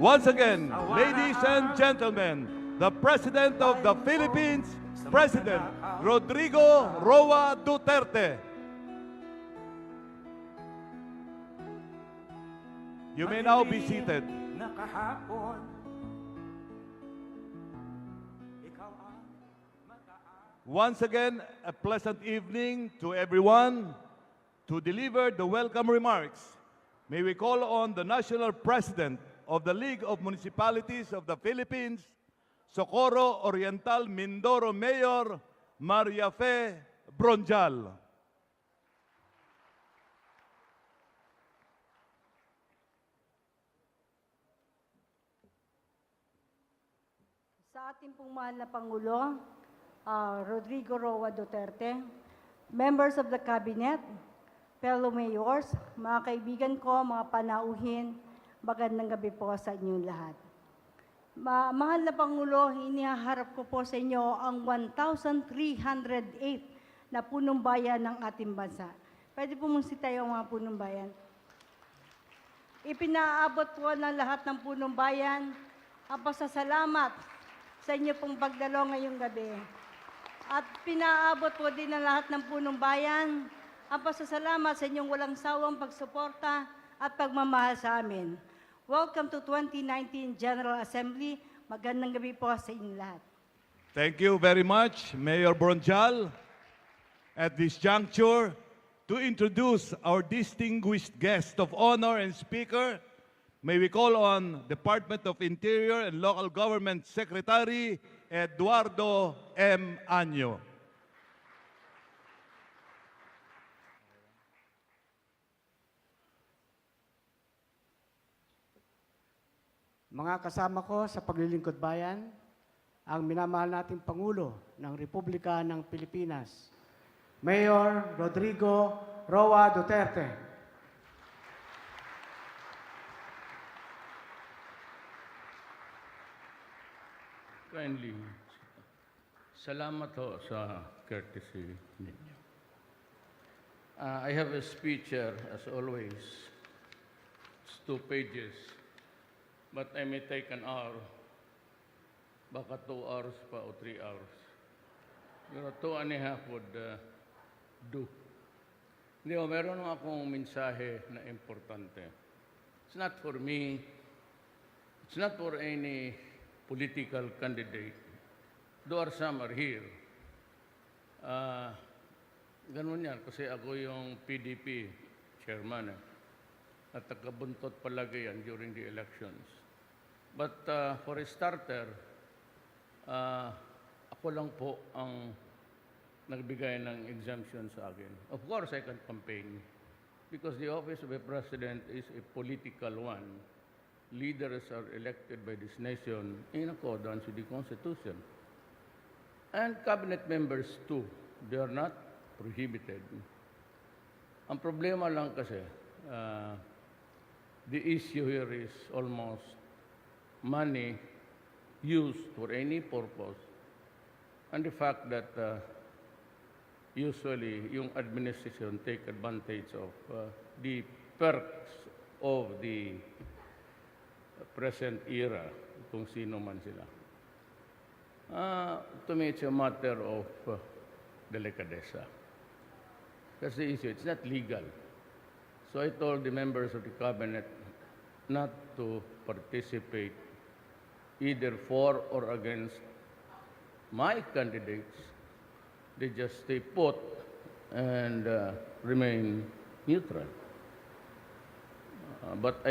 Once again, ladies and gentlemen, the President of the Philippines, President Rodrigo Roa Duterte. You may now be seated. Once again, a pleasant evening to everyone. To deliver the welcome remarks, may we call on the National President of the League of Municipalities of the Philippines, Socorro Oriental Mindoro Mayor Maria Fe Bronjal. Sa ating pong mahal na Pangulo, Rodrigo Roa Duterte, members of the Cabinet, fellow mayors, mga kaibigan ko, mga panauhin, magandang gabi po sa inyong lahat. Mahal na Pangulo, inihaharap ko po sa inyo ang 1,308 na punong bayan ng ating bansa. Pwede po mong sitayo ang mga punong bayan. Ipinaabot po ng lahat ng punong bayan ang pasasalamat sa inyo pong pagdalo ngayong gabi. At pinaabot po din ng lahat ng punong bayan ang pasasalamat sa inyong walang sawang pagsuporta at pagmamahal sa amin. Welcome to 2019 General Assembly. Magandang gabi po sa inyong lahat. Thank you very much, Mayor Bronjal. At this juncture, to introduce our distinguished guest of honor and speaker, may we call on Department of Interior and Local Government Secretary Eduardo M. Año. Mga kasama ko sa paglilingkod bayan, ang minamahal nating Pangulo ng Republika ng Pilipinas, Mayor Rodrigo Roa Duterte. Kindly, salamat ho sa courtesy ninyo. I have a speech here, as always. It's 2 pages. But I may take an hour, baka 2 hours pa o 3 hours. Pero 2.5 would do. Hindi, meron akong mensahe na importante. It's not for me, it's not for any political candidate. Though some are here. Ganun yan, kasi ako yung PDP chairman. At nakabuntot palagi yan during the elections. But for a starter, ako lang po ang nagbigay ng exemption sa akin. Of course, I can campaign because the office of a president is a political one. Leaders are elected by this nation in accordance with the Constitution. And cabinet members too, they are not prohibited. Ang problema lang kasi, the issue here is almost money used for any purpose, and the fact that usually yung administration take advantage of the perks of the present era, kung sino man sila. To me, it's a matter of delicadeza. That's the issue. It's not legal. So I told the members of the cabinet not to participate either for or against my candidates. They just stay put and remain neutral. But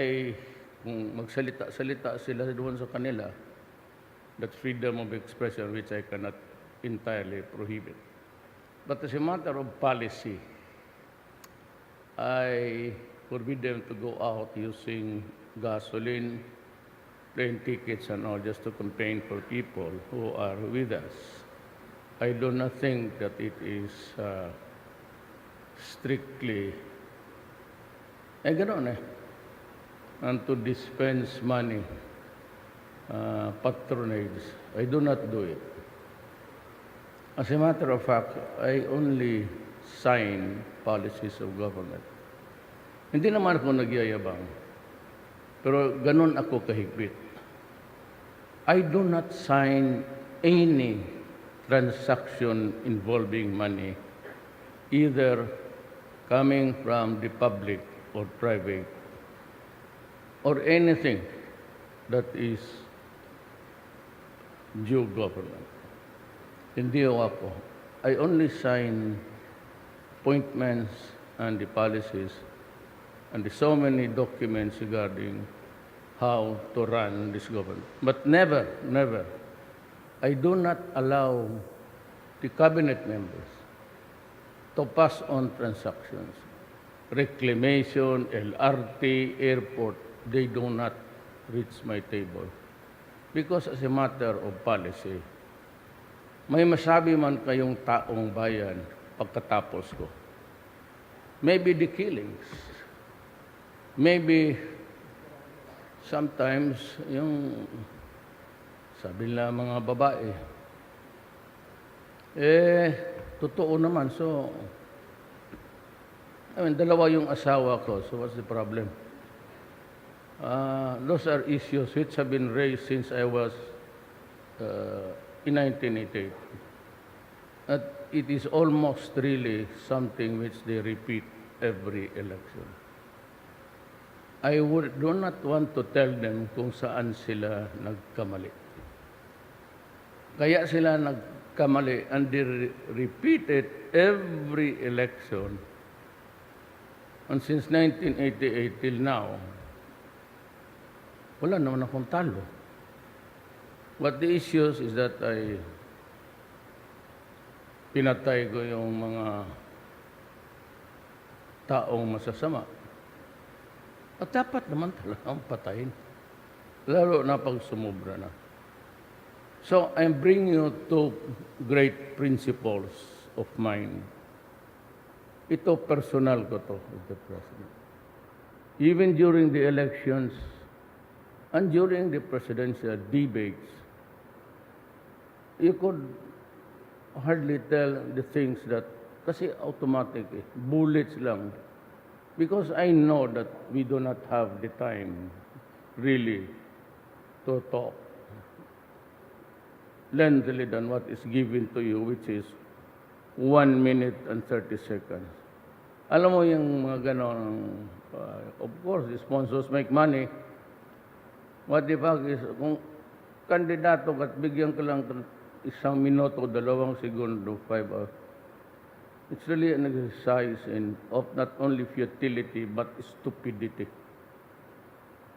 kung magsalita-salita sila doon sa kanila, that's freedom of expression which I cannot entirely prohibit. But as a matter of policy, I forbid them to go out using gasoline, plane tickets and all just to campaign for people who are with us. I do not think that it is strictly ganoon and to dispense money, patronage. I do not do it. As a matter of fact, I only sign policies of government. Hindi naman ako nagyayabang. Pero ganun ako kahigpit. I do not sign any transaction involving money, either coming from the public or private, or anything that is due government. Hindi ako. I only sign appointments and the policies and the so many documents regarding how to run this government. But never, never, I do not allow the cabinet members to pass on transactions. Reclamation, LRT, airport, they do not reach my table. Because as a matter of policy, may masabi man kayong taong bayan pagkatapos ko. Maybe the killings. Maybe sometimes yung sabi nila mga babae, totoo naman. So, dalawa yung asawa ko. So what's the problem? Those are issues which have been raised since I was in 1988. It is almost really something which they repeat every election. I do not want to tell them kung saan sila nagkamali. Kaya sila nagkamali and they repeat it every election. And since 1988 till now, wala naman akong talo. But the issues is that pinatay ko yung mga taong masasama. At dapat naman talagang patayin. Lalo na pag sumubra na. So, I'm bringing you two great principles of mine. Ito, personal ko to with the President. Even during the elections and during the presidential debates, you could hardly tell the things that, kasi automatic, bullets lang. Because I know that we do not have the time, really, to talk lengthily than what is given to you, which is 1 minute and 30 seconds. Alam mo yung mga ganon, of course, the sponsors make money. What the fact is, kung kandidato at bigyan ka lang 1 minuto, 2 segundo, 5 hours, it's really an exercise of not only futility, but stupidity.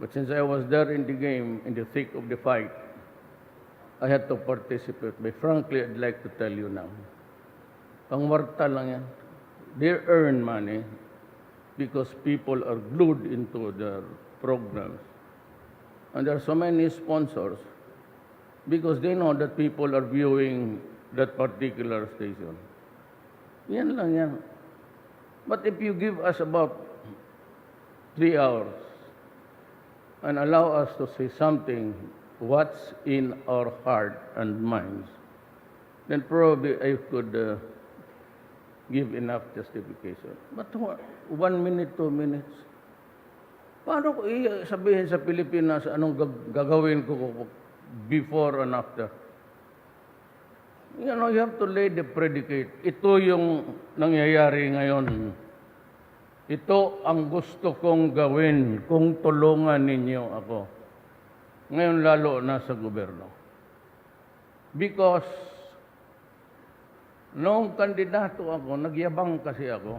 But since I was there in the game, in the thick of the fight, I had to participate. But frankly, I'd like to tell you now, pangwarta lang yan. They earn money because people are glued into their programs. And there are so many sponsors because they know that people are viewing that particular station. Yan lang yan. But if you give us about 3 hours and allow us to say something, what's in our heart and minds, then probably I could give enough justification. But 1 minute, 2 minutes, paano ko sabihin sa Pilipinas anong gagawin ko before and after? You know, you have to lay the predicate. Ito yung nangyayari ngayon. Ito ang gusto kong gawin kung tulungan ninyo ako. Ngayon lalo na sa gobyerno. Because noong kandidato ako, nagyabang kasi ako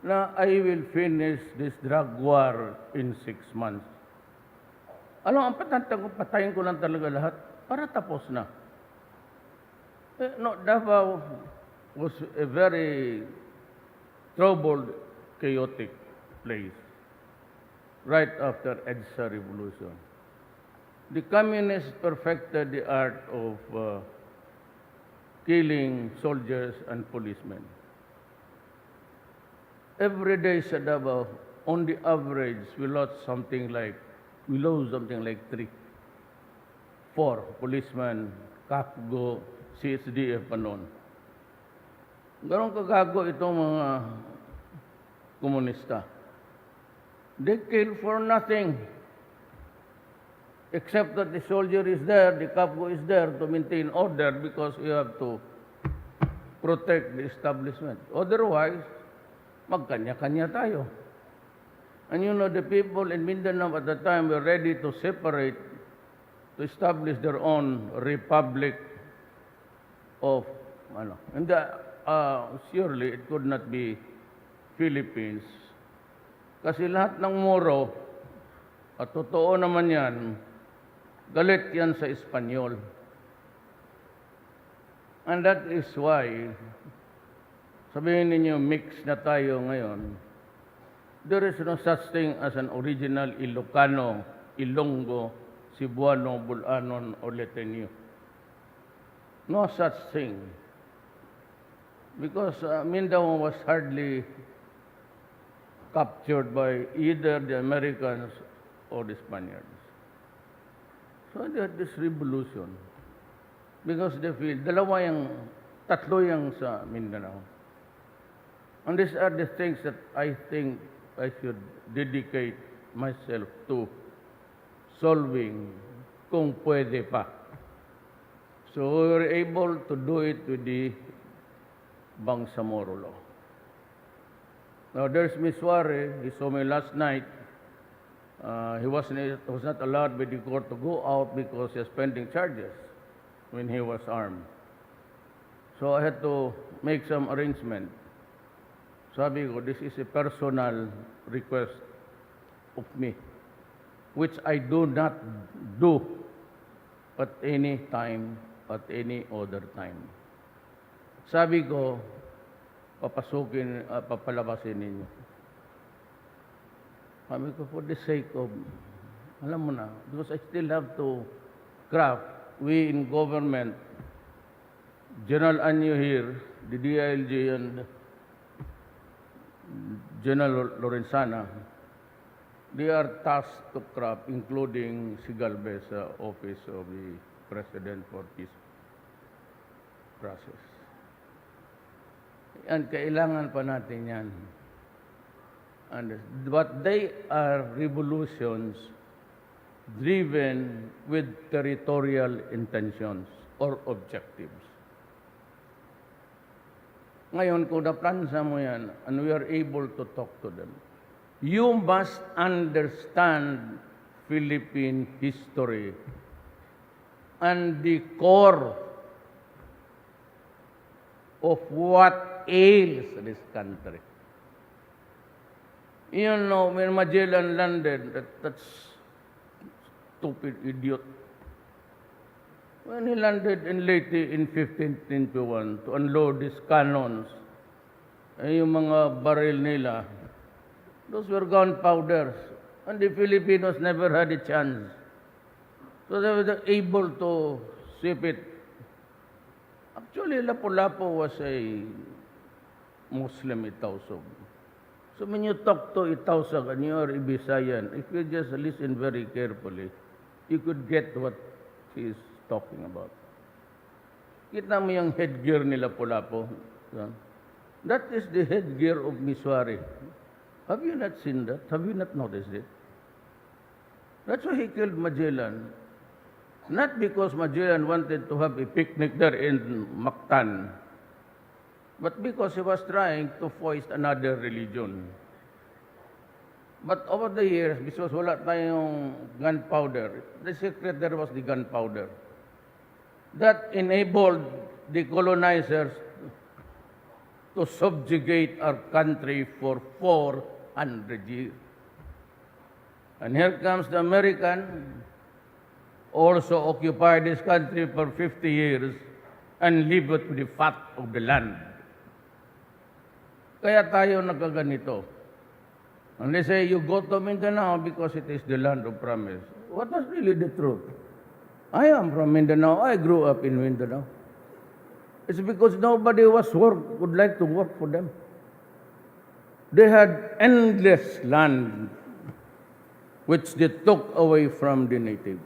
na I will finish this drug war in 6 months. Alam, ang patayin ko lang talaga lahat para tapos na. No, Davao was a very troubled, chaotic place right after EDSA revolution. The communists perfected the art of killing soldiers and policemen. Every day sa Davao, on the average, we lose something like 3, 4 policemen, kapgo, CSDF pa noon. Ganon kagago itong mga komunista. They kill for nothing, except that the soldier is there, the capo is there to maintain order because you have to protect the establishment. Otherwise, magkanya-kanya tayo. And you know, the people in Mindanao at the time were ready to separate, to establish their own republic of, and surely it could not be Philippines. Kasi lahat ng Moro, at totoo naman yan, galit yan sa Espanyol. And that is why, sabihin ninyo, mix na tayo ngayon. There is no such thing as an original Ilocano, Ilonggo, Cebuano, Bulanon, or Letenyo. No such thing. Because Mindanao was hardly captured by either the Americans or the Spaniards. So they had this revolution. Because they feel, tatlo yang sa Mindanao. And these are the things that I think I should dedicate myself to solving kung pwede pa. So we were able to do it with the Bangsamoro law. Now there's Miswari, he saw me last night. He was not allowed by the court to go out because he was pending charges when he was armed. So I had to make some arrangement. Sabi ko, this is a personal request of me, which I do not do at any time, at any other time. Sabi ko, papalabasin ninyo. Sabi ko, for the sake of, alam mo na, because I still have to craft, we in government, General Anyo here, the DILG and General Lorenzana, they are tasked to craft, including si Galvez, Office of the President for Peace Process. And kailangan pa natin yan. But they are revolutions driven with territorial intentions or objectives. Ngayon, kung naplansa mo yan, and we are able to talk to them, you must understand Philippine history and the core of what ails this country. You know, when Magellan landed, that's stupid idiot. When he landed in Leyte in 1521 to unload his cannons, yung mga baril nila, those were gunpowders, and the Filipinos never had a chance. So they were able to sweep it. Actually, Lapu-Lapu was a Muslim Itausog. So when you talk to Itausog and you are a Bisayan, if you just listen very carefully, you could get what he is talking about. Kita mo yung headgear ni Lapu-Lapu. That is the headgear of Miswari. Have you not seen that? Have you not noticed it? That's why he killed Magellan. Not because Magellan wanted to have a picnic there in Mactan, but because he was trying to foist another religion. But over the years, because wala tayong gunpowder, the secret there was the gunpowder. That enabled the colonizers to subjugate our country for 400 years. And here comes the American, also occupied this country for 50 years and live with the fat of the land. Kaya tayo nagkaganito. And they say, you go to Mindanao because it is the land of promise. What was really the truth? I am from Mindanao. I grew up in Mindanao. It's because nobody would like to work for them. They had endless land which they took away from the natives.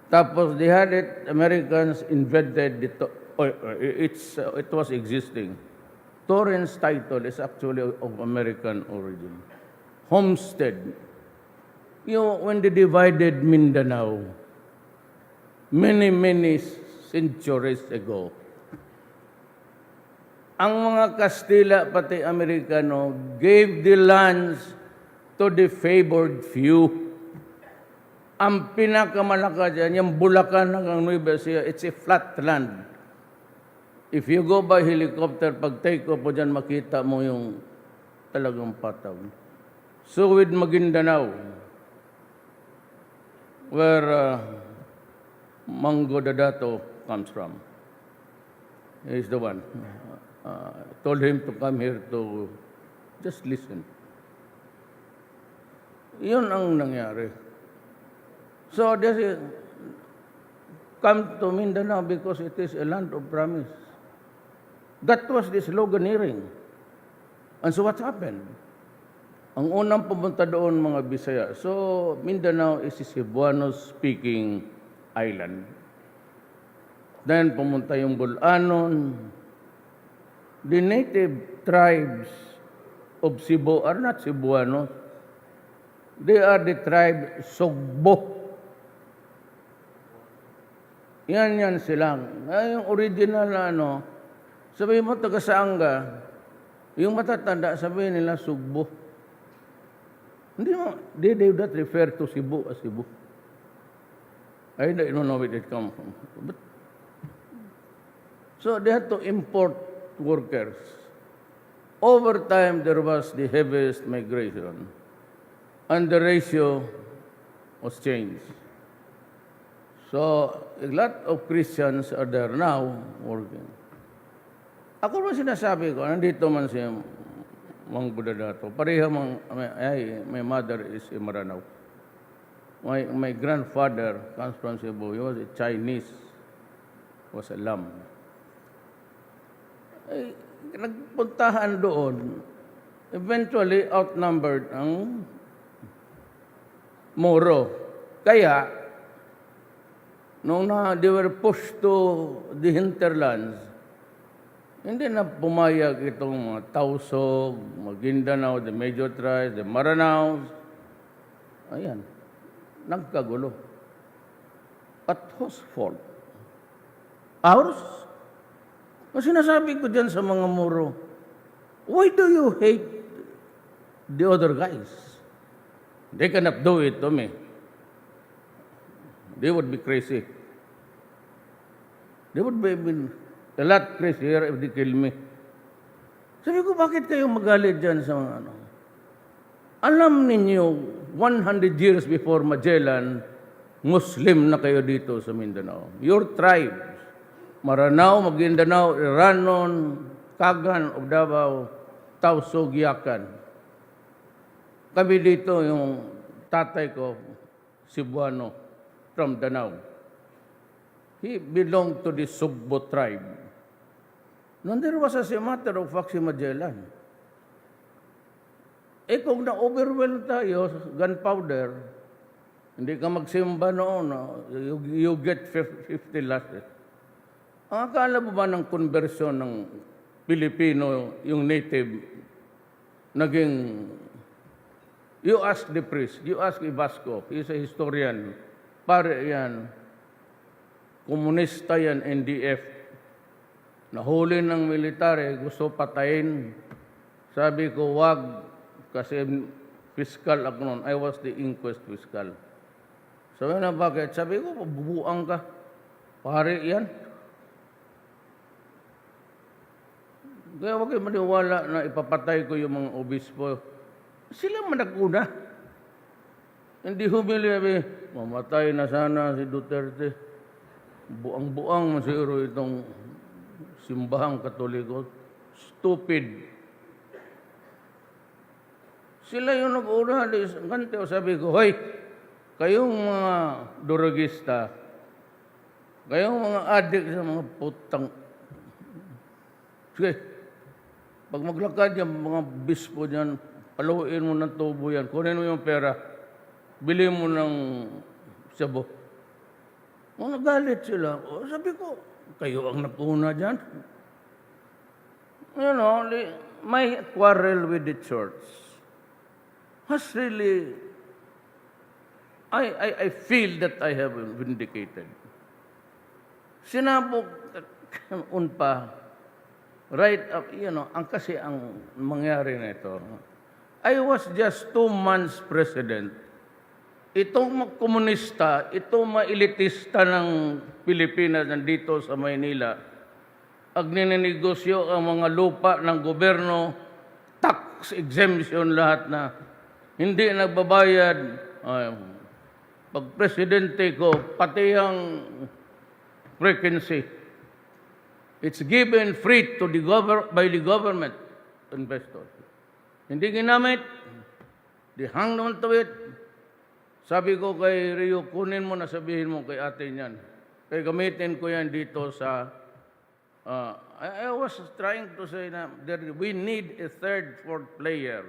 Tapos they had it, Americans invaded it was existing. Torrance title is actually of American origin. homestead. When they divided Mindanao, many centuries ago, ang mga Kastila pati Amerikano gave the lands to the favored few. Ang pinakamalaka dyan, yung Bulacan ng Nueva Ecija, it's a flat land. If you go by helicopter, pag take off po dyan, makita mo yung talagang pataw. So with Maguindanao, where Mango Dadato comes from, he's the one. Told him to come here to just listen. Yun ang nangyari. So this is, come to Mindanao because it is a land of promise. That was the sloganeering. And so what happened? Ang unang pumunta doon mga Bisaya. So Mindanao is a Cebuano-speaking island. Then pumunta yung Bulanon. The native tribes of Cebu are not Cebuanos. They are the tribe Sogbo. Yan silang. Yung original na sabihin mo taga saan ka, yung matatanda sabihin nila Sugbo. Hindi mo, they do not refer to Cebu as Cebu. I don't know where it comes from. But, so they had to import workers. Over time, there was the heaviest migration. And the ratio was changed. So, a lot of Christians are there now working. Ako ba sinasabi ko, nandito man si Mang Budadato, pareha my mother is a Maranao. My grandfather comes from Cebu. He was a Chinese, was a lam. Nagpuntahan doon, eventually outnumbered ang Moro. Kaya, nung they were pushed to the hinterlands, hindi na pumayag itong mga Tausog, Maguindanao, the major tribes, the Maranaos. Ayan, nagkagulo. At whose fault? Ours? Ang sinasabi ko dyan sa mga Moro, why do you hate the other guys? They cannot do it to me. They would be crazy. They would be a lot crazier if they kill me. Sabi ko, bakit kayo magalit dyan sa mga Alam ninyo, 100 years before Magellan, Muslim na kayo dito sa Mindanao. Your tribes, Maranao, Maguindanao, Iranon, Kagan of Davao, Tausog, Yakan. Kami dito, yung tatay ko, Cebuano, from Danao. He belonged to the Sugbo tribe. None there was as a matter of fact si Magellan. Kung na-overwhelm tayo, gunpowder, hindi ka magsimba noon, you get 50 lashes. Ang akala mo ba ng konversyon ng Pilipino, yung native, naging, you ask the priest, you ask Ibasco, he's a historian, pare yan, komunista yan, NDF, nahuli ng military, gusto patayin. Sabi ko, wag, kasi fiscal ako noon. I was the inquest fiscal. Sabi na, bakit? Sabi ko, bubuang ka. Pare yan. Kaya wag kayo maniwala na ipapatay ko yung mga obispo. Sila managuna. Hindi humili, mamatay na sana si Duterte. Buang-buang masiro itong simbahang Katoliko. Stupid. Sila yung nag-una. Kante, sabi ko, hoy, kayong mga durugista, kayong mga adik sa mga putang. Sige, pag maglakad yung mga bispo dyan, paluin mo ng tubo yan, kunin mo yung pera, bili mo ng sabo. Mga galit sila. O, sabi ko, kayo ang napuna dyan. You know, my quarrel with the church has really, I feel that I have vindicated. Sinabog unpa, right up, ang kasi ang mangyari nito, I was just 2 months president. Itong mga komunista, itong mga elitista ng Pilipinas nandito sa Maynila, ang ninenegosyo ang mga lupa ng gobyerno, tax exemption lahat na, hindi nagbabayad. Pag presidente ko, pati ang frequency, it's given free to by the government investors. Hindi ginamit, they hang on to it. Sabi ko kay Rio, kunin mo na sabihin mo kay ate niyan. Kaya gamitin ko yan dito sa... I was trying to say na we need a third, fourth player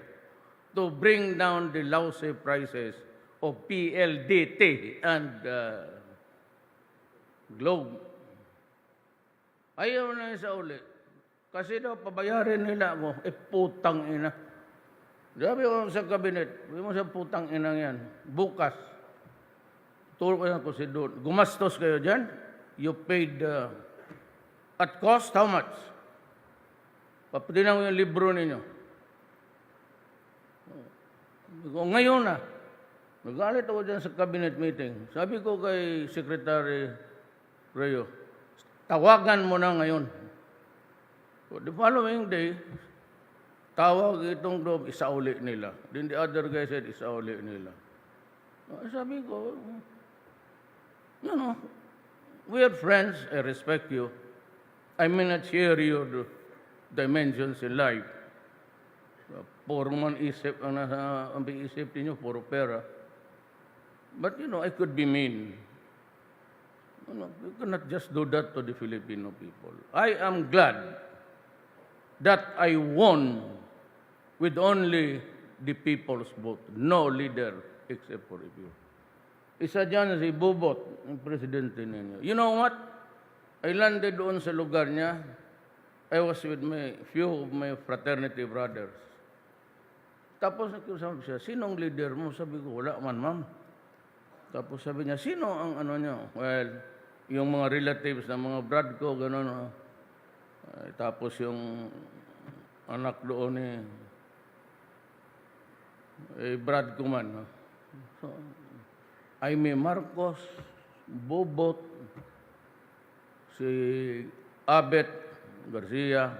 to bring down the lousy prices of PLDT and Globe. Ayaw na sa uli. Kasi daw, pabayarin nila ako. Putang ina. Sabi ko sa kabinet, sabi mo sa putang inang yan, bukas, turo ko yan ko si Don, gumastos kayo dyan, you paid at cost, how much? Papatinan ko yung libro ninyo. Ngayon na, nagalit ako dyan sa cabinet meeting. Sabi ko kay Secretary Rayo, tawagan mo na ngayon. So the following day, tawag itong Globe, isauli nila. Then the other guy said, isauli nila. Sabi ko, we are friends, I respect you. I may not share your dimensions in life. Puro man isip, ang isip ninyo, puro pera. But, I could be mean. You cannot just do that to the Filipino people. I am glad that I won with only the people's vote. No leader except for you. Isa dyan si Bobot, ang presidente ninyo. You know what? I landed doon sa lugar niya. I was with few of my fraternity brothers. Tapos nakiusap siya, sinong leader mo? Sabi ko, wala man, ma'am. Tapos sabi niya, sino ang niyo? Well, yung mga relatives ng mga brad ko, gano'n. Tapos yung anak doon Brad ko man. So, Jaime Marcos, Bobot, si Abet Garcia,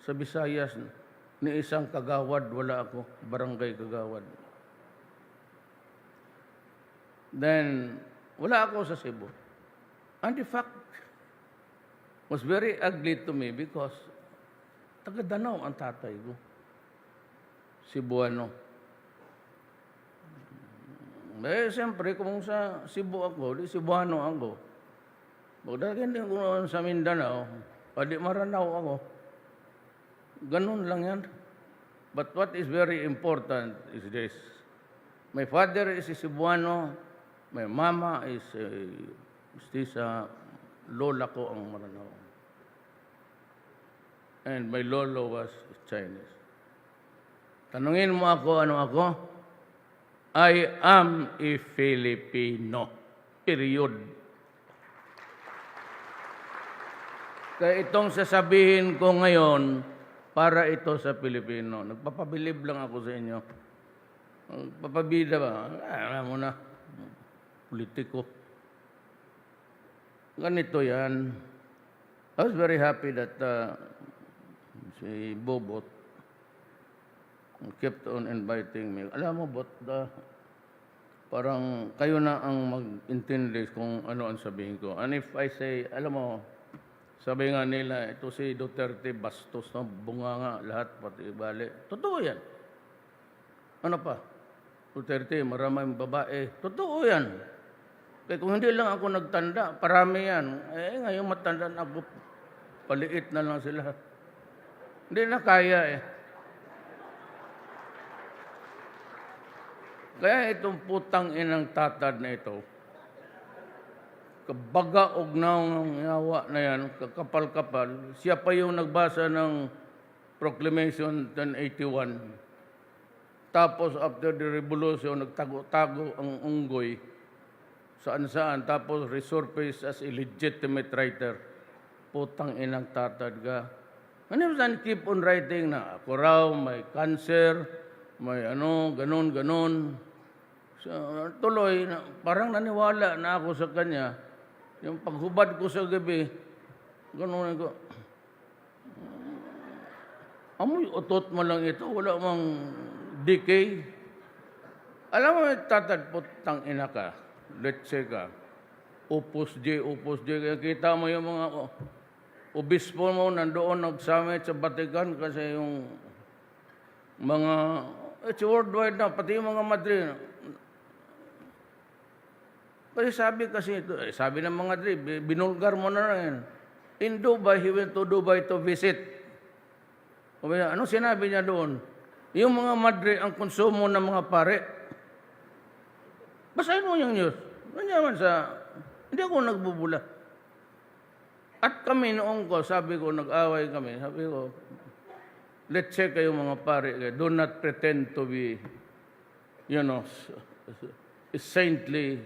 sa Visayas, ni isang kagawad, wala ako, barangay kagawad. Then, wala ako sa Cebu. And the fact was very ugly to me because taga Danau ang tatay ko. Cebuano. Siyempre, kung sa Cebu ako, di Cebuano ako. Dahil hindi ko sa Mindanao, pwede Maranao ako. Ganun lang yan. But what is very important is this. My father is a Cebuano, my mama is mestiza, lola ko ang Maranao. And my lolo was Chinese. Tanungin mo ako, ano ako? I am a Filipino. Period. Kaya itong sasabihin ko ngayon, para ito sa Pilipino. Nagpapabilib lang ako sa inyo. Nagpapabida ba? Alam mo na. Politiko. Ganito yan. I was very happy that si Bobot kept on inviting me. Alam mo, parang kayo na ang mag-intindi kung ano ang sabihin ko. And if I say, alam mo, sabi nga nila, ito si Duterte, bastos, no? Bunga nga, lahat, pati bali. Totoo yan. Ano pa? Duterte, maraming babae. Totoo yan. Kaya kung hindi lang ako nagtanda, parami yan. Ngayon matanda na ako, paliit na lang sila. Hindi na kaya Kaya itong putang inang tatad na ito, kabaga og ng yawa na yan, kakapal-kapal, siya pa yung nagbasa ng Proclamation 1081. Tapos after the revolution, nagtago-tago ang unggoy saan-saan. Tapos resurface as a legitimate writer. Putang inang tatad ka. And he was keep on writing na ako raw may cancer, may ganon. So, tuloy, parang naniwala na ako sa kanya. Yung paghubad ko sa gabi, ganon ko. Amoy utot mo lang ito, wala mang decay. Alam mo, tatad, putang ina ka, let's say ka, Opus J, kaya kita mo yung mga obispo mo nandoon nag-summit sa Vatican kasi yung mga, it's worldwide na, pati yung mga Madrid. Kasi sabi ng mga Madrid, binulgar mo na rin. In Dubai, he went to Dubai to visit. Ano sinabi niya doon? Yung mga Madrid ang konsumo ng mga pare. Basahin mo yung news. Hindi ako nagbubula. At kami noong sabi ko, nag-away kami. Sabi ko, let's check kayo mga pare. Do not pretend to be, saintly.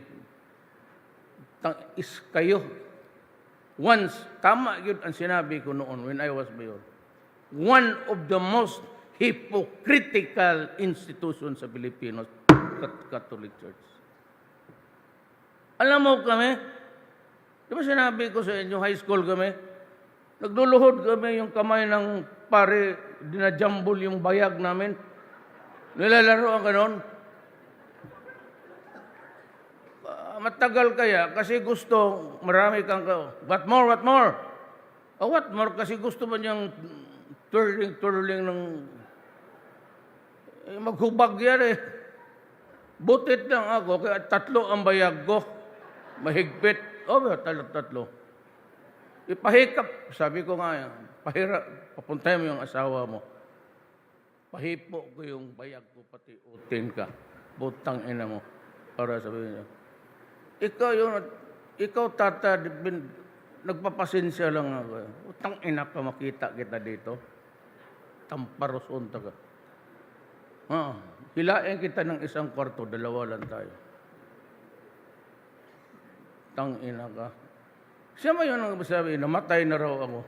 Is kayo. Once, tama yun ang sinabi ko noon when I was mayor. One of the most hypocritical institutions sa Pilipinos, Catholic Church. Alam mo kami, di ba sinabi ko sa inyo, high school kami, nagluluhod kami yung kamay ng pare, dinajambol yung bayag namin. Nilalaro ang ganon. Matagal kaya kasi gusto, marami kang what more? What more? Kasi gusto ba niyang twirling ng maghubag yan eh. Butit lang ako, kaya 3 ang bayag ko. Mahigpit. Tatlo. Ipahikap. Sabi ko nga yan, papuntay mo yung asawa mo. Pahipo ko yung bayag ko, pati utin ka. Butang ina mo. Para sabihin niya. Ikaw tata, nagpapasensya lang ako. Utang ina ka, makita kita dito. Tamparos unta ka. Hilain kita ng 1 kwarto, 2 lang tayo. Tang ina ka. Siya ba yun ang sabi, namatay na raw ako.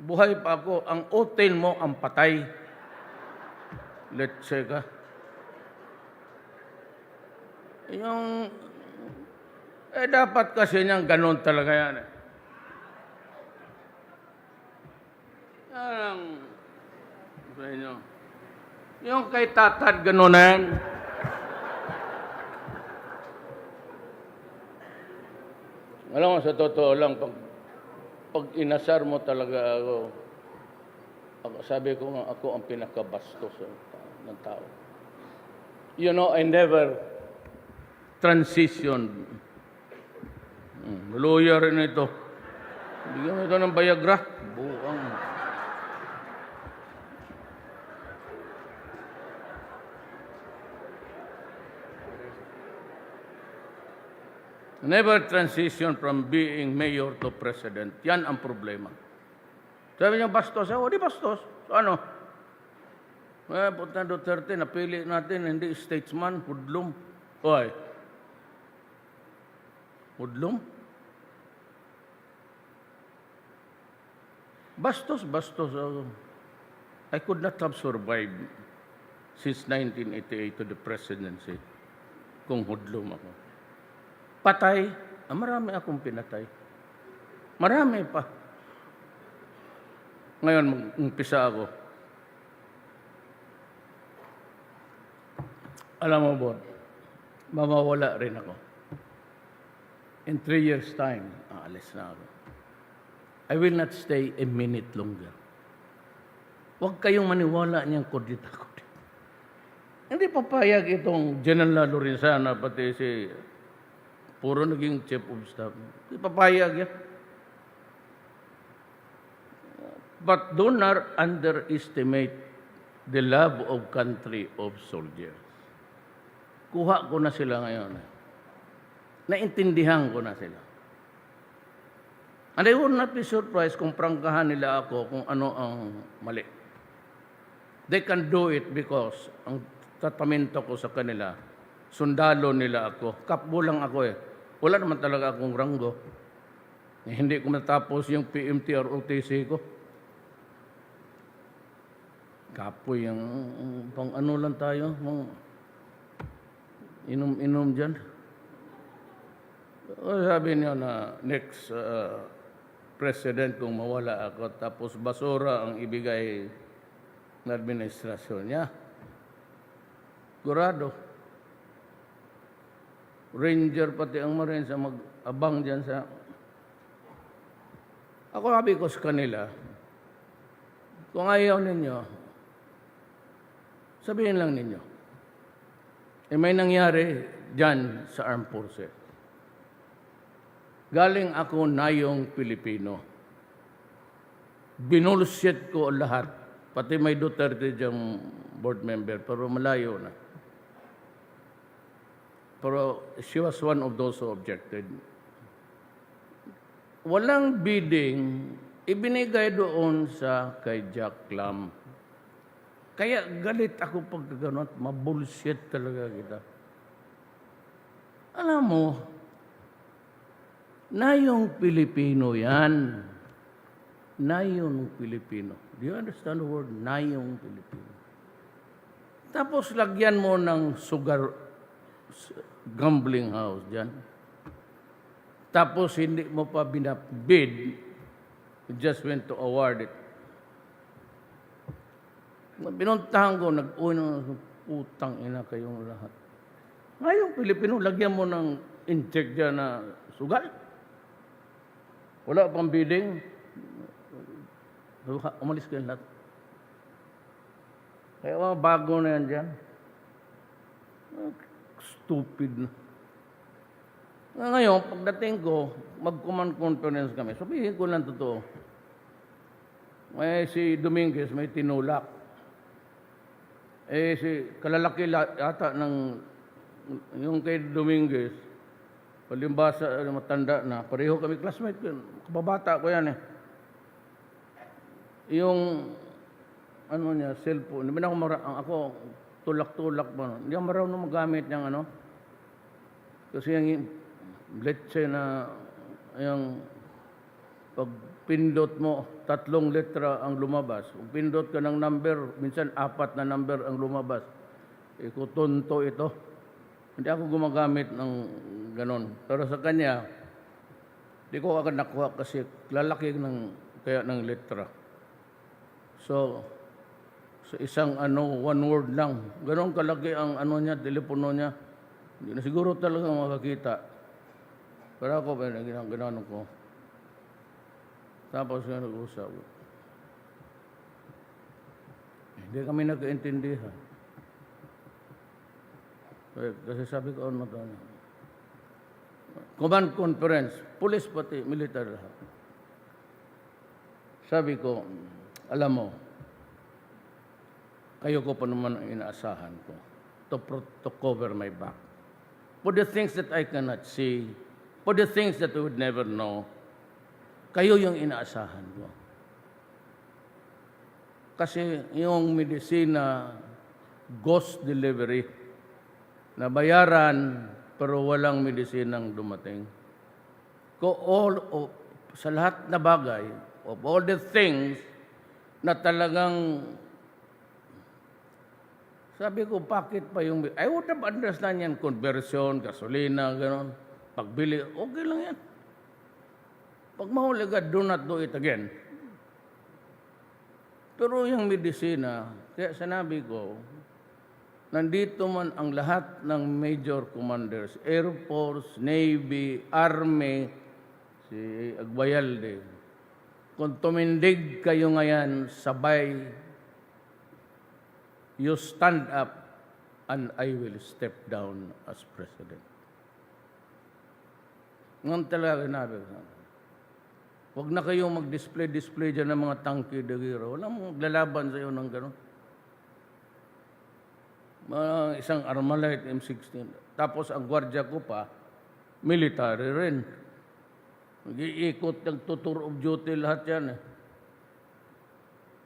Buhay pa ako, ang utin mo ang patay. Let's say ka. Dapat kasi niyang ganun talaga yan eh. Sa inyo. Yung kay tatad, ganun na yan. Alam mo, sa totoo lang, pag inasar mo talaga ako, sabi ko nga, ako ang pinakabastos ng tao. You know, I never transition. Lawyer rin ito. Bigyan mo ito ng Viagra. Buang. Never transition from being mayor to president. Yan ang problema. Sabi niya, bastos. Di bastos. So, ano? Punta Duterte, napili natin, hindi statesman, hudlum. Oy. Hudlum? Bastos. I could not have survived since 1988 to the presidency kung hudlum ako. Patay, marami akong pinatay. Marami pa. Ngayon, mag-umpisa ako. Alam mo, Bod, mamawala rin ako. In 3 years' time, aalis na ako. I will not stay a minute longer. Huwag kayong maniwala niyang kudita. Hindi papayag itong General Lorenzana, pati si puro naging chief of staff. Hindi papayag yan. But do not underestimate the love of country of soldiers. Kuha ko na sila ngayon. Naintindihan ko na sila. And I would not be surprised kung prangkahan nila ako kung ano ang mali. They can do it because ang tatamento ko sa kanila, sundalo nila ako. Kapbo lang ako eh. Wala naman talaga akong ranggo. Hindi ko matapos yung PMT or OTC ko. Kapoy yung pang ano lang tayo, inom-inom dyan. Sabi niya na next president kung mawala ako, tapos basura ang ibigay ng administrasyon niya. Kurado. Ranger pati ang Marines ang mag-abang dyan sa... Ako sabi ko sa kanila, kung ayaw ninyo, sabihin lang ninyo, may nangyari dyan sa armed forces. Galing ako na yung Pilipino. Binulshit ko lahat. Pati may Duterte diyang board member, pero malayo na. Pero she was one of those who objected. Walang bidding, ibinigay doon sa kay Jack Lam. Kaya galit ako pag gano'n, mabullshit talaga kita. Alam mo, na yung Pilipino yan. Na yung Pilipino. Do you understand the word? Na yung Pilipino. Tapos lagyan mo ng gambling house dyan. Tapos hindi mo pa binabid, you just went to award it. Pinuntahan ko, putang ina kayong lahat. Ngayong Pilipino, lagyan mo ng incheck dyan na sugal. Wala pang bidding. Umalis kayo lahat. Kaya bago na yan dyan. Stupid na. Ngayon, pagdating ko, mag-command conference kami. Sabihin ko lang totoo. Si Dominguez may tinulak. Si kalalaki yata ng yung kay Dominguez, palimbasa, matanda na, pareho kami classmate ko. Kababata ko yan eh. Yung, ano niya, cellphone. Hindi na ako tulak-tulak ba. Hindi ako marunong magamit niyang ano. Kasi yung let's na yung pag pindot mo, 3 letra ang lumabas. Kung pindot ka ng number, minsan 4 na number ang lumabas. Ikutunto ito. Hindi ako gumagamit ng ganon. Pero sa kanya, di ko agad nakuha kasi lalaki kaya ng letra. So, sa isang one word lang. Ganon kalaki ang niya, telepono niya. Hindi na siguro talaga makakita. Pero ako, ginanon ko. Tapos nga nag-usap. Hindi kami nagkaintindihan. Kasi sabi ko, ano to? Command conference, police pati, military lahat. Sabi ko, alam mo, kayo ko pa naman ang inaasahan ko to cover my back. For the things that I cannot see, for the things that I would never know, kayo yung inaasahan ko. Kasi yung medisina, ghost delivery, na bayaran pero walang medisinang dumating. Sa lahat na bagay, of all the things na talagang sabi ko, bakit pa yung... I would have understand yan, conversion, gasolina, gano'n. Pagbili, okay lang yan. Pag mahuli ka, do not do it again. Pero yung medisina, kaya sinabi ko, nandito man ang lahat ng major commanders, Air Force, Navy, Army, si Agbayalde. Kung tumindig kayo ngayon, sabay, you stand up and I will step down as president. Ngayon talaga nabi ko. Huwag na kayong mag-display dyan ng mga tangki de guerra. Walang maglalaban sa iyo ng gano'n. Isang Armalite M16. Tapos ang gwardiya ko pa, military rin. Nag-iikot ng tour of duty lahat yan.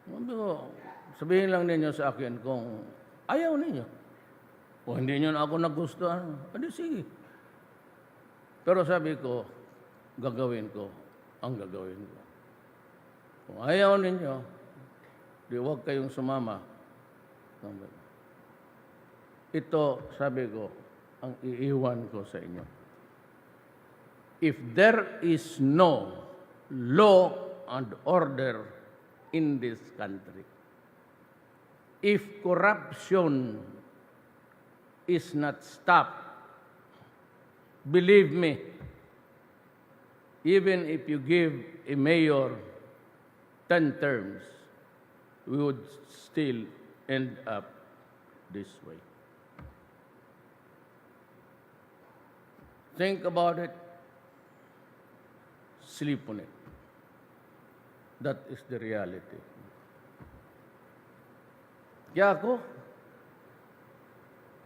Sabi ko, sabihin lang ninyo sa akin kung ayaw ninyo. O hindi nyo na ako nagustuhan, adi sige. Pero sabi ko, gagawin ko ang gagawin ko. Kung ayaw ninyo, di huwag kayong sumama. Ito, sabi ko, ang iiwan ko sa inyo. If there is no law and order in this country, if corruption is not stopped, believe me, even if you give a mayor 10 terms, we would still end up this way. Think about it. Sleep on it. That is the reality. Kaya ako,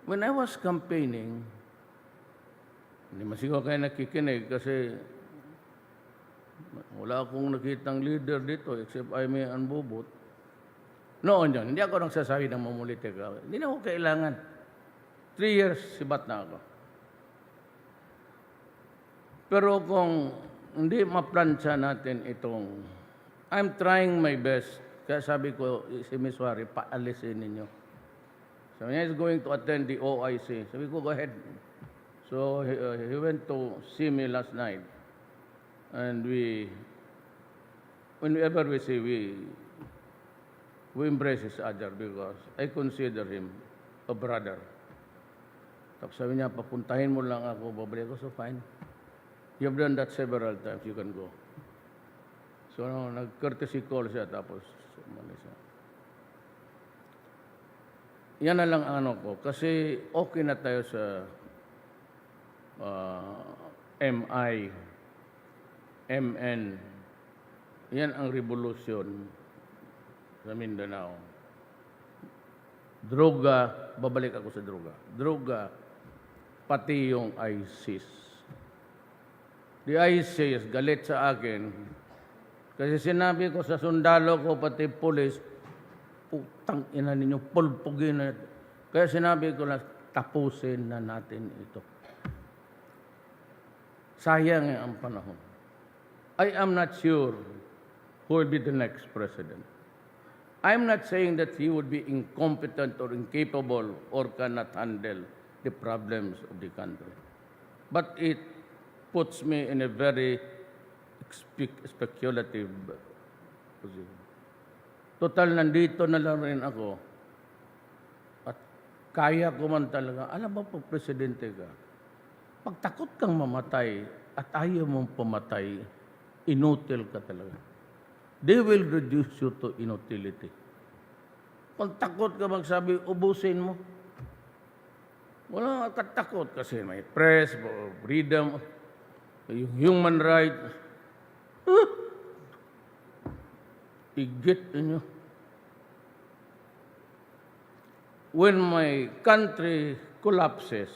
when I was campaigning, hindi masiguro kayo nakikinig kasi wala akong nakitang leader dito except I may Anbubot. Noon yun, hindi ako nagsasabi ng mamulitika. Hindi na ako kailangan. 3 years, sibat na ako. Pero kung hindi maplansya natin itong, I'm trying my best. Kaya sabi ko, si Ms. Wari, paalisin ninyo. So he's going to attend the OIC. Sabi ko, go ahead. So he went to see me last night. And whenever we see, we embrace each other because I consider him a brother. Tapos sabi niya, papuntahin mo lang ako, babalik ako, so fine. You've done that several times, you can go. So, nag-courtesy call siya, tapos umalis siya. Yan na lang ano ko, kasi okay na tayo sa MI, MN. Yan ang revolusyon sa Mindanao. Droga, babalik ako sa droga. Droga, pati yung ISIS. The ISIS, galit sa akin. Kasi sinabi ko sa sundalo ko, pati pulis, putang ina ninyo, pulpugin na. Kaya sinabi ko na, tapusin na natin ito. Sayang ang panahon. I am not sure who will be the next president. I'm not saying that he would be incompetent or incapable or cannot handle the problems of the country. But it puts me in a very speculative position. Total, nandito na lang rin ako. At kaya ko man talaga, alam mo po, presidente ka, pag takot kang mamatay at ayaw mong pumatay, inutil ka talaga. They will reduce you to inutility. Kung takot ka magsabi, ubusin mo. Wala ka takot kasi may press, freedom, yung human right. Igit ninyo. When my country collapses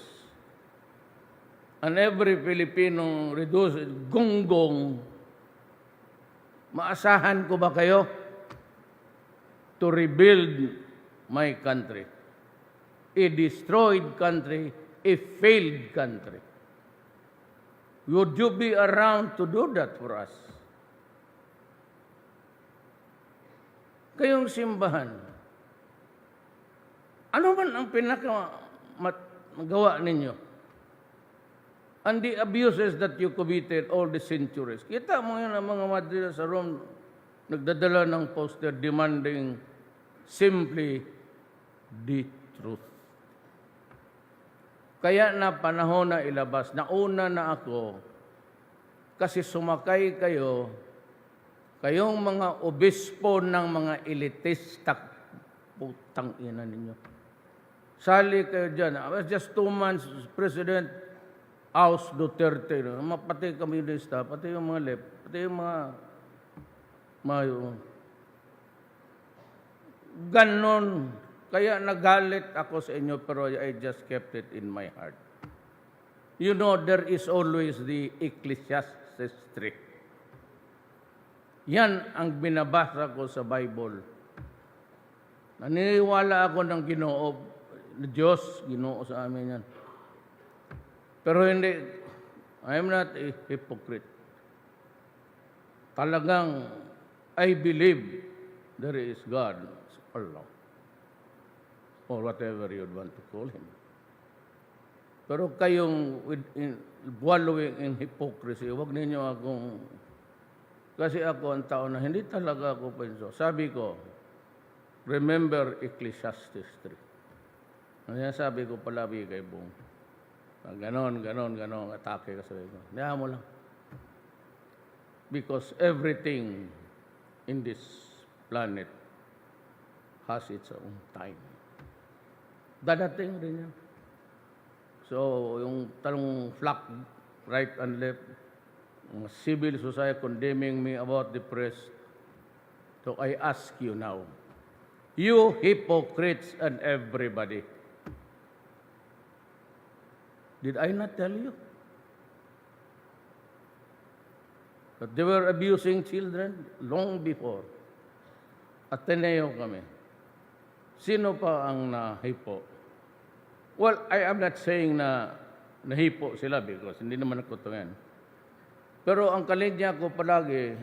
and every Filipino reduces gonggong, maasahan ko ba kayo to rebuild my country? A destroyed country, a failed country. Would you be around to do that for us? Kayong simbahan, ano man ang pinaka-magawa ninyo? And the abuses that you committed all the centuries. Kita mo yun ang mga madre sa Rome, nagdadala ng poster demanding simply the truth. Kaya na panahon na ilabas, nauna na ako, kasi sumakay kayo, kayong mga obispo ng mga elitista, putang ina ninyo. Sali kayo dyan. I was just 2 months President House Duterte. Pati komunista, pati yung mga left, pati yung mga ganon. Kaya nagalit ako sa inyo, pero I just kept it in my heart. You know, there is always the Ecclesiastes trick. Yan ang binabasa ko sa Bible. Naniniwala ako ng Ginoo, Diyos, Ginoo sa amin yan. Pero hindi, I am not a hypocrite. Talagang, I believe there is God, Allah, or whatever you'd want to call Him. Pero kayong wallowing in hypocrisy, huwag ninyo akong, kasi ako ang tao na hindi talaga ako penso. Sabi ko, remember Ecclesiastes 3. Ano sabi ko palagi kay Bong. Ganon, atake ka sabi ko. Diyan mo lang. Because everything in this planet has its own time. Dadating rin yan. So, yung talong flock, right and left, civil society condemning me about the press. So, I ask you now, you hypocrites and everybody, did I not tell you that they were abusing children long before? Ateneo kami. Sino pa ang nahipo? Well, I am not saying na nahipo sila because hindi naman ako ito yan. Pero ang kalinya ko palagi,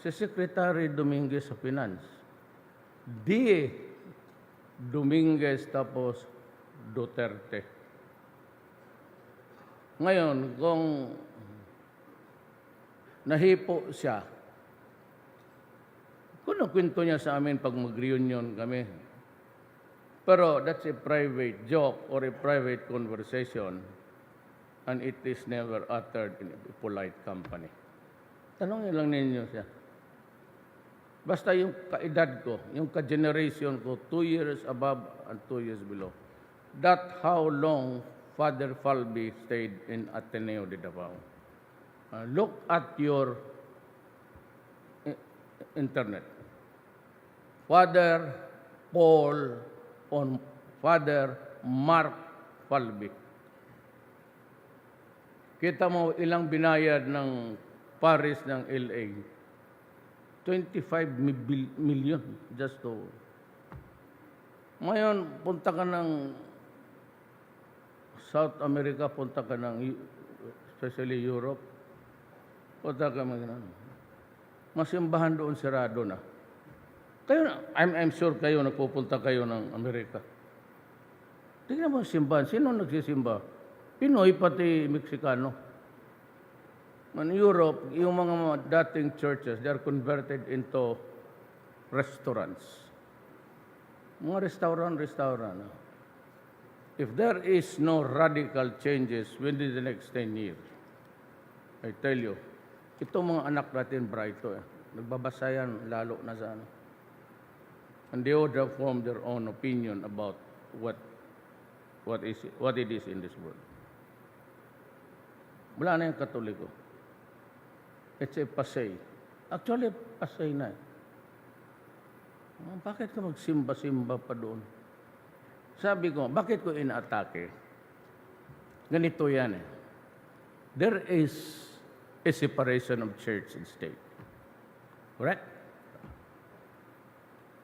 si Secretary Dominguez sa Finance, Dominguez tapos Duterte. Ngayon, kung nahipo siya, kung kwento niya sa amin pag mag-reunion kami, pero that's a private joke or a private conversation and it is never uttered in a polite company. Tanongin lang ninyo siya. Basta yung kaedad ko, yung ka-generation ko, 2 years above and 2 years below. That's how long Father Falby stayed in Ateneo de Davao. Look at your internet. Father Paul on Father Mark Falby. Kita mo ilang binayad ng Paris ng LA. 25 million just to. Ngayon, punta ka ng South America, punta ka ng especially Europe, punta ka masimbahan doon sirado na. Kayo, I'm sure kayo, nagpupunta kayo ng Amerika. Tingnan mo simbahan. Sino nagsisimba? Pinoy pati Meksikano. In Europe, yung mga dating churches, they are converted into restaurants. Mga restaurant. If there is no radical changes within the next 10 years, I tell you, itong mga anak natin, brighto, nagbabasa yan lalo na sa ano. And they would have formed their own opinion about what it is in this world. Wala na yung Katoliko. It's a pasay. Actually, pasay na. Bakit ka magsimba-simba pa doon? Sabi ko, bakit ko inaatake? Ganito yan . There is a separation of church and state. Correct?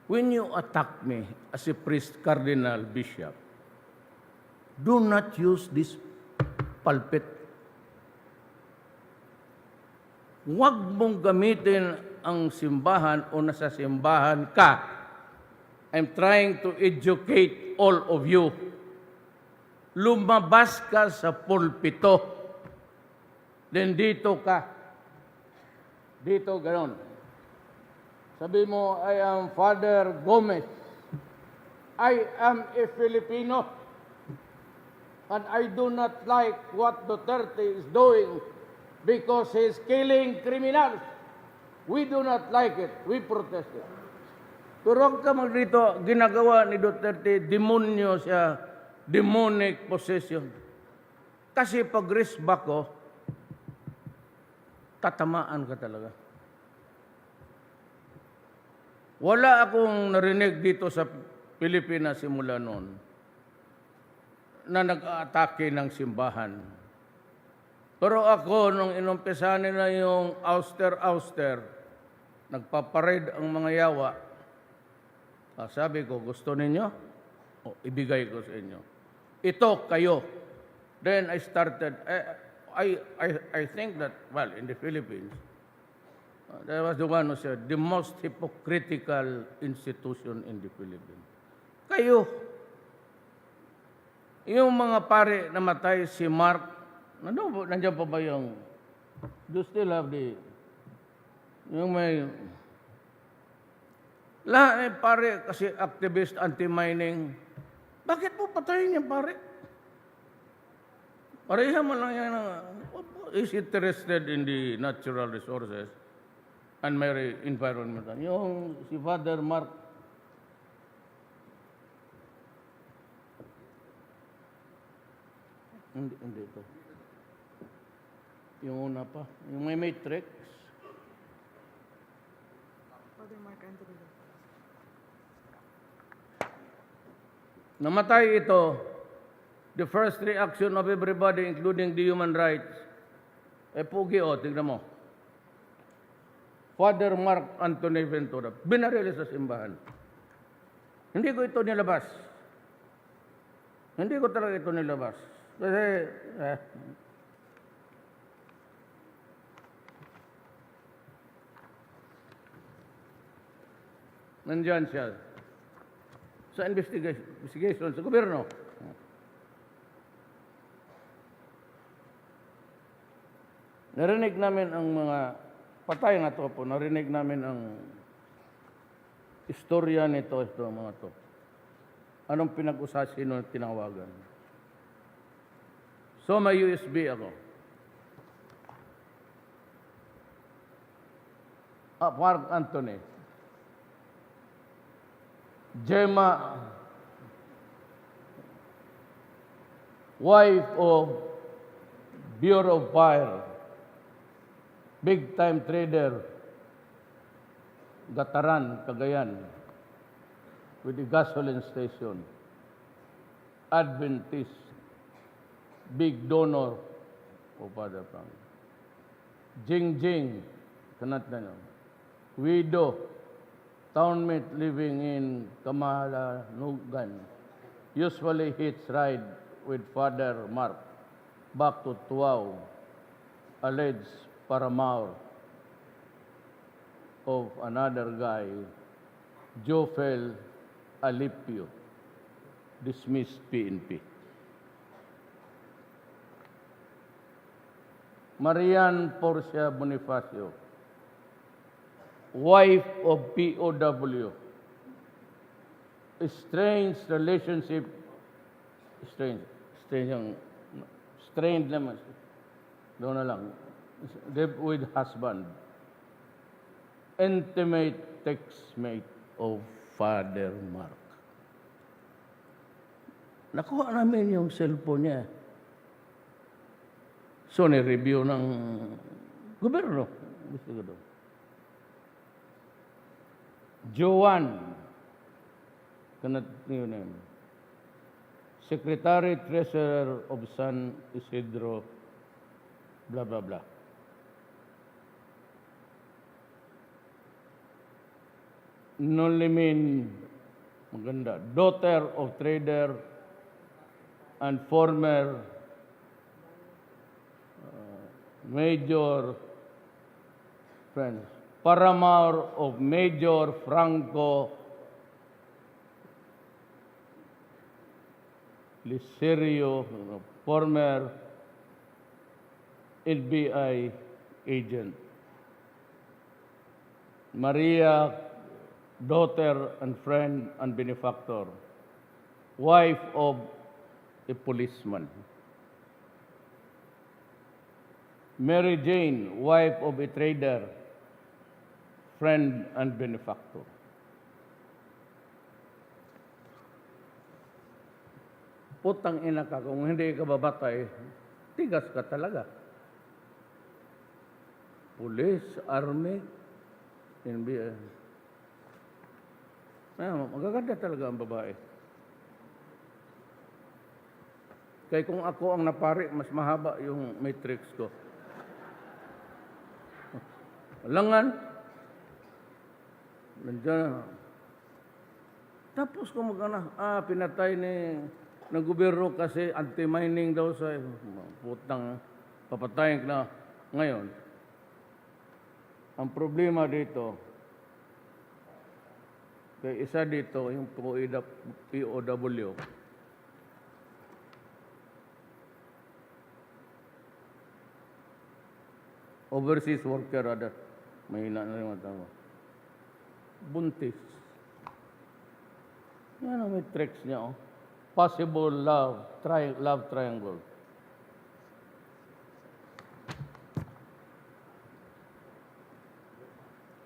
When you attack me as a priest, cardinal, bishop, do not use this pulpit. Huwag mong gamitin ang simbahan o nasa simbahan ka. I'm trying to educate all of you. Lumabas ka sa pulpito. Then dito ka. Dito, ganon. Sabi mo, I am Father Gomez. I am a Filipino. And I do not like what Duterte is doing because he is killing criminals. We do not like it. We protest it. Pero huwag ka magrito, ginagawa ni Duterte, demonyo siya, demonic possession. Kasi pag risba ko, tatamaan ka talaga. Wala akong narinig dito sa Pilipinas simula noon na nag-aatake ng simbahan. Pero ako, nung inumpisa nila yung auster, nagpaparade ang mga yawa, sabi ko, gusto ninyo? Ibigay ko sa inyo. Ito, kayo. Then I started, I think that, well, in the Philippines, that was the one who said, the most hypocritical institution in the Philippines. Kayo. Yung mga pare namatay, si Mark, nandiyan pa ba yung, do you still have the, yung may, lahat pare kasi activist, anti-mining, bakit po patayin yung pare? Pareha mo lang yan, is interested in the natural resources and may environment. Yung si Father Mark, hindi ito. Yung una pa. Yung may matrix. Namatay ito. The first reaction of everybody, including the human rights, pugi tignan mo. Father Mark Anthony Ventura, binarili sa simbahan. Hindi ko ito nilabas. Hindi ko talaga ito nilabas. Kasi, nandyan siya. Sa investigation sa gobyerno. Narinig namin ang mga patay na to po. Narinig namin ang istorya nito, mga to. Anong pinag-usasino tinawagan? So may USB ako. Mark Anthony. Gemma, wife of Bureau of Fire, big-time trader, Gataran, Cagayan, with the gasoline station, Adventist, big donor of Father Frank. Jing, kanat na yun. Widow, townmate living in Kamalanugan, usually hitch ride with Father Mark back to Tuaw, alleged paramour of another guy, Jofel Alipio, dismissed PNP. Marian Porcia Bonifacio, wife of POW, strange relationship, strained naman, doon na lang, live with husband, intimate textmate of Father Mark. Nakuha namin yung cellphone niya. So, ni-review ng gobyerno. Gusto ko doon. Joan, Secretary Treasurer of San Isidro, blah, blah, blah. Nolimin, maganda, daughter of trader and former Major friends, paramour of Major Franco Liserio, former FBI agent. Maria, daughter and friend and benefactor, wife of a policeman. Mary Jane, wife of a trader, friend and benefactor. Putang ina ka, kung hindi ka babatay, tigas ka talaga. Police, army, NBI. Magaganda talaga ang babae. Kaya kung ako ang napari, mas mahaba yung matrix ko. Langan. Nandiyan. Tapos kung pinatay ng gobyerno kasi anti-mining daw sa putang papatayin na. Ngayon, ang problema dito, kaya isa dito, yung POW, overseas worker, mahina na rin matama. Buntis. Yan ang may tricks niya, oh. Possible love triangle.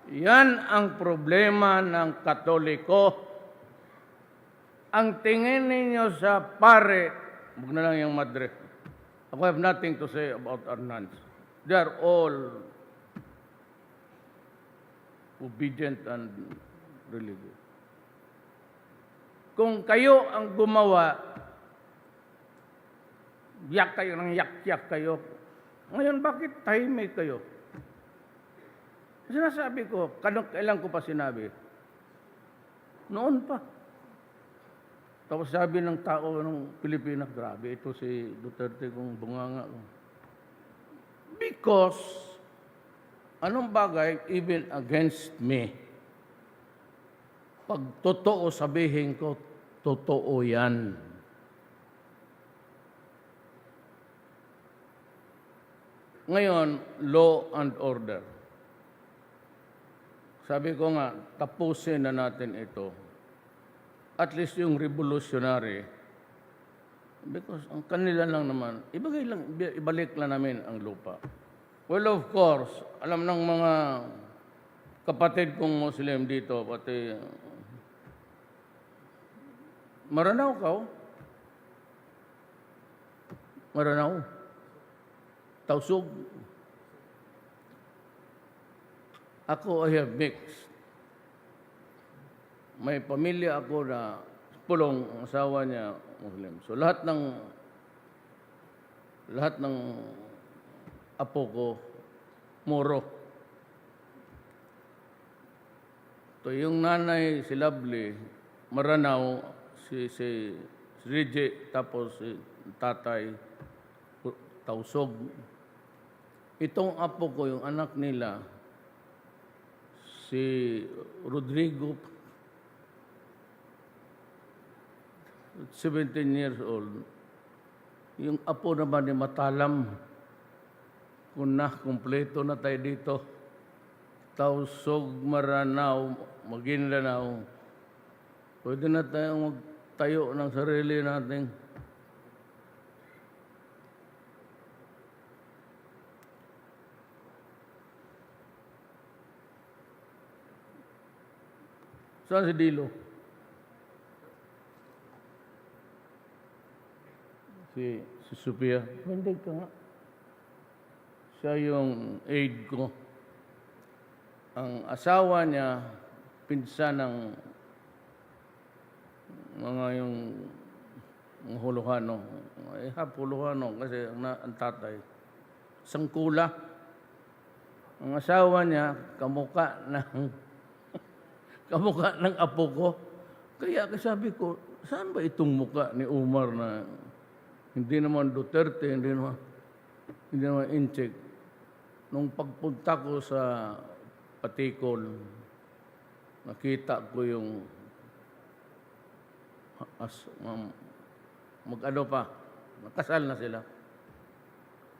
Yan ang problema ng Katoliko. Ang tingin ninyo sa pare, huwag na lang yung madre. Ako have nothing to say about our nuns. They are all obedient and religious. Kung kayo ang gumawa, yak kayo ng yak kayo. Ngayon, bakit tahimik kayo? Sinasabi ko, kailan ko pa sinabi? Noon pa. Tapos sabi ng tao ng Pilipinas, grabe, ito si Duterte kung bunganga. Because, anong bagay, even against me, pag totoo sabihin ko, totoo yan. Ngayon, law and order. Sabi ko nga, tapusin na natin ito. At least yung revolutionary, because ang kanila lang naman, ibalik lang namin ang lupa. Well, of course, alam ng mga kapatid kong Muslim dito, pati Maranao ka, oh. Maranao. Tausug. Ako, I have mixed. May pamilya ako na pulong, ang asawa niya, Muslim. So lahat ng apo ko, Moro. So yung nanay, si Lovely, Maranao, si Rije, tapos si tatay, Tausog. Itong apo ko, yung anak nila, si Rodrigo, 17 years old. Yung apo naman ni Matalam, kumpleto na tayo dito. Tausog, Maranao, Maguindanao. Pwede na tayong magtayo ng sarili natin. Saan si Dilo? Si Sophia. Hindi ka nga. Siya yung aide ko. Ang asawa niya, pinsan ng mga yung Huluhano. Huluhano kasi ang tatay. Sangkula. Ang asawa niya, kamukha ng apo ko. Kaya sabi ko, saan ba itong muka ni Umar na hindi naman Duterte, hindi naman Inchik. Nung pagpunta ko sa Patikol, nakita ko yung nakasal na sila.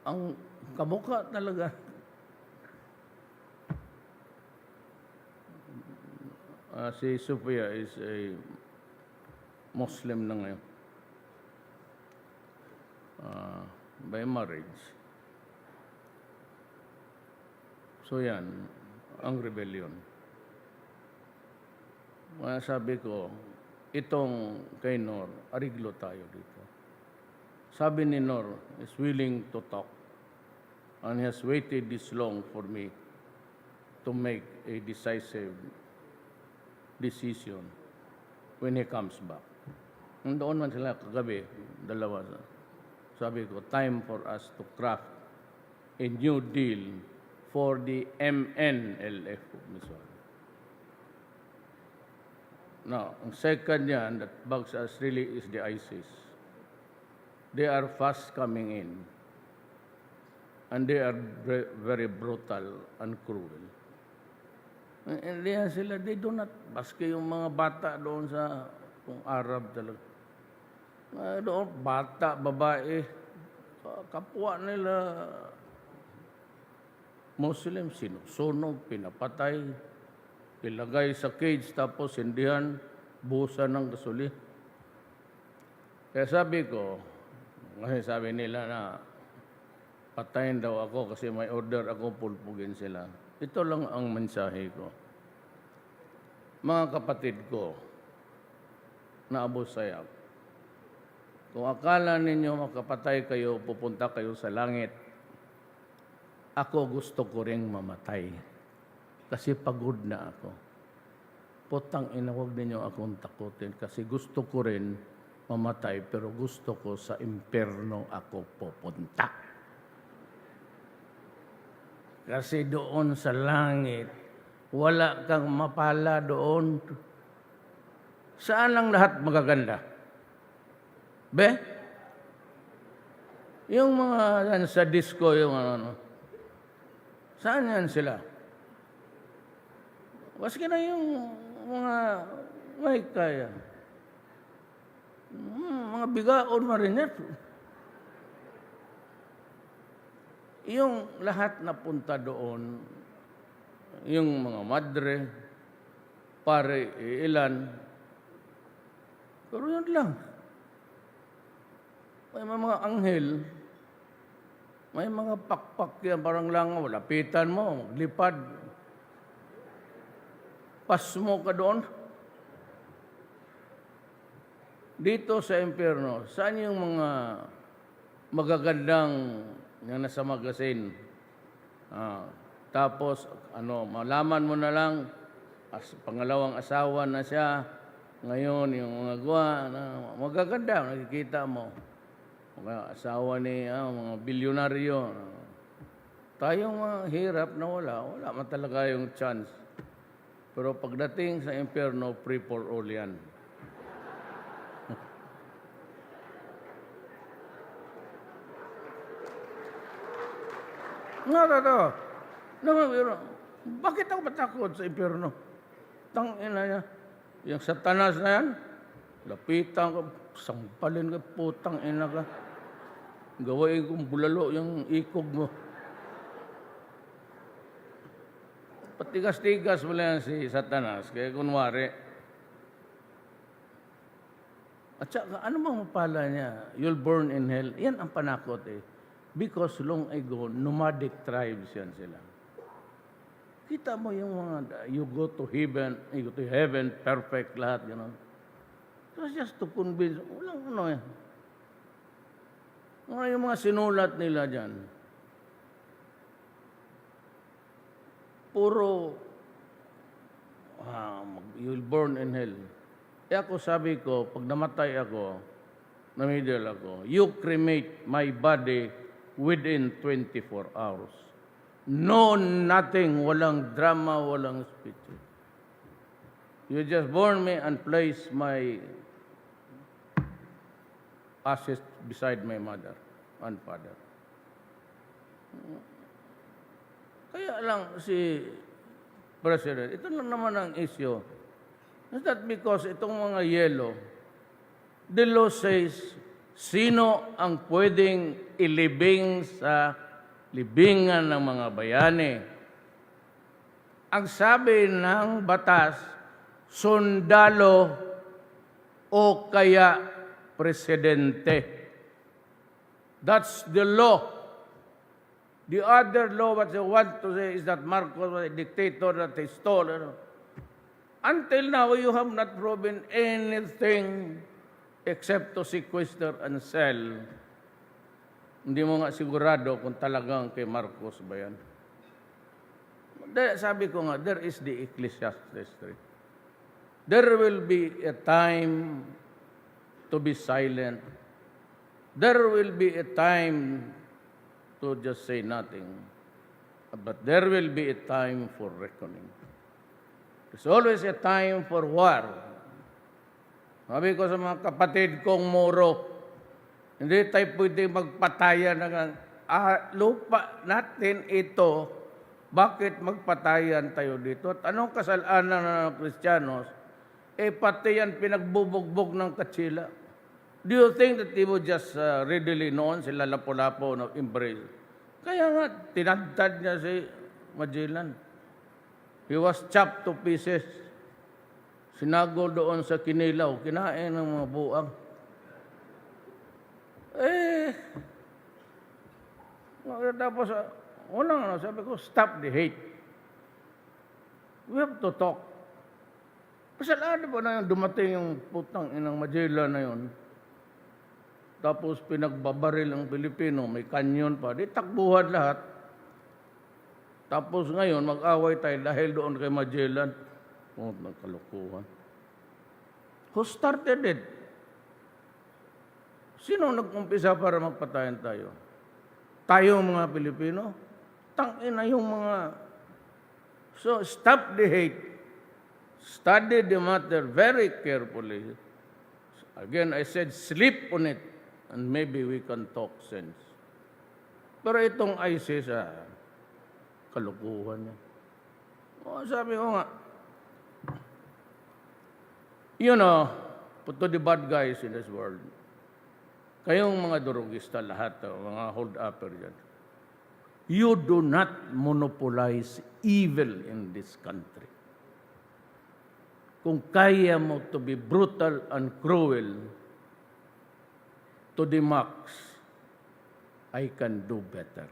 Ang kamukha talaga. Si Sophia is a Muslim na ngayon. By marriage. So yan, ang rebellion. Sabi ko, itong kay Nor, ariglo tayo dito. Sabi ni Nor, is willing to talk and has waited this long for me to make a decisive decision when he comes back. Doon man sila kagabi, dalawa. sabi ko, time for us to craft a new deal for the MNLF of Missouri. Now, ang second yan that bugs us really is the ISIS. They are fast coming in. And they are very brutal and cruel. Hindi sila, they do not, baske yung mga bata doon sa kung Arab talaga. Doon, bata, babae, kapwa nila, Muslim, sinusunog, pinapatay, ilagay sa cage, tapos hindihan, buhusan ng gasolina. Kaya sabi ko, kasi sabi nila na patayin daw ako kasi may order ako pulpugin sila. Ito lang ang mensahe ko. Mga kapatid ko, na Abu Sayyaf, kung akala ninyo makapatay kayo, pupunta kayo sa langit, ako gusto ko ring mamatay. Kasi pagod na ako. Putang ina, huwag ninyo akong takutin kasi gusto ko rin mamatay pero gusto ko sa impyerno ako pupunta. Kasi doon sa langit, wala kang mapala doon. Saan ang lahat magaganda? Be? Yung mga yan sa disco, yung ano. Saan yan sila? Maski na yung mga may kaya. Mga bigaon na rin yan. Yung lahat na punta doon, yung mga madre, pare, ilan, pero yun lang. May mga anghel, may mga pakpak yan, parang lang, lapitan mo, lipad. Pas mo ka doon. Dito sa impyerno, saan yung mga magagandang yung nasa magasin? Tapos, malaman mo na lang, pangalawang asawa na siya, ngayon yung mga gawa, magaganda, nakikita mo. Mga asawa ni mga bilyonaryo. Tayong mga hirap na wala man talaga yung chance. Pero pagdating sa impyerno, free for all yan. Bakit ako matakot sa impyerno? Tangina niya. Yung satanas na yan, lapitan ka, sampalin ka, putang ina ka. Gawain kong bulalo yung ikog mo. Patigas-tigas mo lang si satanas, kaya kunwari. At saka, ano bang mapala niya? You'll burn in hell. Yan ang panakot eh. Because long ago, nomadic tribes yan sila. Kita mo yung mga, you go to heaven, perfect lahat, you know. It was just to convince, walang ano yan. Yung mga sinulat nila dyan, puro, you'll burn in hell. Eh ako sabi ko, pag namatay ako, na-middle ako, you cremate my body within 24 hours. No, nothing. Walang drama, walang speech. You just burn me and place my ashes beside my mother and father. Kaya lang si President, ito lang naman ang issue. Is that because itong mga yelo, the law says, sino ang pwedeng ilibing sa libingan ng mga bayani? Ang sabi ng batas, sundalo o kaya presidente. That's the law. The other law, what they want to say is that Marcos was a dictator, that he stole. Until now, you have not proven anything except to sequester and sell. Hindi mo nga sigurado kung talagang kay Marcos ba yan. Sabi ko nga, there is the Ecclesiastes 3. There will be a time to be silent. There will be a time to just say nothing, but there will be a time for reckoning. There's always a time for war. Sabi ko sa mga kapatid kong Moro, hindi tayo pwede magpatayan ng lupa natin ito. Bakit magpatayan tayo dito? At anong kasalanan ng Kristiyanos? Pati yan pinagbubugbog ng katsila. Do you think that they would just readily known sila lapo-lapo na embrace? Kaya nga, tinadtad niya si Magellan. He was chopped to pieces. Sinago doon sa kinilaw, kinain ng mga buang. Tapos, sabi ko, stop the hate. We have to talk. Kasalanan ba na yung dumating yung putang inang Magellan na yun? Tapos pinagbabaril ang Pilipino, may kanyon pa. Di takbuhan lahat. Tapos ngayon, mag-away tayo dahil doon kay Magellan. Oh, nagkalukuhan. Who started it? Sino nag-umpisa para magpatayan tayo? Tayo mga Pilipino? Tangina yung mga... So, stop the hate. Study the matter very carefully. Again, I said, sleep on it, and maybe we can talk sense. Pero itong ISIS, kalukuhan niya. Sabi ko nga, you know, to the bad guys in this world, kayong mga durugista lahat, mga hold-upper dyan, you do not monopolize evil in this country. Kung kaya mo to be brutal and cruel to the max, I can do better.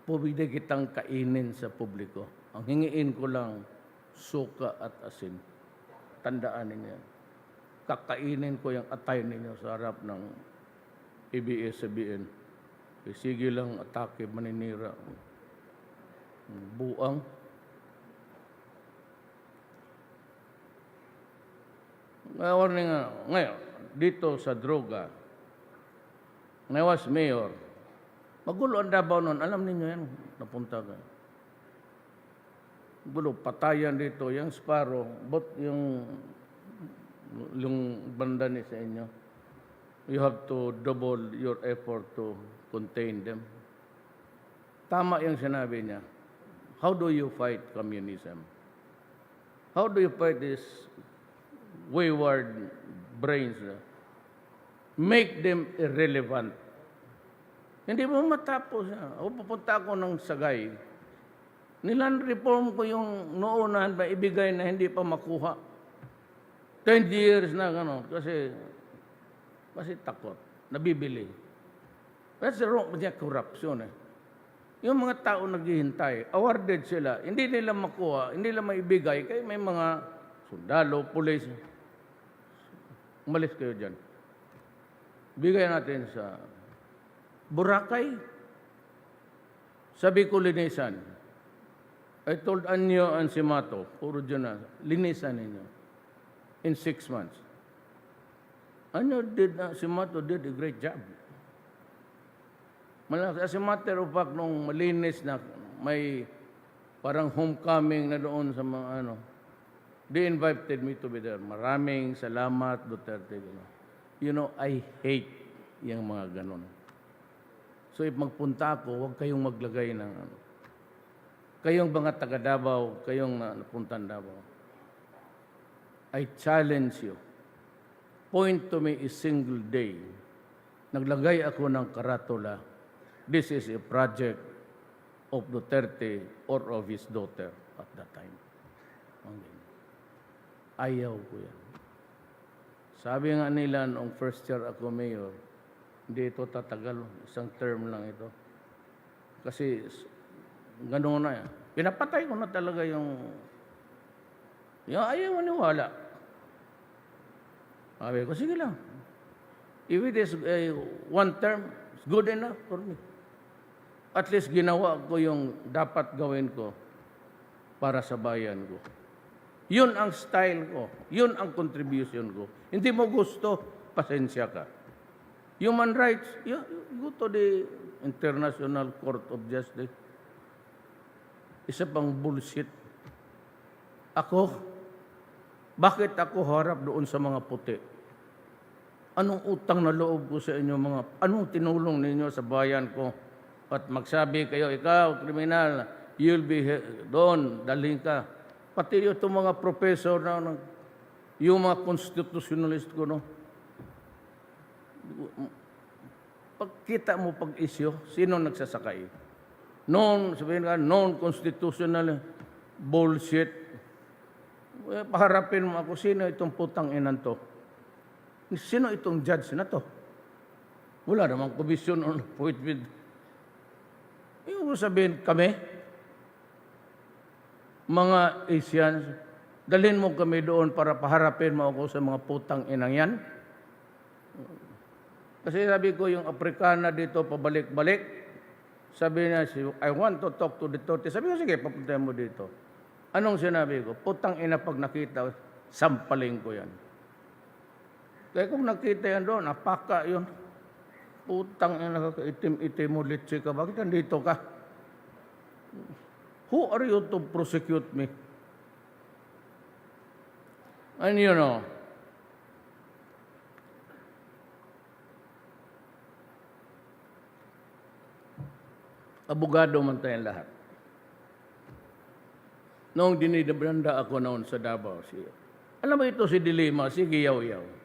Pwede kitang kainin sa publiko. Ang hingiin ko lang, suka at asin. Tandaan ninyo. Kakainin ko yung atay ninyo sa harap ng ABS-CBN. Sige lang, atake, maninira. Buang. Ngayon, dito sa droga, when I was mayor, magulo ang Davao noon. Alam ninyo yan, napunta ka. Magulo, patayan dito, yung Sparrow, but yung banda ni sa inyo, you have to double your effort to contain them. Tama yung sinabi niya. How do you fight communism? How do you fight this wayward brains? Make them irrelevant. Hindi mo matapos. O pupunta ako ng Sagay. Nilan reform ko yung noonahan ba ibigay na hindi pa makuha. 10 years na gano'n. Kasi takot. Nabibili. That's the wrong corruption. Yung mga tao naghihintay, awarded sila, hindi nila makuha, hindi nila maibigay, kaya may mga sundalo, pulis. Umalis kayo dyan. Bigay natin sa Boracay. Sabi ko, linisan. I told Anyo and Simato, puro dyan na, linisan ninyo. In 6 months. Anyo Simato did a great job. As a matter of fact, nung malinis na may parang homecoming na doon sa mga they invited me to be there. Maraming salamat, Duterte. You know, I hate yung mga ganon. So if magpunta ako, huwag kayong maglagay ng kayong mga taga Davao, kayong napuntan Davao. I challenge you. Point to me a single day. Naglagay ako ng karatula. This is a project of Duterte or of his daughter at that time. Ayaw ko yan. Sabi nga nila noong first year ako mayor, hindi ito tatagal, isang term lang ito. Kasi gano'n na yan. Pinapatay ko na talaga yung ayaw maniwala. Sabi ko, sige lang. If it is one term, it's good enough for me. At least ginawa ko yung dapat gawin ko para sa bayan ko. Yun ang style ko. Yun ang contribution ko. Hindi mo gusto, pasensya ka. Human rights, you go to the International Court of Justice. Isa pang bullshit. Ako, bakit ako harap doon sa mga puti? Anong utang na loob ko sa inyo anong tinulong ninyo sa bayan ko? At magsabi kayo, ikaw, kriminal, you'll be doon, dalhin ka. Pati itong mga professor yung mga constitutionalist ko, no? Pagkita mo pag-isyo, sino nagsasakay? Sabihin ka, non-constitutional, bullshit. Paharapin mo ako, sino itong putang inan to? Sino itong judge na to? Wala namang commission on appointment. Yung sabihin kami, mga Asians, dalhin mo kami doon para paharapin mo ako sa mga putang inang yan. Kasi sabi ko, yung Afrikana dito, pabalik-balik, sabi niya, I want to talk to Duterte. Sabi ko, sige, papuntahan mo dito. Anong sinabi ko? Putang ina pag nakita, sampaling ko yan. Kaya kung nakita yan doon, napaka yun. Putang ina ka, itim-itim mo, litsi ka, bakit nandito ka? Who are you to prosecute me? And you know, abogado man tayong lahat. Noong dinidebranda ako noon sa Davao, alam mo ito si Dilima, si Giyaw-Yaw.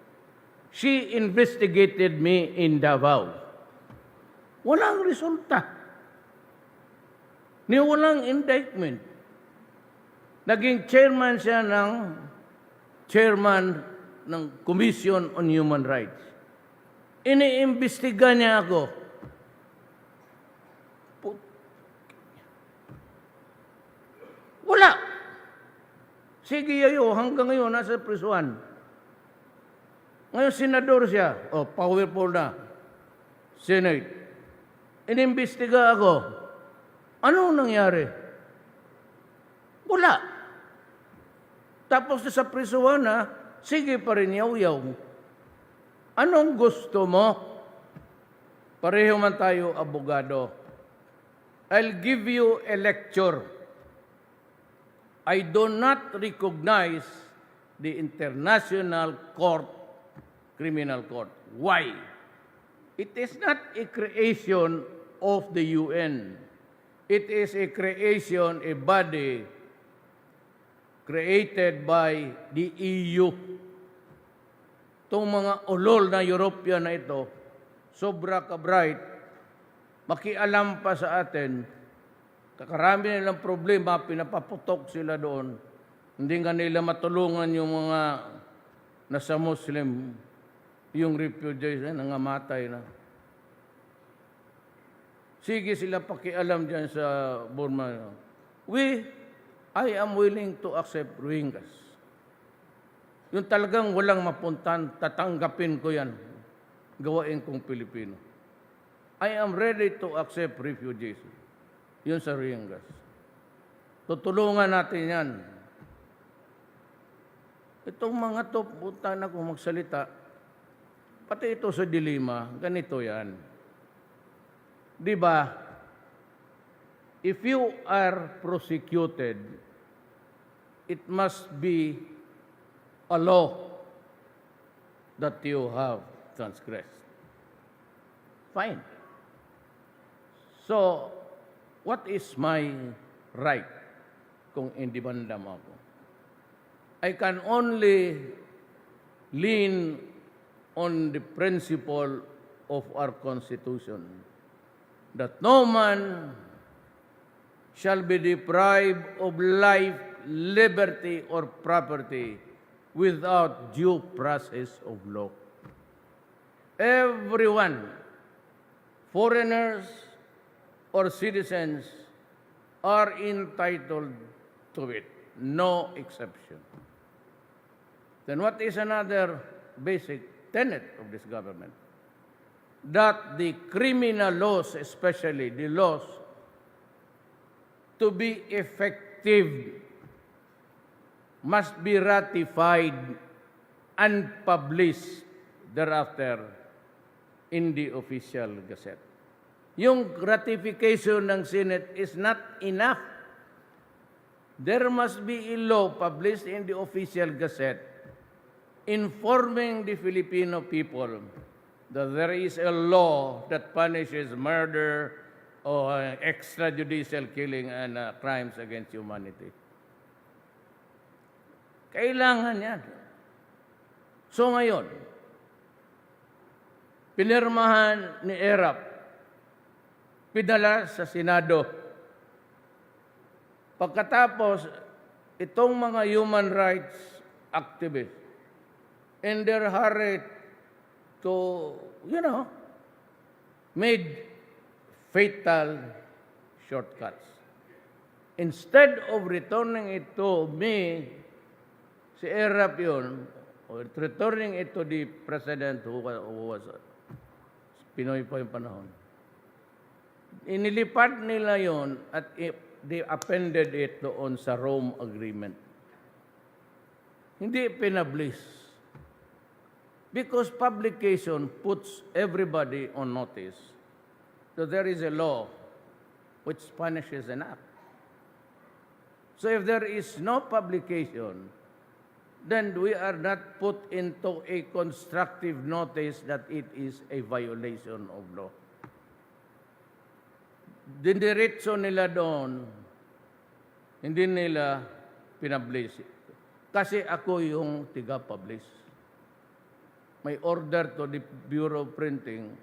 She investigated me in Davao. Walang resulta. Ni walang indictment. Naging chairman siya ng Commission on Human Rights. Iniimbestiga niya ako. Wala. Sige yayo, hanggang ngayon nasa prisuan. Ngayon senador siya. Powerful na. Senate. Inimbestiga ako. Ano nangyari? Wala. Tapos sa prisuan na, sige pa rin yaw-yaw. Anong gusto mo? Pareho man tayo abogado. I'll give you a lecture. I do not recognize the International Court, Criminal Court. Why? It is not a creation of the UN. It is a creation, a body created by the EU. Itong mga ulol na European na ito, sobra ka-bright, makialam pa sa atin, kakarami nilang problema, pinapaputok sila doon. Hindi nga nila matulungan yung mga nasa Muslim, yung refugees na nangamatay na. Sige sila pakialam dyan sa Burma. I am willing to accept Rohingyas. Yung talagang walang mapuntan, tatanggapin ko yan. Gawain kong Pilipino. I am ready to accept refugees. Yun sa Rohingyas. Tutulungan natin yan. Itong mga to, puta na kung magsalita, pati ito sa dilema, ganito yan. Diba, if you are prosecuted, it must be a law that you have transgressed. Fine. So, what is my right kung indibandam ako? I can only lean on the principle of our Constitution that no man shall be deprived of life, liberty, or property without due process of law. Everyone, foreigners or citizens, are entitled to it. No exception. Then what is another basic tenet of this government? That the criminal laws, especially the laws, to be effective, must be ratified and published thereafter in the official gazette. Yung ratification ng Senate is not enough. There must be a law published in the official gazette informing the Filipino people that there is a law that punishes murder or extrajudicial killing and crimes against humanity. Kailangan yan. So ngayon, pinirmahan ni ERAP, pinala sa Senado. Pagkatapos, itong mga human rights activists, in their hurry to, made fatal shortcuts. Instead of returning it to me, si ERAP yun, or returning it to the president who was Pinoy pa yung panahon. Inilipat nila yon at they appended it doon sa Rome Agreement. Hindi pinablis. Because publication puts everybody on notice that there is a law which punishes an act. So if there is no publication, then we are not put into a constructive notice that it is a violation of law. Dindiretso nila doon, hindi nila pinablis. Kasi ako yung tiga-publish. May order to the Bureau of Printing,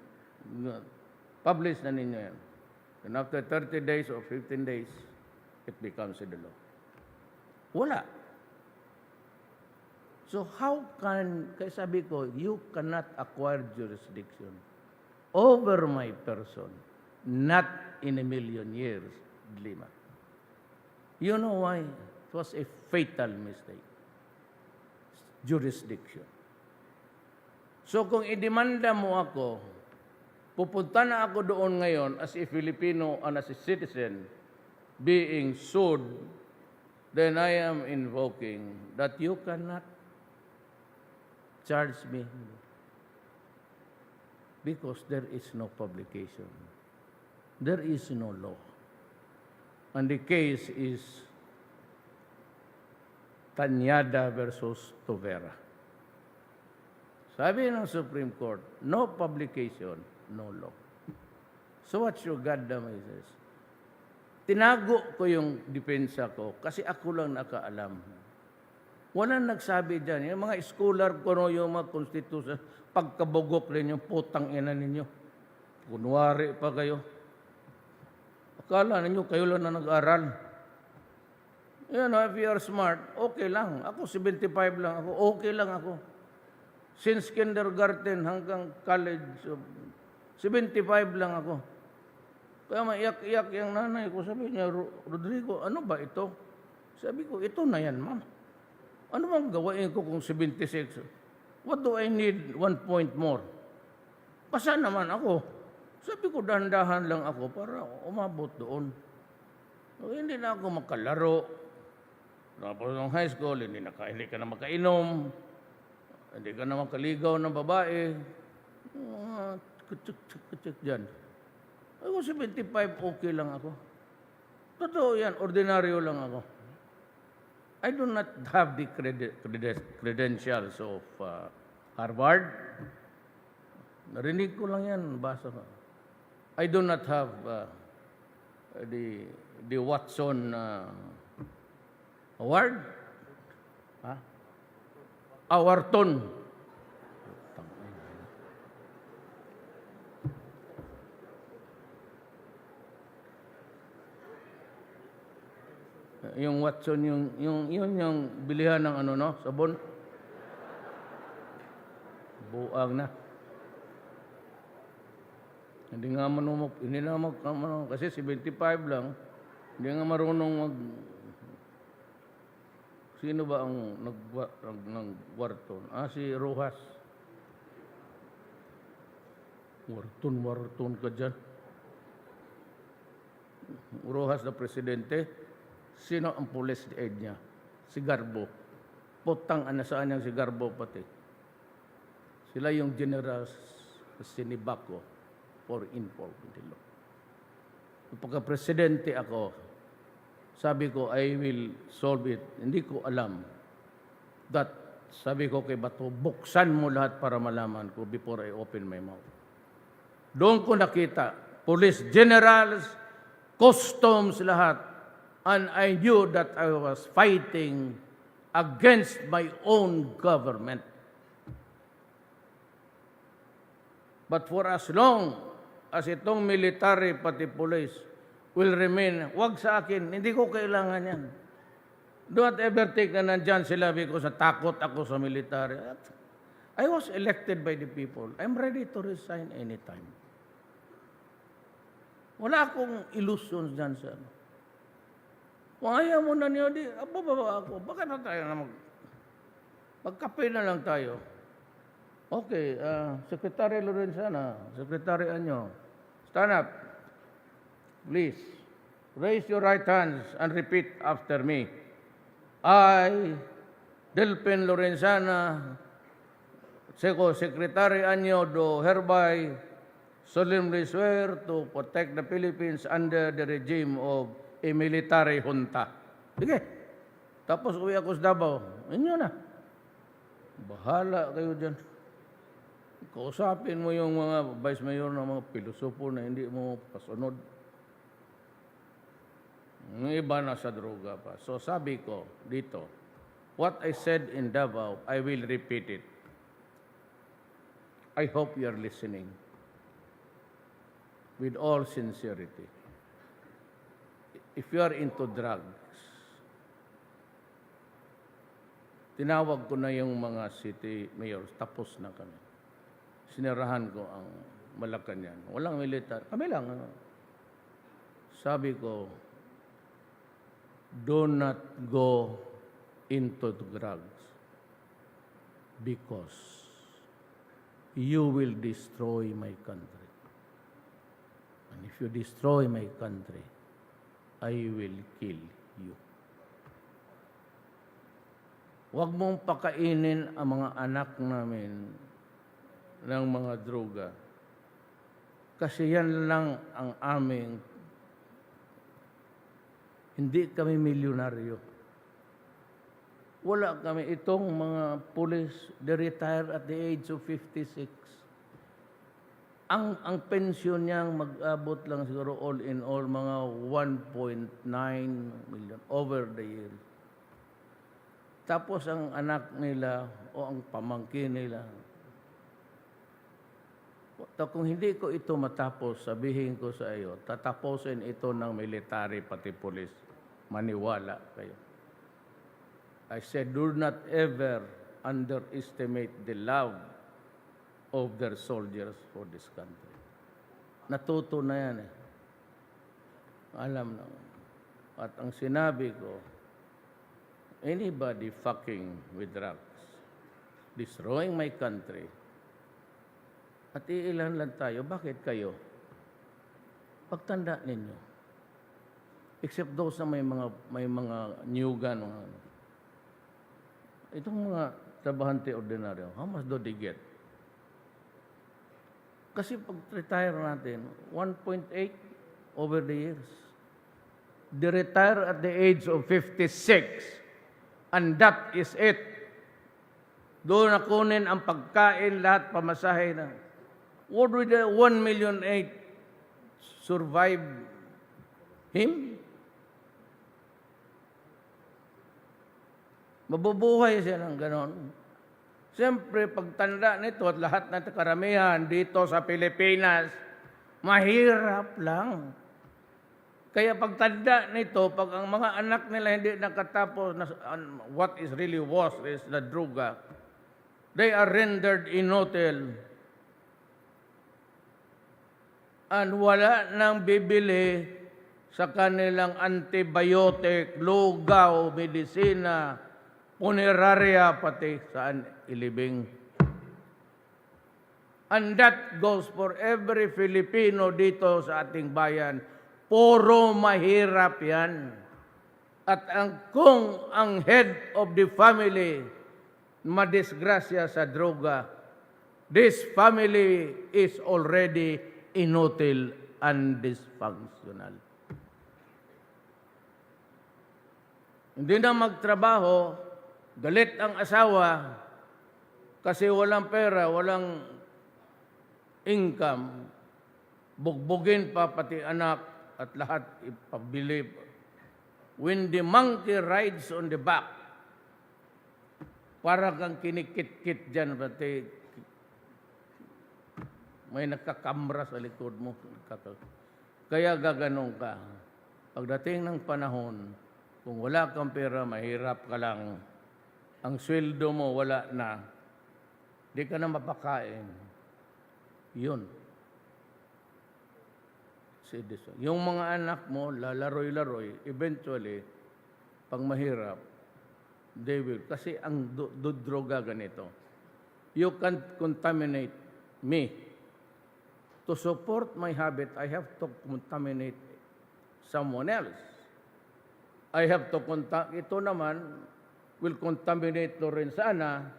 publish na ninyo yan. And after 30 days or 15 days, it becomes the law. Wala. So how can, kaya sabi ko, you cannot acquire jurisdiction over my person, not in a million years, Lima. You know why? It was a fatal mistake. Jurisdiction. So kung idemanda mo ako, pupunta na ako doon ngayon as a Filipino and as a citizen being sued, then I am invoking that you cannot charge me because there is no publication. There is no law. And the case is Tanyada versus Tovera. Sabi ng Supreme Court, no publication, no law. So what's your goddamn is? Tinago ko yung depensa ko kasi ako lang nakaalam. Walang nagsabi dyan. Yung mga scholar ko, no, yung mga konstitusyon, pagkabugok rin yung putang ina ninyo. Kunwari pa kayo. Akala ninyo, kayo lang na nag-aral. If you are smart, okay lang. Ako, 75 lang ako. Okay lang ako. Since kindergarten hanggang college, 75 lang ako. Kaya maiyak-iyak yung nanay ko. Sabi niya, Rodrigo, ano ba ito? Sabi ko, ito na yan, ma'am. Ano bang gawain ko kung 76? What do I need 1 point more? Pasa naman ako. Sabi ko, dahan-dahan lang ako para umabot doon. So, hindi na ako makalaro. Tapos ng high school, hindi ka na makainom. Hindi ka na makaligaw ng babae. Kutsik dyan. Ako 75, okay lang ako. Totoo yan, ordinaryo lang ako. I do not have the credentials of Harvard. Narinig ko lang yan, basa ko. I do not have the Watson Award. Awarton. Yung Watson, yung bilihan ng sabon. Buang na. Hindi nga marunong, kasi 75 lang, hindi nga marunong sino ba ang nag-Warton? Si Rojas. Warton ka dyan. Rojas na presidente. Sino ang police aide niya? Si Garbo. Putang anasaan niyang si Garbo pati. Sila yung generals sinibak ko for involvement in law. Pagka-presidente ako, sabi ko, I will solve it. Hindi ko alam that, sabi ko kay Bato, buksan mo lahat para malaman ko before I open my mouth. Doon ko nakita, police generals, customs, lahat. And I knew that I was fighting against my own government. But for as long as itong military pati police will remain, wag sa akin, hindi ko kailangan yan. Do not ever think na nandyan sila because natakot ako sa military. I was elected by the people. I'm ready to resign anytime. Wala akong illusions dyan sa ano. Kung ayaw mo na niyo, baba ako. Baka na tayo na magkape na lang tayo. Okay, Secretary Lorenzana, Secretary Anyo, stand up. Please, raise your right hands and repeat after me. I, Delpin Lorenzana, Secretary Anyo, do hereby solemnly swear to protect the Philippines under the regime of a military junta. Sige. Tapos uwi ako sa Davao. Inyo na. Bahala kayo dyan. Kausapin mo yung mga vice mayor ng mga pilosopo na hindi mo pasunod. Yung iba na sa droga pa. So sabi ko dito, what I said in Davao, I will repeat it. I hope you are listening with all sincerity. If you are into drugs, tinawag ko na yung mga city mayors, tapos na kami. Sinirahan ko ang Malacanang. Walang militar. Kami lang. Sabi ko, do not go into drugs because you will destroy my country. And if you destroy my country, I will kill you. Huwag mong pakainin ang mga anak namin ng mga droga. Kasi yan lang ang aming, hindi kami milyonaryo. Wala kami. Itong mga police, they retire at the age of 56. Ang pensyon niyang mag-abot lang siguro all in all mga 1.9 million over the years. Tapos ang anak nila o ang pamangkin nila, kung hindi ko ito matapos, sabihin ko sa iyo, tatapusin ito ng military pati police. Maniwala kayo. I said, do not ever underestimate the love of their soldiers for this country. Natuto na yan eh. Alam na. At ang sinabi ko, anybody fucking with drugs, destroying my country, at iilan lang tayo, bakit kayo? Pagtanda ninyo. Except those na may mga new gun. Itong mga trabahante ordinaryo, how much do they get? Kasi pag-retire natin, 1.8 over the years. They retire at the age of 56. And that is it. Doon na kunin ang pagkain, lahat pamasahe na. Would the 1.8 million survive him? Mabubuhay siya ng ganon. Siyempre, pagtanda nito at lahat ng karamihan dito sa Pilipinas, mahirap lang. Kaya pagtanda nito, pag ang mga anak nila hindi nakatapos, what is really worse is the droga, they are rendered inutile. And wala nang bibili sa kanilang antibiotic, lugaw, medisina, punerarya, pati saan ilibing. And that goes for every Filipino dito sa ating bayan. Puro mahirap yan. At kung ang head of the family madisgrasya sa droga, This family is already inutil and dysfunctional. Hindi na magtrabaho, galit ang asawa kasi walang pera, walang income, bugbugin pa pati anak at lahat ipabili. When the monkey rides on the back, para kang kinikit-kit dyan, pati may nakakamra sa likod mo. Kaya gaganong ka. Pagdating ng panahon, kung wala kang pera, mahirap ka lang. Ang sweldo mo, wala na. Di ka na mapakain. Yun. Yung mga anak mo, lalaroy-laroy, eventually, pag mahirap, they will. Kasi ang droga ganito. You can't contaminate me. To support my habit, I have to contaminate someone else. I have to ito naman will contaminate Lorenzana,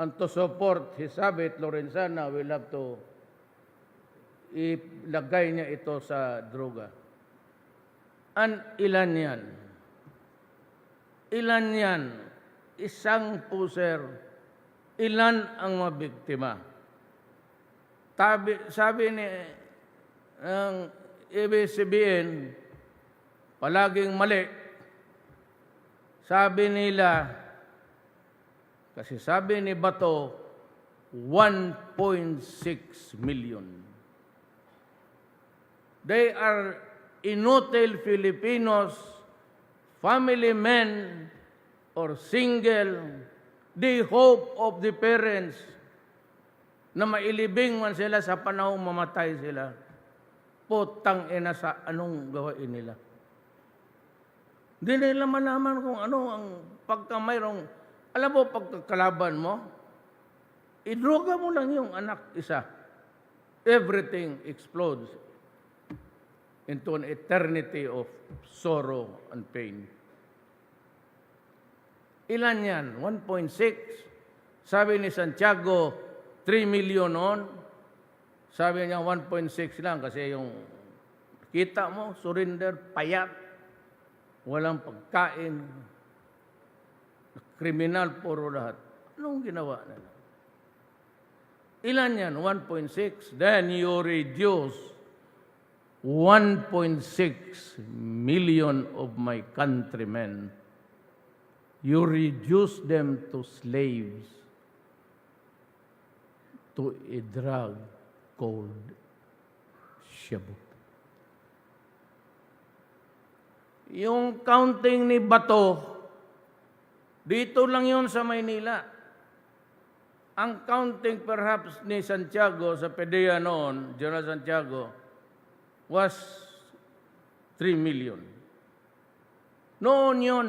and to support his habit, Lorenzana will have to ilagay niya ito sa droga. And ilan yan? Ilan yan? Isang puser. Ilan ang mabiktima? Sabi ni ang ABS-CBN, palaging mali. Sabi nila, kasi sabi ni Bato, 1.6 million. They are inutil Filipinos, family men, or single, the hope of the parents, na mailibing man sila sa panahong mamatay sila. Putang ina sa anong gawain nila. Hindi nila malaman kung ano ang pagka mayroong, alam mo, pagkakalaban mo, idroga mo lang yung anak isa. Everything explodes into an eternity of sorrow and pain. Ilan yan? 1.6. Sabi ni Santiago, 3 million noon. Sabi niya 1.6 lang kasi yung kita mo, surrender, payat, walang pagkain, kriminal, puro lahat. Anong ginawa nila? Ilan yan? 1.6. Then you reduce 1.6 million of my countrymen. You reduce them to slaves, to a drug called shabu. Yung counting ni Bato, dito lang yun sa Maynila. Ang counting perhaps ni Santiago sa PDEA noon, General Santiago, was 3 million. Noon yun.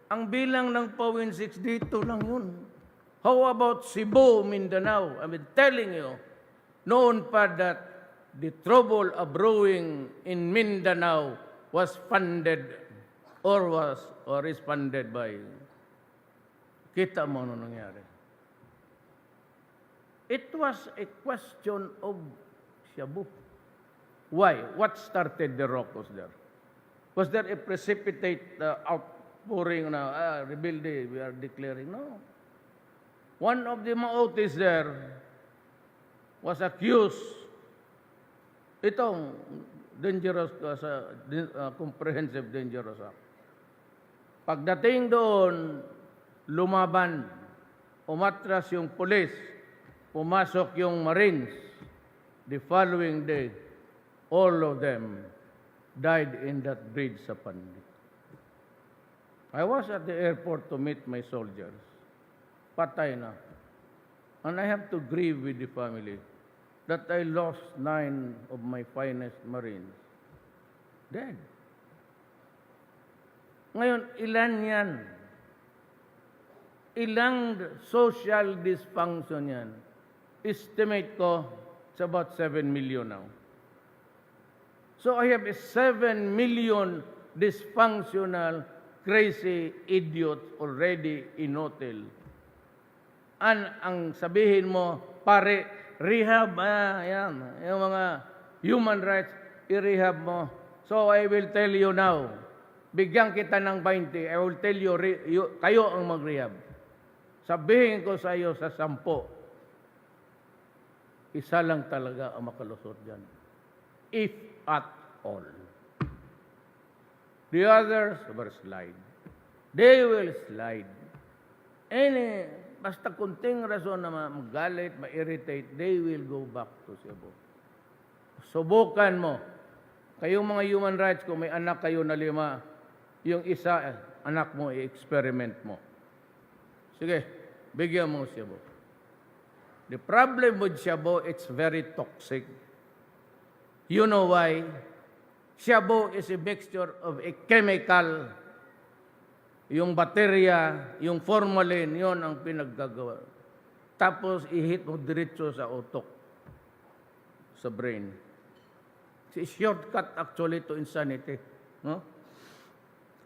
Ang bilang ng Pawin 6 dito lang yun. How about Cebu, Mindanao? I'm telling you, noon pa that the trouble of brewing in Mindanao was funded or is funded by. Kita mo ano nangyari. It was a question of shabu. Why? What started the ruckus there? Was there a precipitate outpouring na, rebelde, we are declaring? No. One of the maotis there was accused, itong dangerous, comprehensive dangerous act. Pagdating doon, lumaban, umatras yung pulis, pumasok yung Marines. The following day, all of them died in that bridge sa Pandi. I was at the airport to meet my soldiers. Patay na. And I have to grieve with the family that I lost 9 of my finest Marines. Dead. Ngayon, ilan yan? Ilang social dysfunction yan? Estimate ko, it's about 7 million now. So I have a 7 million dysfunctional, crazy idiots already in hotel. Ang sabihin mo, pare, rehab, yan, yung mga human rights, i-rehab mo. So I will tell you now, bigyan kita ng 20, I will tell you, kayo ang mag-rehab. Sabihin ko sa iyo sa 10, isa lang talaga ang makalusot dyan. If at all. The others will slide. They will slide. Basta kunting rason na magalit, ma-irritate, they will go back to Cebu. Subukan mo. Kayong mga human rights, kung may anak kayo na 5, yung isa, anak mo, i-experiment mo. Sige, bigyan mo Cebu. The problem with Cebu, it's very toxic. You know why? Cebu is a mixture of a chemical. Yung baterya, yung formalin, yon ang pinaggagawa. Tapos, ihit mo diretso sa utok, sa brain. It's a shortcut actually to insanity. No?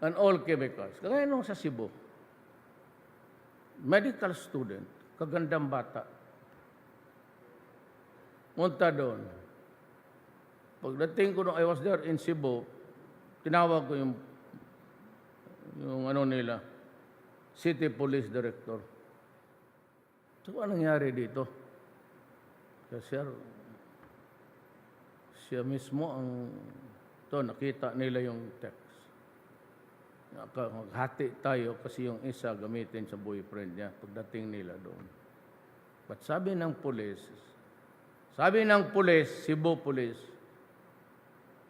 And all chemicals. Kagaya nung sa Cebu. Medical student, kagandang bata. Punta doon. Pagdating ko nung I was there in Cebu, tinawag ko yung nila, City Police Director. So, anong nangyari dito? Sir, siya mismo nakita nila yung text. Maghati tayo kasi yung isa gamitin sa boyfriend niya pagdating nila doon. But sabi ng police, Cebu Police,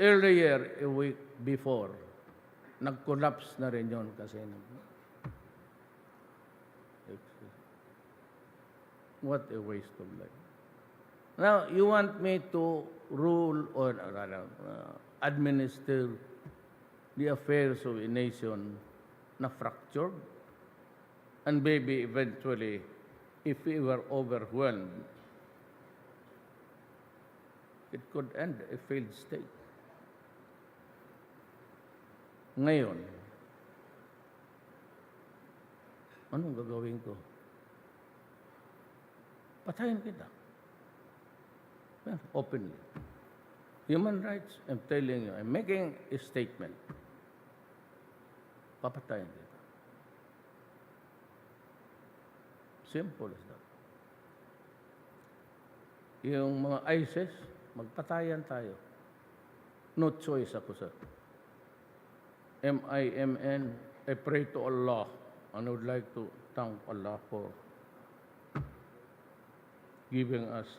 earlier a week before, nag-collapse na rin yun kasi. What a waste of life. Now, you want me to rule or administer the affairs of a nation na fractured? And maybe eventually, if we were overwhelmed, it could end a failed state. Ngayon, anong gagawin ko? Patayin kita. Well, openly. Human rights, I'm telling you, I'm making a statement. Papatayin kita. Simple as that. Yung mga ISIS, magpatayan tayo. No choice ako, sir. MIMN, I pray to Allah, and I would like to thank Allah for giving us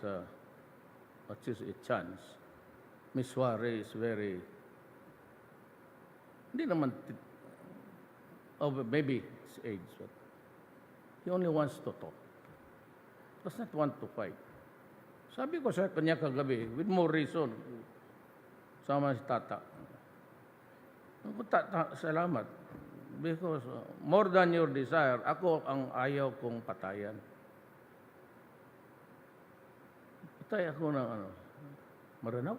at least a chance. Miss Suarez is very, hindi naman, maybe it's age, but he only wants to talk. Does not want to fight. Sabi ko sa kanya kagabi, with more reason, sama si Tata. Salamat. Because more than your desire, ako ang ayaw kong patayan. Patay ako ng maranaw.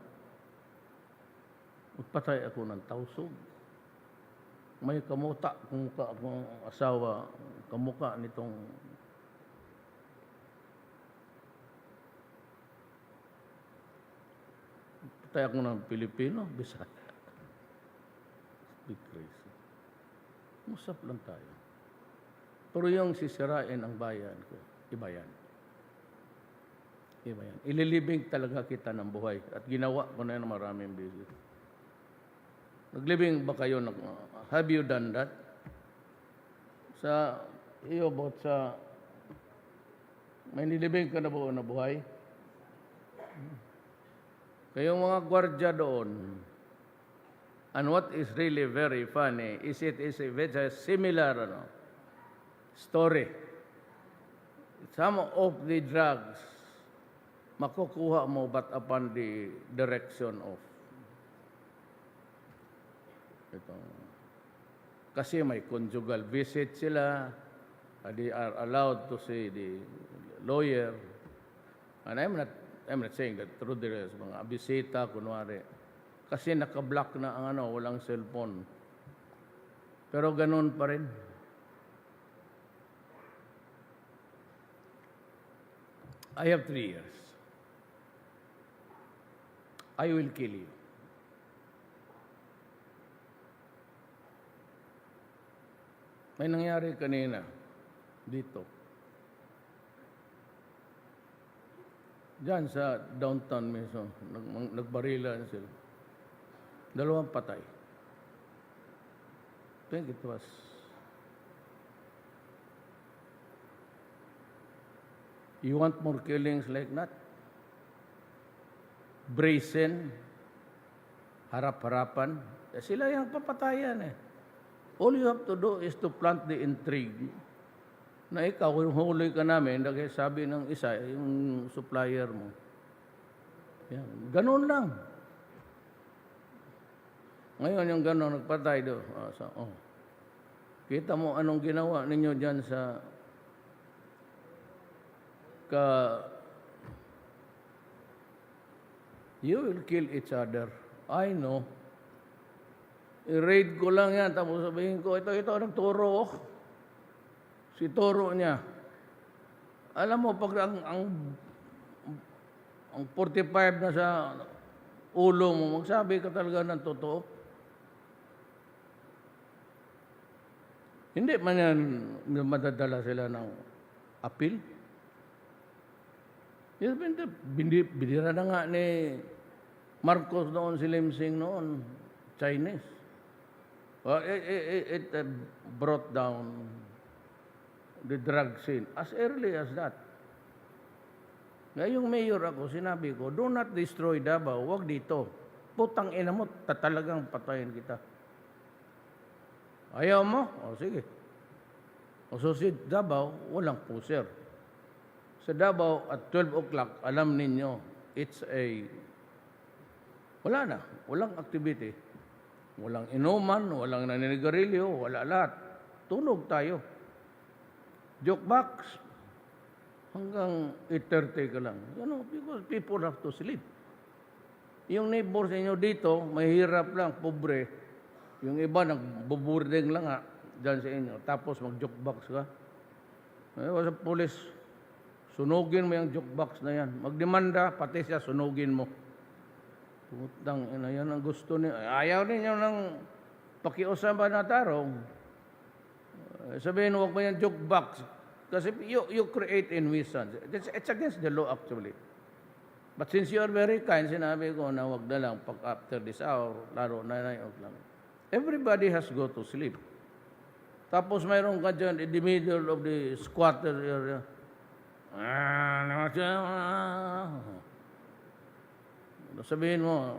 Magpatay ako ng tausog. May kamuta kung akong asawa, kamuka nitong patay ako ng Pilipino, Bisaya. Big crazy. Musap lang tayo. Pero yung sisirain ang bayan ko, iba yan. Iba yan. Ililibing talaga kita ng buhay. At ginawa ko na yan maraming beses. Naglibing ba kayo? Have you done that? Sa iyo, about sa may nilibing ka na buo na buhay? Kayong mga gwardya doon, and what is really very funny is it is a similar story. Some of the drugs makukuha mo but upon the direction of ito. Kasi may conjugal visit sila. They are allowed to see the lawyer. And I'm not saying that through the rest, mga bisita, kunwari. Kasi naka-block na ang walang cellphone. Pero ganun pa rin. I have 3 years. I will kill you. May nangyari kanina dito. Diyan sa downtown mismo, nagbarilan sila. 2 patay. I think it was you want more killings like that? Brazen, harap-harapan. Sila yung papatayan eh. All you have to do is to plant the intrigue na ikaw, yung huli ka namin, dahil sabi ng isa, yung supplier mo. Yan. Ganun lang. Ngayon yung ganun, nagpatay do. Kita mo anong ginawa ninyo dyan sa you will kill each other. I know. I-raid ko lang yan, tapos sabihin ko, ito, nagturo. Si turo niya. Alam mo, pag ang 45 na sa ulo mo, magsabi ka talaga ng totoo. Hindi man yan madadala sila ng appeal. Binira na nga ni Marcos noon, si Limsing noon, Chinese. Well, it brought down the drug scene as early as that. Ngayong mayor ako, sinabi ko, do not destroy Davao, wag dito. Putang ina mo, talagang patayin kita. Ayaw mo? O sige. O so si Davao, walang puser. Sa Davao, at 12 o'clock, alam ninyo, wala na, walang activity. Walang inuman, walang naninigarilyo, wala lahat. Tunog tayo. Jukebox, hanggang 8:30 ka lang. Because people have to sleep. Yung neighbors inyo dito, mahirap lang, pobre. Yung iba, nagbuburding lang nga, dyan sa inyo. Tapos mag-jukebox ka. Sa police, sunugin mo yung jukebox na yan. Magdemanda, pati siya, sunugin mo. Putang ina, yan ang gusto niya. Ayaw ninyo ng pakiusapan na tarong. Sabihin, huwag mo yung jukebox. Kasi you create a nuisance. It's against the law actually. But since you are very kind, sinabi ko na huwag na lang pag after this hour, laro na 9 o'clock. Everybody has go to sleep. Tapos mayroon ka dyan in the middle of the squatter area. Sabihin mo,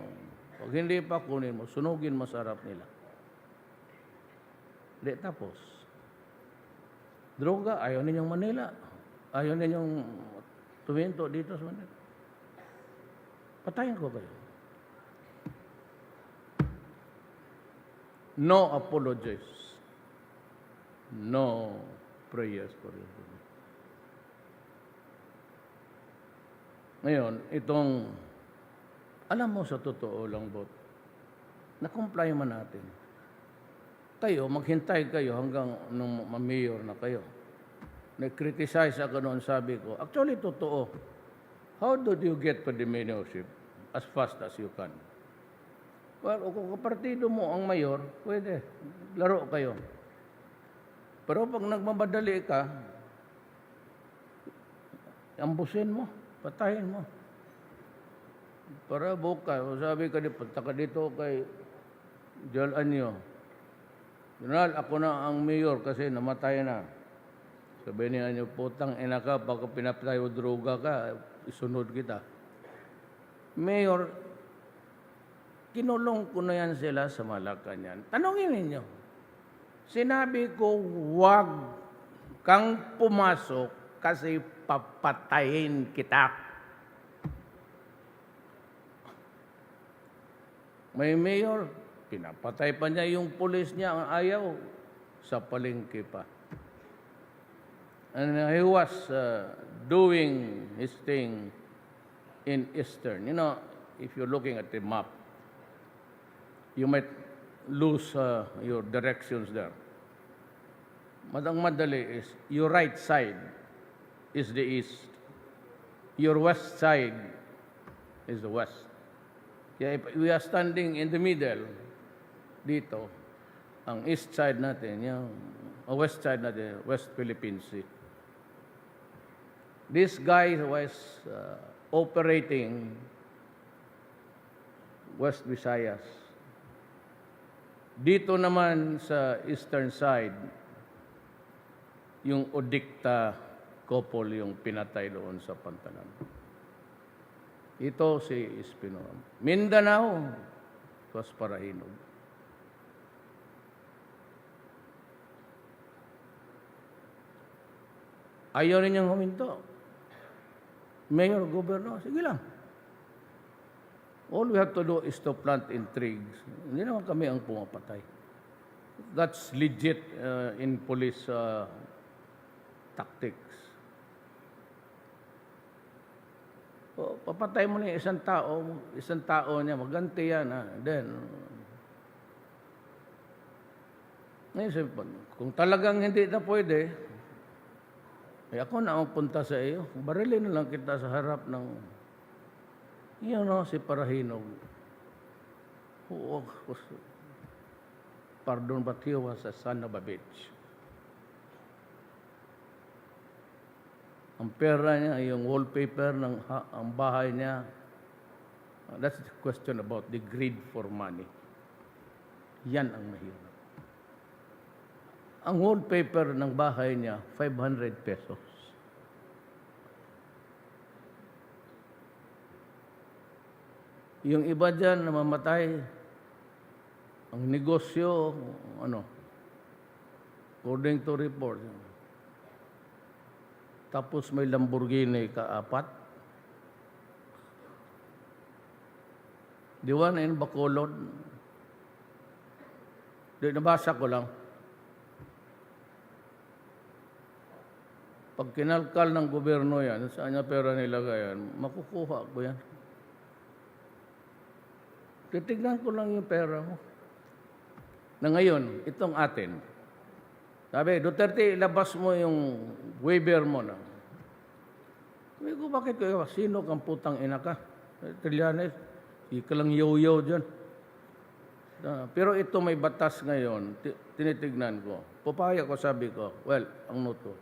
pag hindi pa kunin mo, sunugin mo sa harap nila. Hindi, tapos. Droga, ayaw ninyong Manila. Ayaw ninyong tuminto dito sa Manila. Patayin ko kayo. No apologies. No prayers for you. Ngayon, alam mo sa totoo lang, Bot, na-comply man natin. Kayo, maghintay kayo hanggang nung ma-mayor na kayo. Nag-criticize ako noon, sabi ko, actually, totoo. How did you get to the mayorship as fast as you can? Well, kung kapartido mo ang mayor, pwede. Laro kayo. Pero pag nagmamadali ka, ambusin mo, patayin mo. Para buka, sabi ka, punta ka dito kay Joel Anyo. General, ako na ang mayor kasi namatay na. Sabi niya niyo, putang ina ka, pagka pinapatay o droga ka, isunod kita. Mayor, kinulong ko na yan sila sa Malacanang. Tanungin ninyo. Sinabi ko, huwag kang pumasok kasi papatayin kita. May mayor, pinapatay pa niya yung pulis niya, ang ayaw, sa palengke pa. And he was doing his thing in Eastern. You know, if you're looking at the map, you might lose your directions there. Madali is, your right side is the east. Your west side is the west. Kaya if we are standing in the middle, dito, ang east side natin, yung west side natin, West Philippine Sea. This guy was operating West Visayas. Dito naman sa eastern side, yung Odicta couple yung pinatay doon sa Pantalan. Ito si Espinosa. Mindanao, was Parahinog. Ayaw ninyang huminto. Mayor, Governor, sige lang. All we have to do is to plant intrigues. Hindi naman kami ang pumapatay. That's legit in police tactics. O, papatay mo na yung isang tao niya, maganti yan. Then, ngayon, kung talagang hindi na pwede, eh ako na ang punta sa iyo. Barilin na lang kita sa harap ng, si Parahinog. Pardon, but he was a son of a bitch. Ang pera niya, yung wallpaper ng ang bahay niya, that's the question about the greed for money. Yan ang mahirap. Ang wallpaper ng bahay niya, 500 pesos. Yung iba dyan na mamatay, ang negosyo, according to report, tapos may Lamborghini ka-4. The one in Bacolod, nabasa ko lang. Pag kinalkal ng gobyerno yan, saan niya pera nilagay yan, makukuha ko yan. Titignan ko lang yung pera mo. Na ngayon, itong atin. Sabi, Duterte, ilabas mo yung waiver mo na. Sabi ko, bakit ko? Sino kang putang ina ka? Trillanes, ika lang yaw-yaw dyan. Pero ito may batas ngayon, tinitignan ko. Papaya ko, sabi ko, well, ang noto.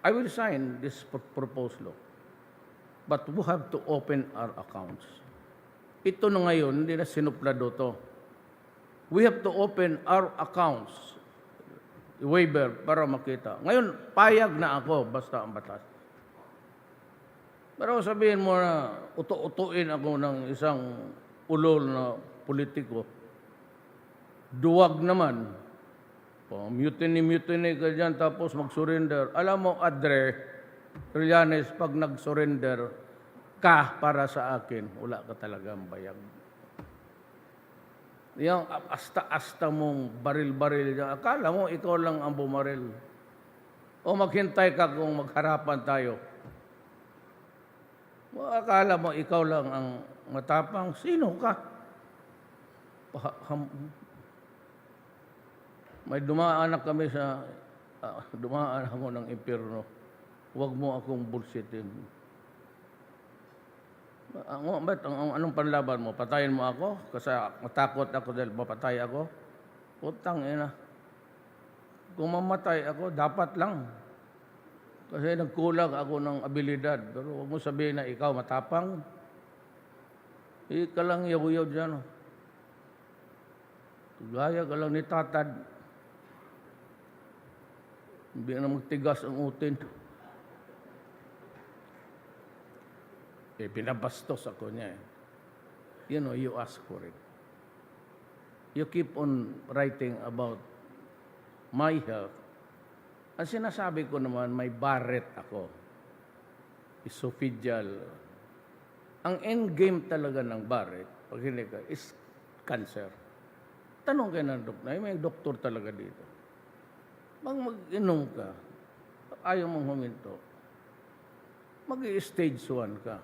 I will sign this proposal law. But we have to open our accounts. Ito na ngayon, hindi na sinuplado to. We have to open our accounts, waiver, para makita. Ngayon, payag na ako, basta ang batas. Pero sabihin mo na, uto-utuin ako ng isang ulol na politiko. Duwag naman. Mutiny ka dyan, tapos mag-surrender. Alam mo, Adre, Trillanes, pag nag-surrender ka para sa akin, wala ka talagang bayag. Yung asta-asta mong baril-baril dyan, akala mo, ikaw lang ang bumaril. O maghintay ka kung magharapan tayo. O akala mo, ikaw lang ang matapang. Sino ka? May dumaan ako ng impyerno. Huwag mo akong bullshitin. Anong panlaban mo? Patayin mo ako? Kasi matakot ako dahil mapatay ako? Putang ina. Kung mamatay ako, dapat lang. Kasi nagkulang ako ng abilidad. Pero huwag mo sabihin na ikaw matapang. Ika lang yaw-yaw dyan. Gaya ka lang ni Tatad. Hindi na magtigas ang utin. Pinabastos ako niya. You ask for it. You keep on writing about my health. Ang sinasabi ko naman, may Barrett ako. Esophageal. Ang end game talaga ng Barrett, pag hindi ka, is cancer. Tanong kayo ng doktor, may doktor talaga dito. Mag-inom ka, ayaw mong huminto, mag-stage 1 ka.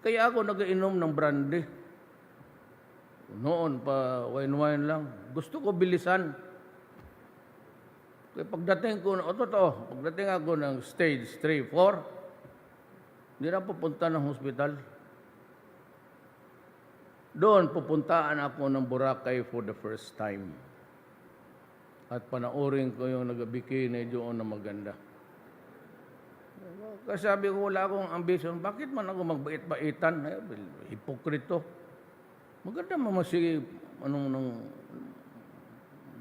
Kaya ako nag-inom ng brandy. Noon pa, wine-wine lang. Gusto ko bilisan. Kaya pagdating ko, pagdating ako ng stage 3, 4, Hindi na pupunta ng hospital. Doon, pupuntaan ako ng Boracay for the first time. At panoorin ko yung nag-bikini doon na maganda. Kasi sabi ko, wala akong ambisyon. Bakit man ako magbait-baitan? Hipokrito. Maganda mamasi ng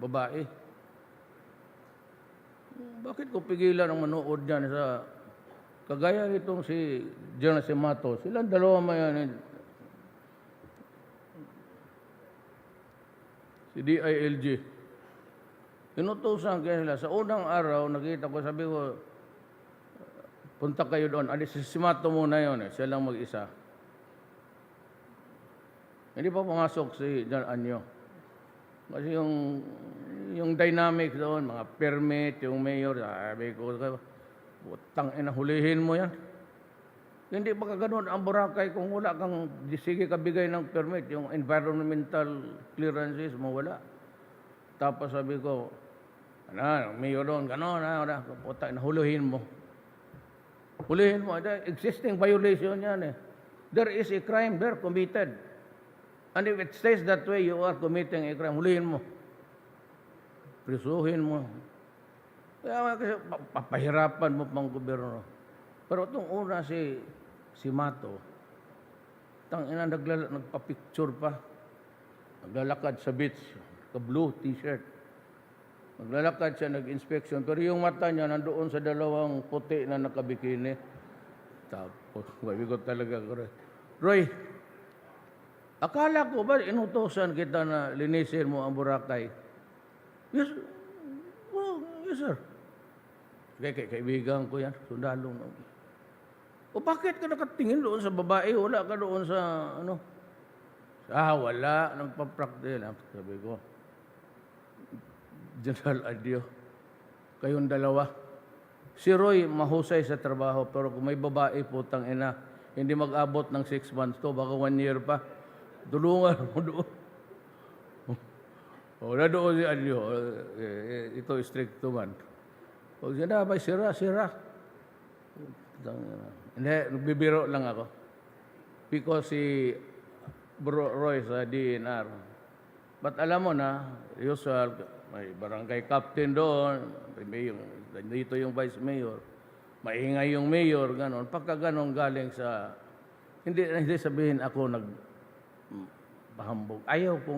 babae. Bakit ko pigilan ang manood dyan sa kagaya itong si Jonas Mato? Silang dalawa mayan. Si DILG. Inutusan kaya sila. Sa unang araw, nakita ko, sabi ko, punta kayo doon. Si Mato muna yun. Siya lang mag-isa. Hindi pa pumasok si John Anyo. Kasi yung dynamic doon, mga permit, yung mayor, sabi ko, putang ina, hulihin mo yan. Hindi pa kaganoon ang Boracay kung wala kang, sige kabigay ng permit, yung environmental clearances mo, wala. Tapos sabi ko, mayor doon, gano'n, putang ina, hulihin mo. Hulihin mo, existing violation yan eh. There is a crime there committed. And if it stays that way, you are committing a crime. Hulihin mo. Prisuhin mo. Kaya kasi papahirapan mo pang gobyerno. Pero itong una si Mato, tangina nagpa-picture pa. Naglalakad sa beach, ka-blue t-shirt. Naglalakad siya, nag-inspection. Pero yung mata niya nandoon sa dalawang puti na nakabikini. Tapos, sabi ko talaga, Roy, akala ko ba inutosan kita na linisin mo ang Boracay? Yes, well, yes sir. Kaibigan ko yan, sundalo. O bakit ka nakatingin doon sa babae? Wala ka doon sa ano? Wala. Nagpa-practice. Sabi ko, General Adio, kayong dalawa. Si Roy, mahusay sa trabaho, pero kung may babae, putang ina, hindi mag-abot ng 6 months to, baka 1 year pa. Tulungan mo doon. Na doon si Adio, ito stricto man. Pag sinabay, sira. Hindi, nagbibiro lang ako. Because si Roy sa DNR. But alam mo na, usual, may barangay captain doon, dito yung vice mayor, maingay yung mayor, gano'n. Pagka gano'n galing sa, hindi sabihin ako nagpahambog. Ayaw ko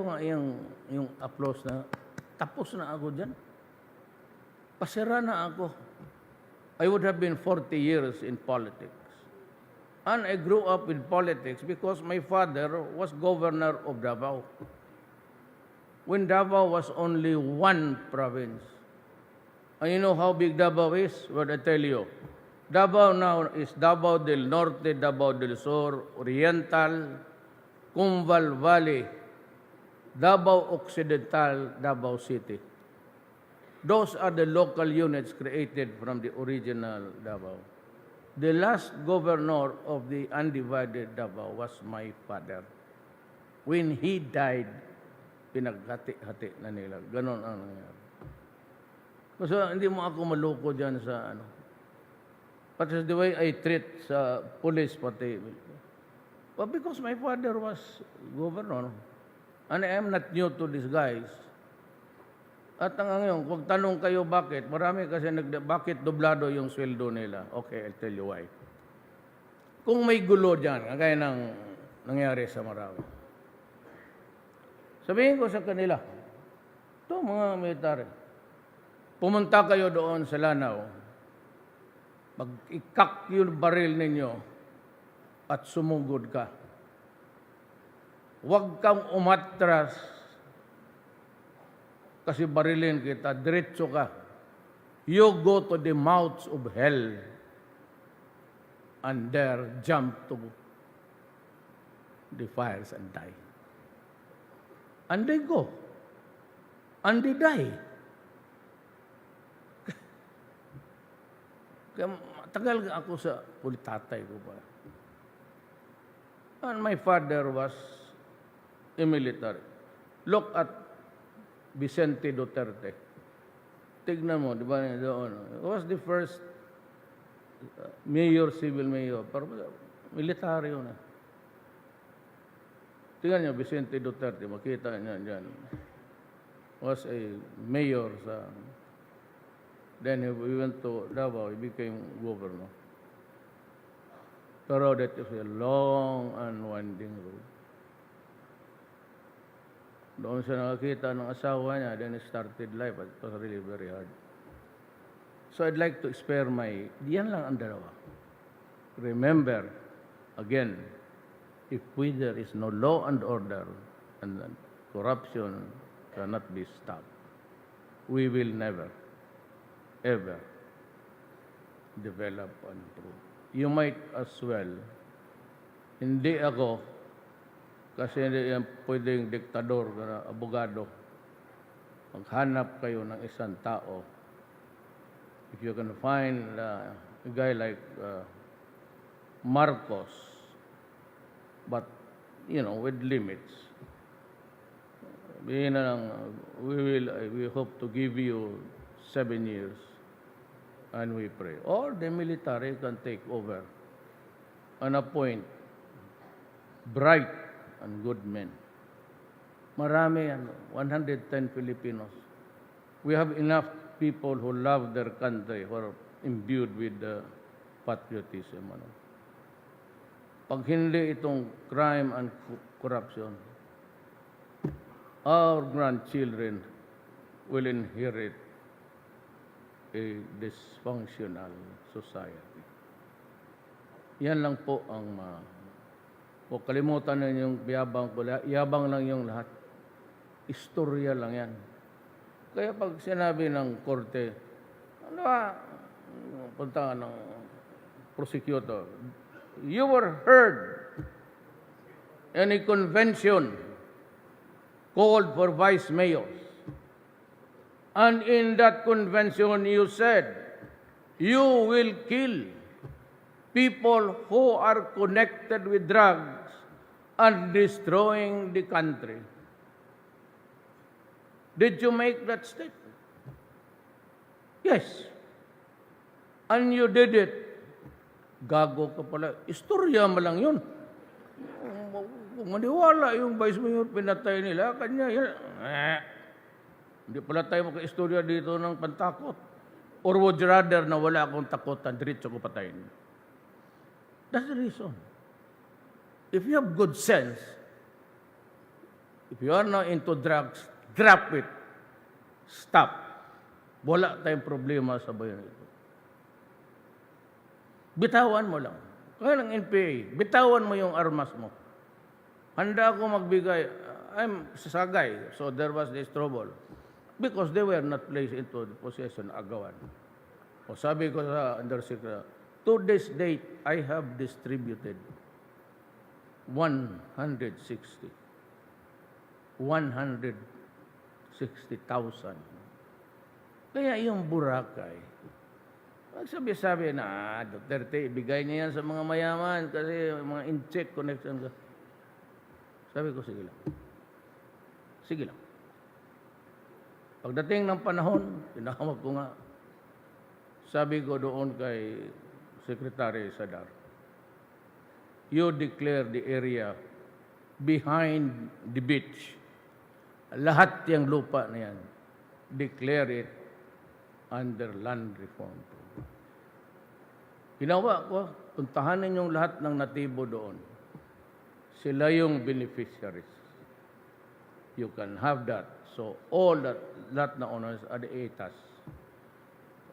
nga yung applause na, tapos na ako dyan. Pasira na ako. I would have been 40 years in politics. And I grew up in politics because my father was governor of Davao. When Davao was only one province. And you know how big Davao is? What I tell you. Davao now is Davao del Norte, Davao del Sur, Oriental, Cumbal Valley, Davao Occidental, Davao City. Those are the local units created from the original Davao. The last governor of the undivided Davao was my father. When he died, pinaghati-hati na nila. Ganon ang nangyari. Kasi hindi mo ako maloko dyan sa ano. But the way I treat sa police pati. Well, because my father was governor. And I am not new to these guys. At ngayon, kung tanong kayo bakit, marami kasi bakit doblado yung sweldo nila. Okay, I'll tell you why. Kung may gulo dyan, kagaya ng nangyari sa Marawi. Sabihin ko sa kanila, ito mga military, pumunta kayo doon sa Lanao, mag-ikak yung baril ninyo at sumugod ka. Huwag kang umatras kasi barilin kita, diretso ka. You go to the mouths of hell and there jump to the fires and die. And they go. And they die. Kaya tagal ako sa pulitatay ko pa. And my father was a military. Look at Vicente Duterte. Tignan mo, di ba doon? It was the first mayor, civil mayor, pero militaryo na. Tingnan niyo, Vicente Duterte, makita niya dyan, was a mayor sa, then he went to Davao, he became governor. Pero that is a long and winding road. Doon siya nakakita ng asawa niya, then he started life, but it was really very hard. So I'd like to spare diyan lang ang dalawa. Remember, again, if there is no law and order and corruption cannot be stopped, we will never, ever develop and improve. You might as well, hindi ako, kasi hindi yan pwedeng diktador, abogado, maghanap kayo ng isang tao. If you can find a guy like Marcos, but, with limits. We hope to give you 7 years, and we pray. Or the military can take over and appoint bright and good men. Marami, 110 Filipinos. We have enough people who love their country, who are imbued with patriotism. Pag hindi itong crime and corruption, our grandchildren will inherit a dysfunctional society. Yan lang po ang huwag kalimutan na yung yabang ko. Yabang lang yung lahat. Istorya lang yan. Kaya pag sinabi ng korte, punta ng prosecutor, you were heard in a convention called for vice mayors. And in that convention you said, you will kill people who are connected with drugs and destroying the country. Did you make that statement? Yes. And you did it. Gago ka pala. Istorya mo lang yun. Kung maniwala yung vice mayor pinatay nila, kanya yun. Hindi pala tayo maka-istorya dito ng pantakot. Or would you rather na wala akong takotan, diretso ko patayin? That's the reason. If you have good sense, if you are now into drugs, drop it. Stop. Wala tayong problema sa bayan ito. Bitawan mo lang. Kaya ng NPA, bitawan mo yung armas mo. Handa ako magbigay. I'm sasagay. So there was this trouble. Because they were not placed into the possession agawan. O sabi ko sa undersecretary, to this date, I have distributed 160,000. Kaya yung Boracay, magsabi-sabi na, Duterte, ibigay niya yan sa mga mayaman kasi mga in-check connection ka. Sabi ko, sige lang. Sige lang. Pagdating ng panahon, pinakawag ko nga, sabi ko doon kay Secretary Sadar, you declare the area behind the beach. Lahat yung lupa na yan, declare it under land reform program. Ginawa ko, puntahan ninyong lahat ng natibo doon. Sila yung beneficiaries. You can have that. So all that na owners are the ATAS.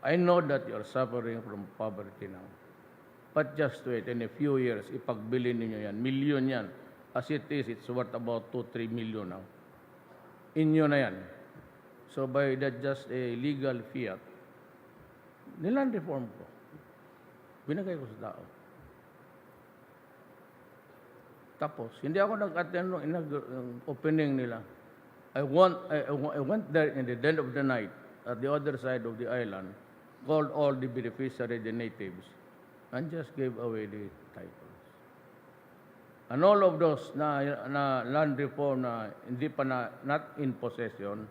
I know that you are suffering from poverty now. But just wait, in a few years, ipagbili ninyo yan. Milyon yan. As it is, it's worth about 2-3 million now. Inyo na yan. So by that just a legal fiat, niland reform ko. Binagay ko sa tao. Tapos, hindi ako nag-attend ng opening nila. I went there in the dead of the night at the other side of the island, called all the beneficiaries, the natives, and just gave away the titles. And all of those na land reform na hindi pa not in possession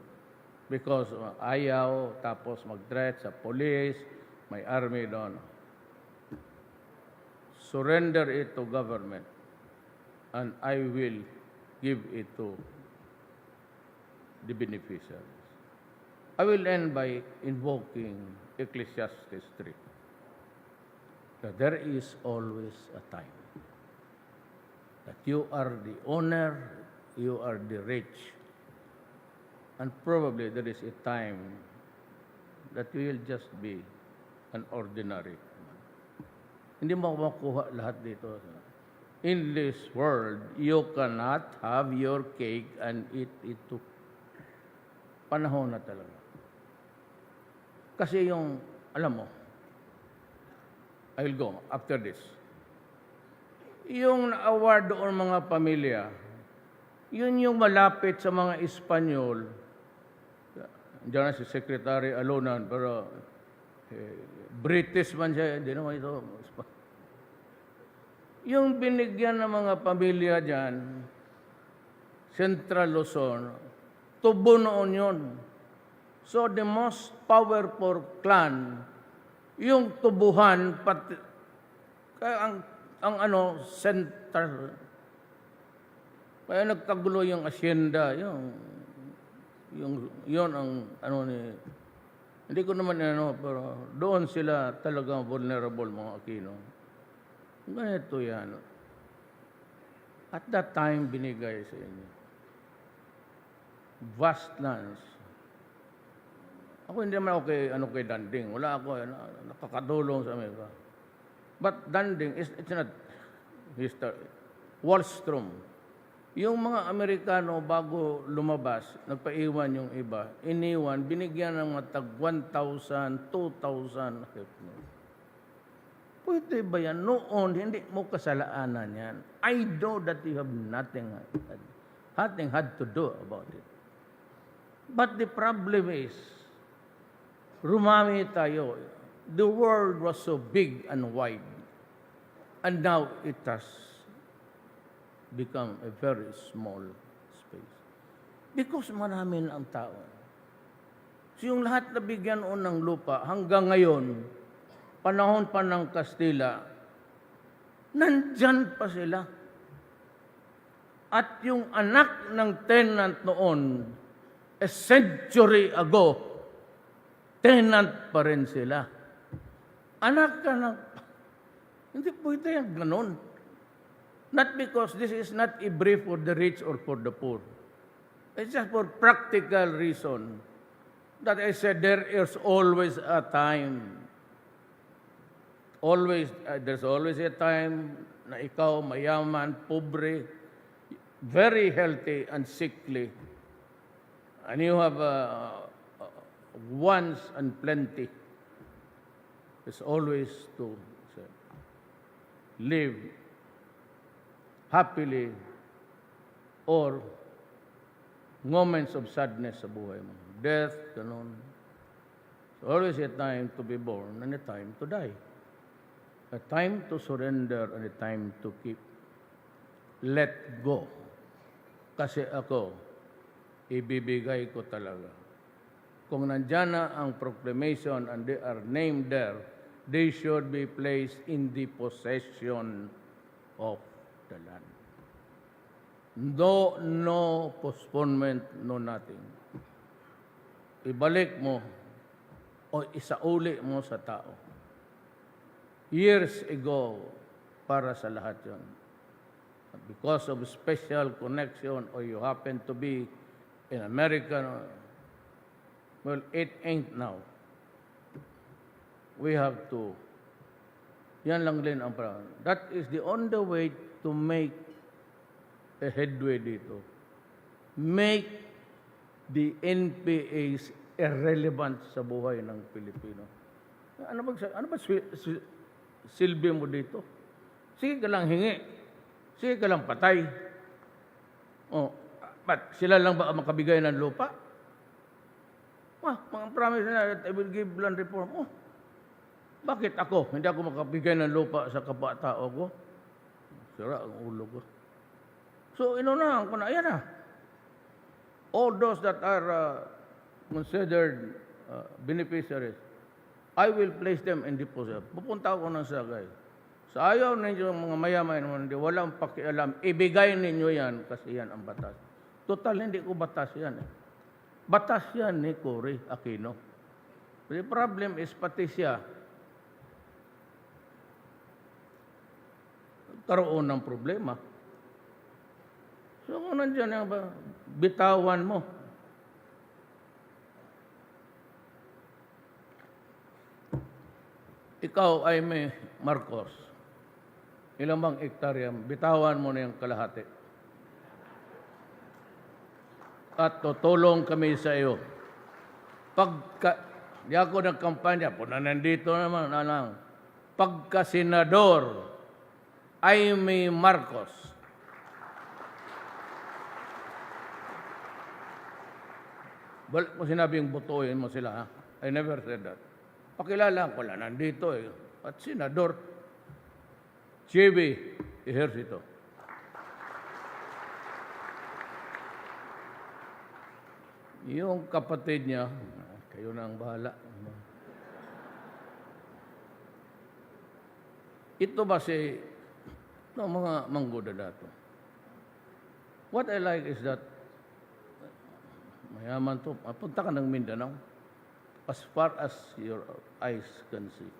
because ayaw, tapos mag-threat sa police, may army doon. surrender it to government, and I will give it to the beneficiaries. I will end by invoking Ecclesiastes 3. That there is always a time that you are the owner, you are the rich, and probably there is a time that you will just be an ordinary man. Hindi mo makuha lahat dito. In this world, you cannot have your cake and eat it too. Panahon na talaga. Kasi yung, alam mo, I will go after this. Yung award doon mga pamilya, yun yung malapit sa mga Espanyol. Diyan na si Secretary Alonan, pero British man siya, hindi naman ito. Yung binigyan ng mga pamilya dyan, Central Luzon, tubo noon yun. So the most powerful clan, yung tubuhan, pati, kaya ang central, kaya nagkagulo yung asyenda, yun ang hindi ko naman pero doon sila talagang vulnerable, mga Aquino. Ganito yan. At that time, binigay sa inyo. Vast lands. Ako hindi naman ako kay Danding. Wala ako, nakakadulong sa Amerika. But Danding, it's not history. Wallstrom. Yung mga Amerikano bago lumabas, nagpaiwan yung iba, iniwan, binigyan ng mga tag 1,000, 2,000 hectares. Pwede ba yan? Noon, hindi mo kasalaanan yan. I know that you have nothing had to do about it. But the problem is, rumami tayo. The world was so big and wide. And now it has become a very small space. Because marami na ang tao. So yung lahat na bigyan o ng lupa, hanggang ngayon, panahon pa ng Kastila, nandyan pa sila. At yung anak ng tenant noon, a century ago, tenant pa rin sila. Anak ka na, hindi pwede yan ganon. Not because this is not a brief for the rich or for the poor. It's just for practical reason that I said there is always a time. There's always a time na ikaw mayaman, pobre, very healthy and sickly. And you have wants and plenty. It's always to live happily or moments of sadness sa buhay mo. Death, ganun. It's always a time to be born and a time to die. A time to surrender and a time to keep. Let go. Kasi ako, ibibigay ko talaga. Kung nandyan na ang proclamation and they are named there, they should be placed in the possession of the land. No postponement, no nothing. Ibalik mo o isauli mo sa tao. Years ago, para sa lahat yun. Because of special connection or you happen to be in America, well, it ain't now. We have to, yan lang din ang parang. That is the only way to make a headway dito. Make the NPAs irrelevant sa buhay ng Pilipino. Ano ba silbi mo dito? Sige ka lang hingi. Sige ka lang patay. Oh, but sila lang ba makabigay ng lupa? Mga promise na that I will give land reform. Oh, bakit ako? Hindi ako makabigay ng lupa sa kapwa-tao ko? Sira ang ulo ko. So, inunahan ko na, ayan na. All those that are considered beneficiaries, I will place them in deposit. Pupunta ako ng Sagay. Sa ayaw ninyo mga mayaman, hindi, walang pakialam. Ibigay ninyo yan kasi yan ang batas. Total, hindi ko batas yan. Batas yan ni Cory Aquino. The problem is pati siya karoon ng problema. So kung nandiyan yan ba, bitawan mo. Ikaw ay may Marcos. Ilang bang ektarya? Bitawan mo na yung kalahati. At tutulong kami sa iyo. Di ako nagkampanya, po na nandito naman, pagka senador, ay may Marcos. Balik mo sinabing butuin mo sila, ha? I never said that. Pakilala ko lang, nandito eh. At senador, JB Ejercito. Yung kapatid niya, kayo na ang bahala. Ito ba si mga manggoda dato? What I like is that mayaman to. Punta ka ng Mindanao. As far as your eyes can see.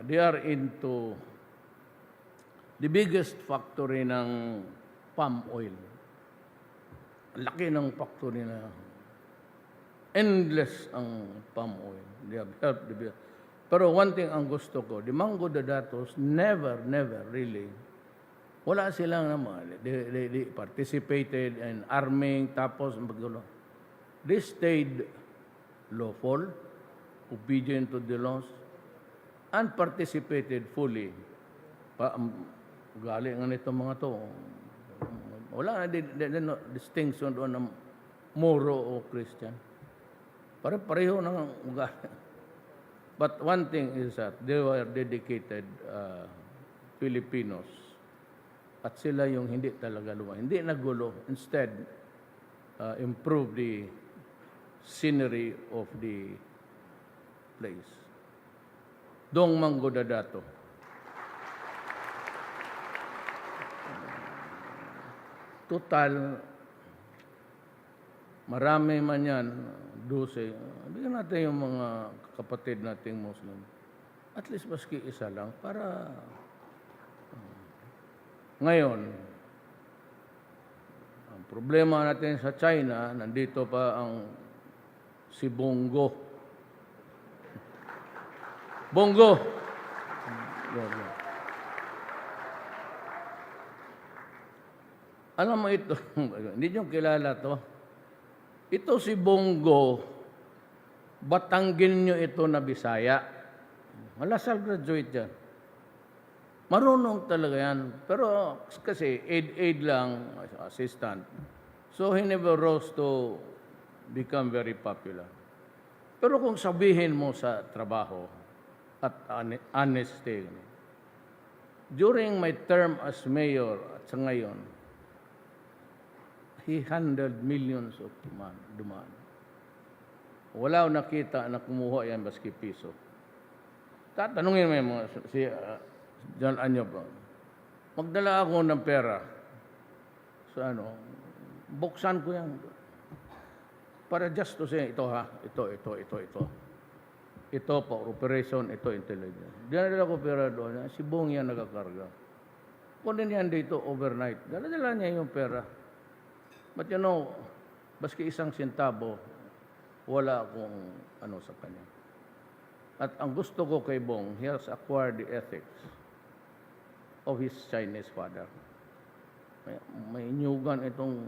They are into the biggest factory ng palm oil. Laki ng factory na endless ang palm oil. They have helped the Pero one thing ang gusto ko, the Mango Dadatos never really, wala silang naman. They participated in arming, tapos maggulo. They stayed lawful, obedient to the laws, and participated fully. Galing nga nito mga to. Wala na no distinction doon ng Moro o Christian. Pareho ng ugali. But one thing is that they were dedicated Filipinos. At sila yung hindi talaga lumayan. Hindi nagulo. Instead, improve the scenery of the place. Dong Mango Dadato. Total, marami man yan, 12. Bigyan natin yung mga kapatid nating Muslim. At least maski isa lang para ngayon, ang problema natin sa China, nandito pa ang si Bongo. Bongo! Alam mo ito, hindi nyo kilala to. Ito si Bongo, Batanggin nyo ito na Bisaya. Malasal graduate yan. Marunong talaga yan. Pero kasi aid lang, assistant. So he never rose to become very popular. Pero kung sabihin mo sa trabaho at honesty, during my term as mayor at sa ngayon, he handled millions of demand. Wala nakita na kumuha yan baski piso. Tatanungin mo yung si John Anyo po. Magdala ako ng pera sa buksan ko yan. Para just to say, ito ha, ito. Ito po, operation, ito intelligence. Dinadala ko pera doon, si Bong yan nagakarga. Kunin yan dito overnight. Dala niya yung pera. But baski isang sentabo, wala akong sa kanya. At ang gusto ko kay Bong, he has acquired the ethics of his Chinese father. May inyugan itong...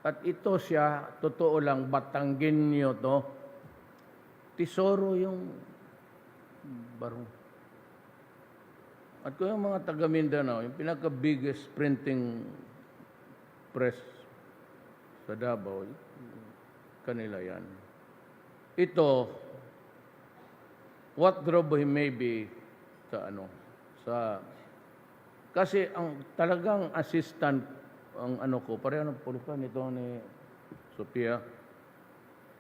At ito siya, totoo lang, Batanggin niyo to. Tesoro yung barong. At kung yung mga taga Mindanao, yung pinaka-biggest printing press sa Davao, kanila yan. Ito, what drove him maybe kasi ang talagang assistant ang ko, pareho ng pulukan ito ni Sophia,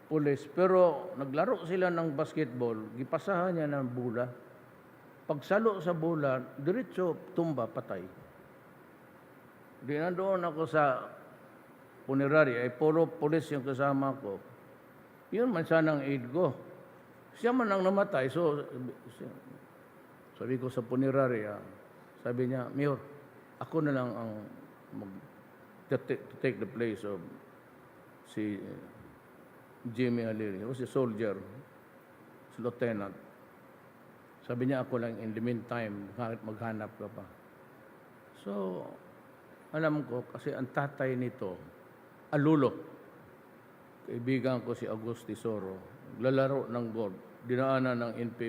pulis. Pero naglaro sila ng basketball, gipasahan niya ng bula. pagsalo sa bola, diretso, tumba, patay. Di nandoon ako sa punerary, ay puro pulis yung kasama ko. Yun man sanang aid ko. Siya man ang namatay, so sabi ko sa punerary, sabi niya, Mayor, ako na lang ang to take the place of si Jimmy Halili. He was a soldier, si lieutenant. Sabi niya, ako lang in the meantime, maghanap ka pa. So, alam ko, kasi ang tatay nito, Alulo, kaibigan ko si Agusti Soro, lalaro ng golf, dinaanan ng NP,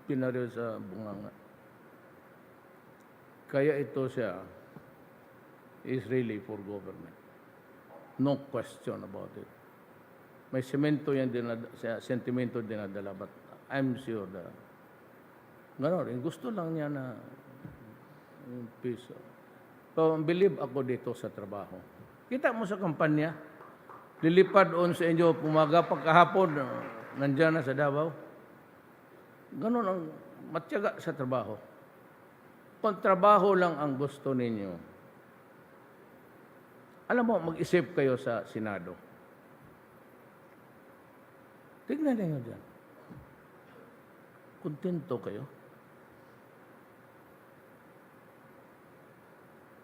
pinaril sa bunganga. Kaya ito siya is really for government. No question about it. May semento yan sentimento dinadala, but I'm sure that gano'n, gusto lang niya na yung piso. So, believe ako dito sa trabaho. Kita mo sa kampanya, lilipad on sa inyo, pumaga pagkahapon, nandyan na sa Davao. Gano'n ang matyaga sa trabaho. Kung trabaho lang ang gusto ninyo, alam mo, mag-isip kayo sa Senado. Tignan ninyo dyan. Kontento kayo?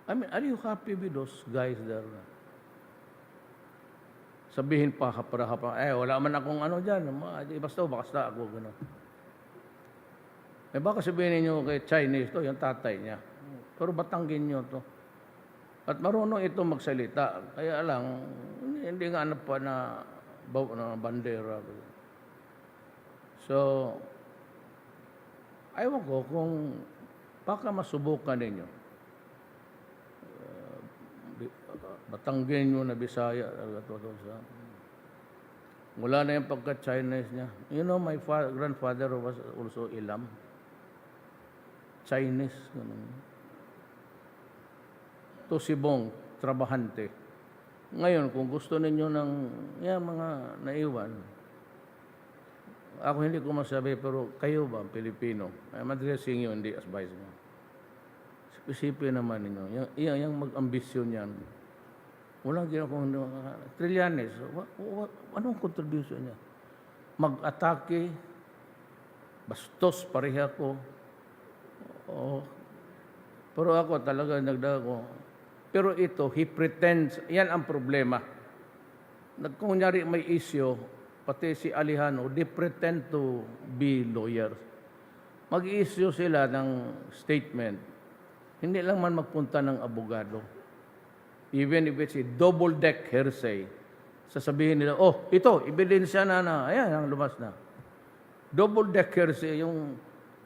I mean, are you happy with those guys there? Sabihin pa, hapra-hapra, wala man akong ano dyan. Basta ako, gano'n. Baka sabihin ninyo kay Chinese to, yung tatay niya. Pero Batanggin nyo to. At marunong ito magsalita. Kaya lang, hindi nga ano pa na bandera. So, ayaw ko kung baka masubukan ninyo. Batanggin nyo na Bisaya. Wala na yung pagka-Chinese niya. You know, my grandfather was also Ilam. Chinese. To Sibong, trabahante. Ngayon, kung gusto ninyo ng mga naiwan, ako hindi ko masabi, pero kayo ba, Pilipino? I'm addressing you, hindi as vice mo. Isipin naman ninyo, yung mag-ambisyon yan. Walang ginakong Trillanes. Anong contribution niya? Mag-atake, bastos, pareha ko. Pero ako talaga nagdago. Pero ito, he pretends, yan ang problema. Kunyari may issue, pati si Alejandro, they pretend to be lawyers. Mag-issue sila ng statement. Hindi lang man magpunta ng abogado. Even if it's a double-deck hearsay, sasabihin nila, ito, ebidensya na, ayan, ang lumas na. Double-deck hearsay, yung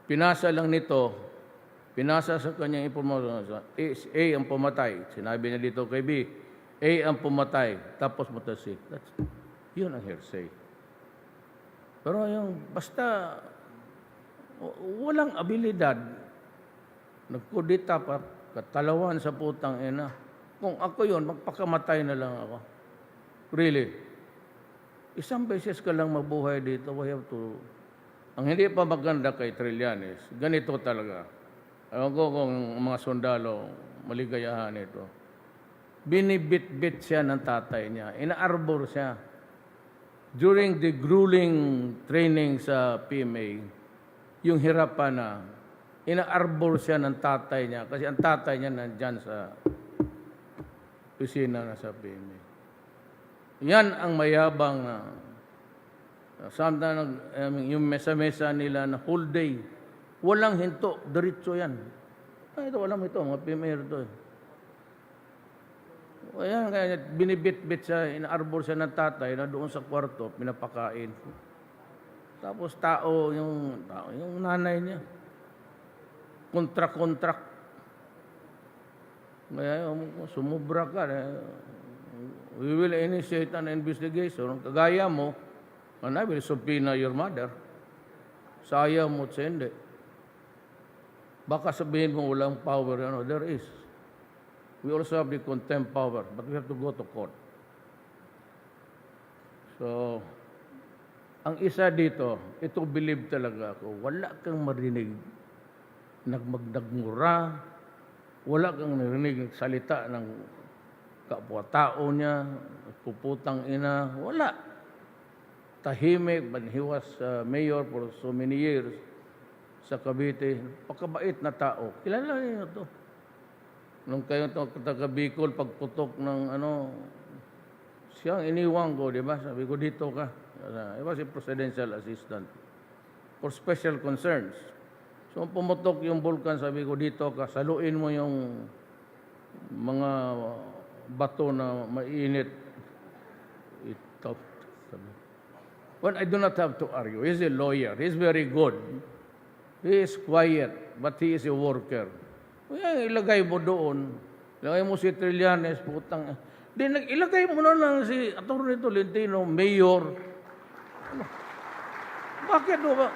pinasa lang nito, pinasa sa kanyang impormasyon, A ang pumatay. Sinabi niya dito kay B, A ang pumatay, tapos mata C. Yun ang hearsay. Pero yung basta, walang abilidad, nagkudita pa, katalawan sa putang ina. Kung ako yun, magpakamatay na lang ako. Really. Isang beses ka lang mabuhay dito, we have to... Ang hindi pa maganda kay Trillanes, ganito talaga. Alam ko kung mga sundalo, maligayahan ito. Binibit-bit siya ng tatay niya. Ina-arbor siya. During the grueling training sa PMA, yung hirapan na, ina-arbor siya ng tatay niya. Kasi ang tatay niya nandyan sa opisina na sa PMA. Yan ang mayabang na yung mesa-mesa nila na whole day, walang hinto, diretso yan. Ito, walang ito, mga PMA ito. Ayan, kaya binibit-bit siya, ina-arbor siya ng tatay na doon sa kwarto, pinapakain. Tapos yung nanay niya, kontrak-kontrak. Kaya sumubra ka. We will initiate an investigation. Kagaya mo, and I will subpoena your mother. Saya mo at hindi. Baka sabihin mo walang power. There is. We also have the contempt power, but we have to go to court. So, ang isa dito, ito believe talaga ako, wala kang marinig nagmura, wala kang narinig salita ng kapwa-tao niya, puputang ina, wala. Tahimik, when he was mayor for so many years sa Cavite, pakabait na tao. Kilala niyo to. Nung kayo taga Bicol, pagputok ng siyang iniwang ko, di ba? Sabi ko, dito ka. I was a presidential assistant for special concerns. So, pumutok yung vulkan, sabi ko, dito ka, saluin mo yung mga bato na mainit. Well, I do not have to argue. He's a lawyer. He's very good. He is quiet, but he is a worker. Kaya ilagay mo doon. Ilagay mo si Trillanes, putang. Ilagay mo na lang si Atty. Tolentino, mayor. Bakit ba?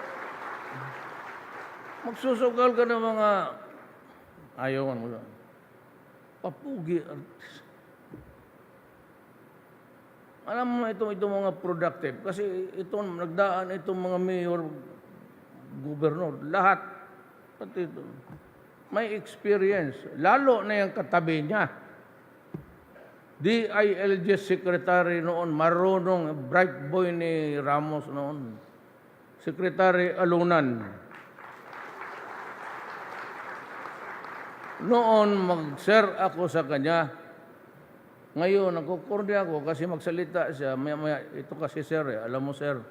Magsusugal ka ng mga ayaw mo lang. Papugi. Alam mo itong mga productive. Kasi itong nagdaan itong mga mayor, gobernador, lahat. Pati ito. May experience. Lalo na yung katabi niya. DILG secretary noon, marunong, bright boy ni Ramos noon. Secretary Alunan. Noon, mag-sir ako sa kanya. Ngayon, nagkukurdi ako kasi magsalita siya. Maya, ito kasi sir, alam mo sir.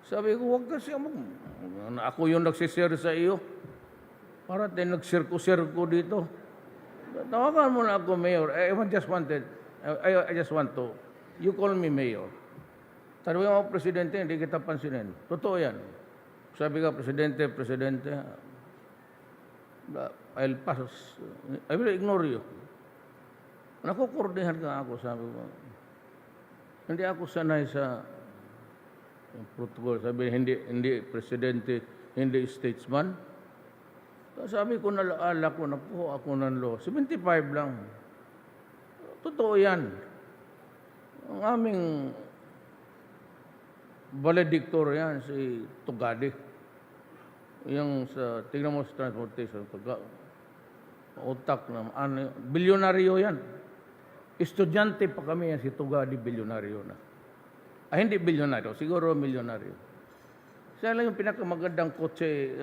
Sabi ko, huwag kasi ako yung nagsisir sa iyo. Para tayo nagsirko-sirko dito. Tawagan mo na ako, Mayor. I just want to, you call me Mayor. Tanong ako, Presidente, hindi kita pansinin. Totoo yan. Sabi ka, Presidente, I'll pass. I will ignore you. Nakukurdihan ka ako, sabi ko. Hindi ako sanay sa protocol. Sabi, hindi Presidente, hindi statesman. Sabi ko, nalaala ko, nakuha ako ng law. 75 lang. Totoo yan. Ang aming valedictor yan, si Tugadi. Yung sa, tingnan mo sa transportation, utak na, bilyonaryo yan. Estudyante pa kami yan, si Tugadi, bilyonaryo na. Hindi bilyonaryo, siguro milyonaryo. Siya lang yung pinakamagandang kotse,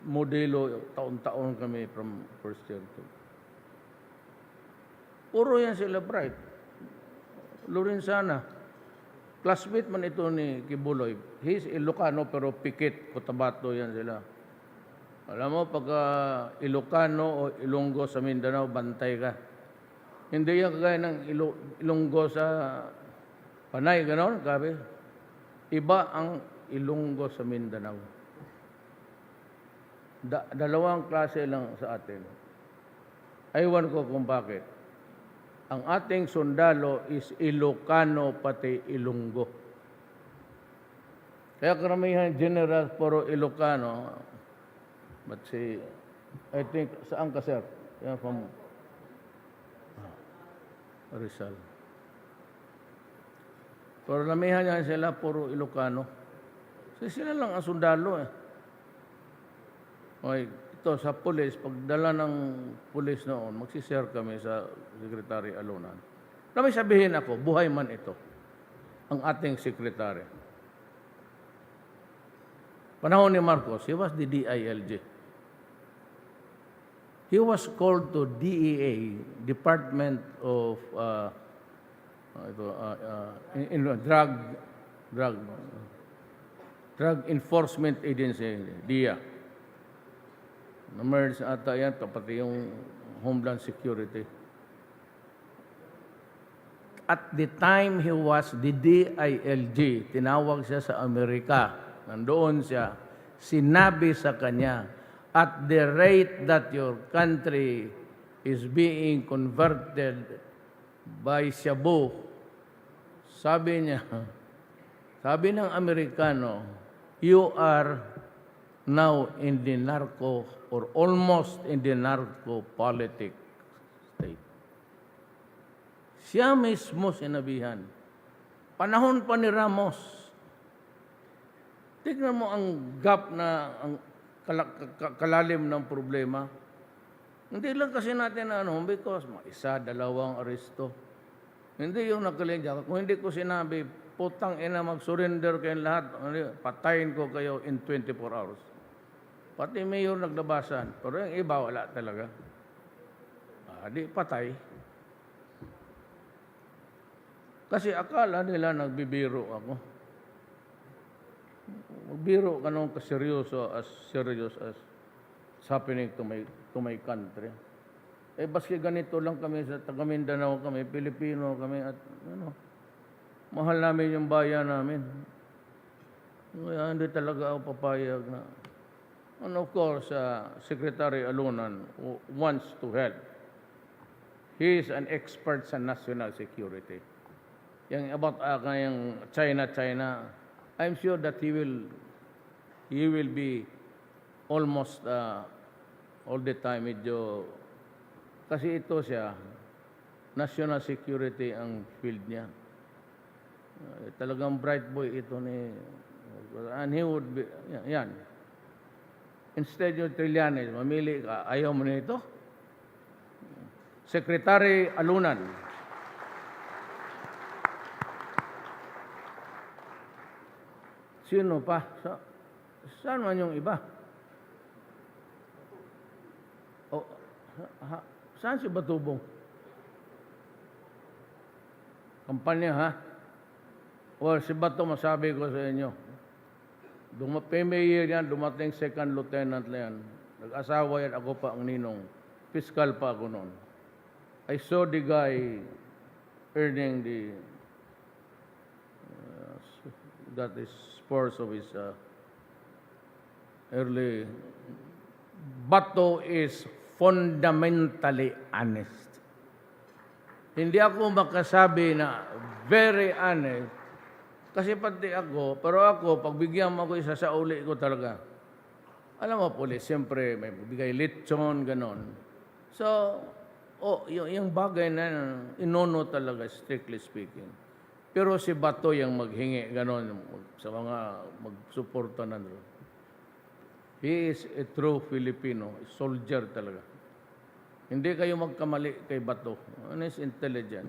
modelo, taon-taon kami from first year to. Puro yan sila bright. Lorenzana. Classmate man ito ni Kibuloy. He's Ilocano pero Pikit, Cotabato yan sila. Alam mo, pagka Ilocano o Ilonggo sa Mindanao, bantay ka. Hindi yan kagaya ng Ilonggo sa Panay, gano'n, kabi. Iba ang Ilonggo sa Mindanao. Dalawang klase lang sa atin. Aywan ko kung bakit. Ang ating sundalo is Ilocano pati Ilonggo. Kaya karamihan general puro Ilocano. But I think, saan ka sir? Yan from Rizal. Pero karamihan yan sila puro Ilocano. Kasi sila lang ang sundalo eh. Okay, ito sa pulis, pagdala ng pulis noon, magsishare kami sa Secretary Alunan. May sabihin ako, buhay man ito, ang ating secretary. Panahon ni Marcos, he was the DILG. He was called to DEA, Department of Drug Enforcement Agency, DEA. Na-merge ata yan, pati yung Homeland Security. At the time he was the DILG, tinawag siya sa Amerika, nandoon siya, sinabi sa kanya, at the rate that your country is being converted by Shabu, sabi niya, sabi ng Amerikano, you are now in the narco or almost in the narco-politic state. Siya mismo sinabihan. Panahon pa ni Ramos. Tignan mo ang gap na ang kalalim ng problema. Hindi lang kasi natin because isa, dalawang aresto. Hindi yung nakaligya. Kung hindi ko sinabi, putang ina, mag-surrender kayong lahat, patayin ko kayo in 24 hours. Pati mayor naglabasan, pero yung iba wala talaga. Di patay. Kasi akala nila nagbibiro ako. Magbiro ka nung kaseryoso as serious as it's happening to my country. Baski ganito lang kami sa taga Mindanao kami, Pilipino kami at mahal namin yung bayan namin. Kaya hindi talaga ako papayag na. And of course, Secretary Alunan wants to help. He is an expert sa national security. Yung about yung China, I'm sure that he will be almost all the time medyo kasi ito siya national security ang field niya. Talagang bright boy ito ni and he would be yan. Instead yung Trillanes, mamili ka, ayaw mo nito. Secretary Alunan. Sino pa? Saan man yung iba? Saan si Batubong? Kampanya, ha? Well, si Bato, masabi ko sa inyo. Mayor yan, dumating second lieutenant na yan. Nag-asawa yan, ako pa ang ninong. Fiscal pa ako noon. I saw the guy earning that is sports of his early. Bato is fundamentally honest. Hindi ako makasabi na very honest. Kasi pati ako, pero ako, pagbigyan mo ako isa sa uli ko talaga. Alam mo, police, siyempre, may bigay lechon, ganon. So, yung bagay na inono talaga, strictly speaking. Pero si Bato yung maghingi, ganon, sa mga magsuporta na doon. He is a true Filipino, soldier talaga. Hindi kayo magkamali kay Bato. Ano is intelligent.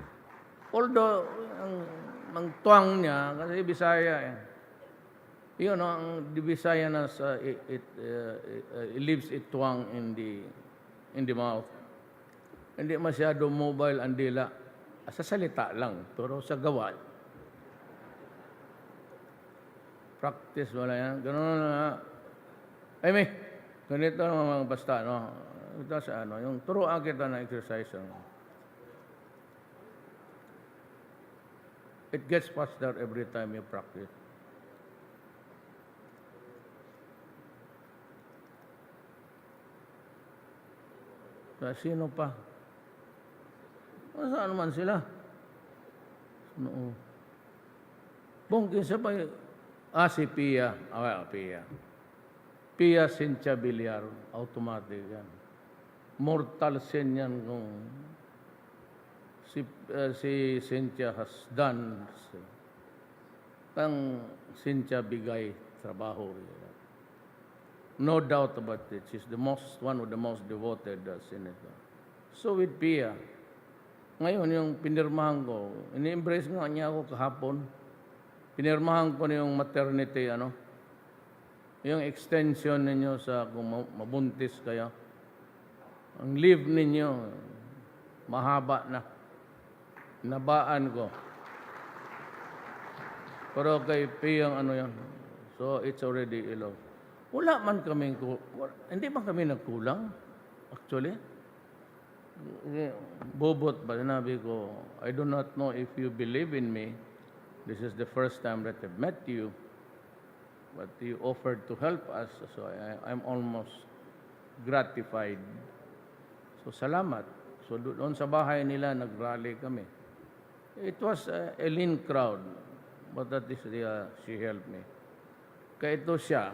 Although, ang tuwang niya, kasi Bisaya eh. Yun, ang Bisaya na it leaves it tuwang in the mouth. Hindi masyado mobile ang dila. Sa salita lang, pero sa gawa. Practice wala yan. Ganun na. Ay, may, ganito naman basta, no? Ito sa yung turuan kita na exercise. It gets faster every time you practice. Sino pa? Saan man sila? No. Bongkin sa pa si Pia. Pia. Pia Cynthia Villar. Automatic yan. Mortal sin yan kung si Cynthia has done. Ang Cynthia bigay trabaho. No doubt about it. She's one of the most devoted senator. So with Pia, ngayon yung pinirmahan ko, ini-embrace nga niya ako kahapon. Pinirmahan ko na yung maternity, yung extension ninyo sa kung mabuntis kayo. Ang leave ninyo, mahaba na. Nabaan ko. Pero kay Piyang yan. So it's already ilaw. Wala man kaming, hindi man kami nagkulang, actually. Bobot ba, sinabi ko, I do not know if you believe in me. This is the first time that I've met you. But you offered to help us, so I'm almost gratified. So salamat. So doon sa bahay nila, nag-rally kami. It was a lean crowd, but that is she helped me. Kaya ito siya,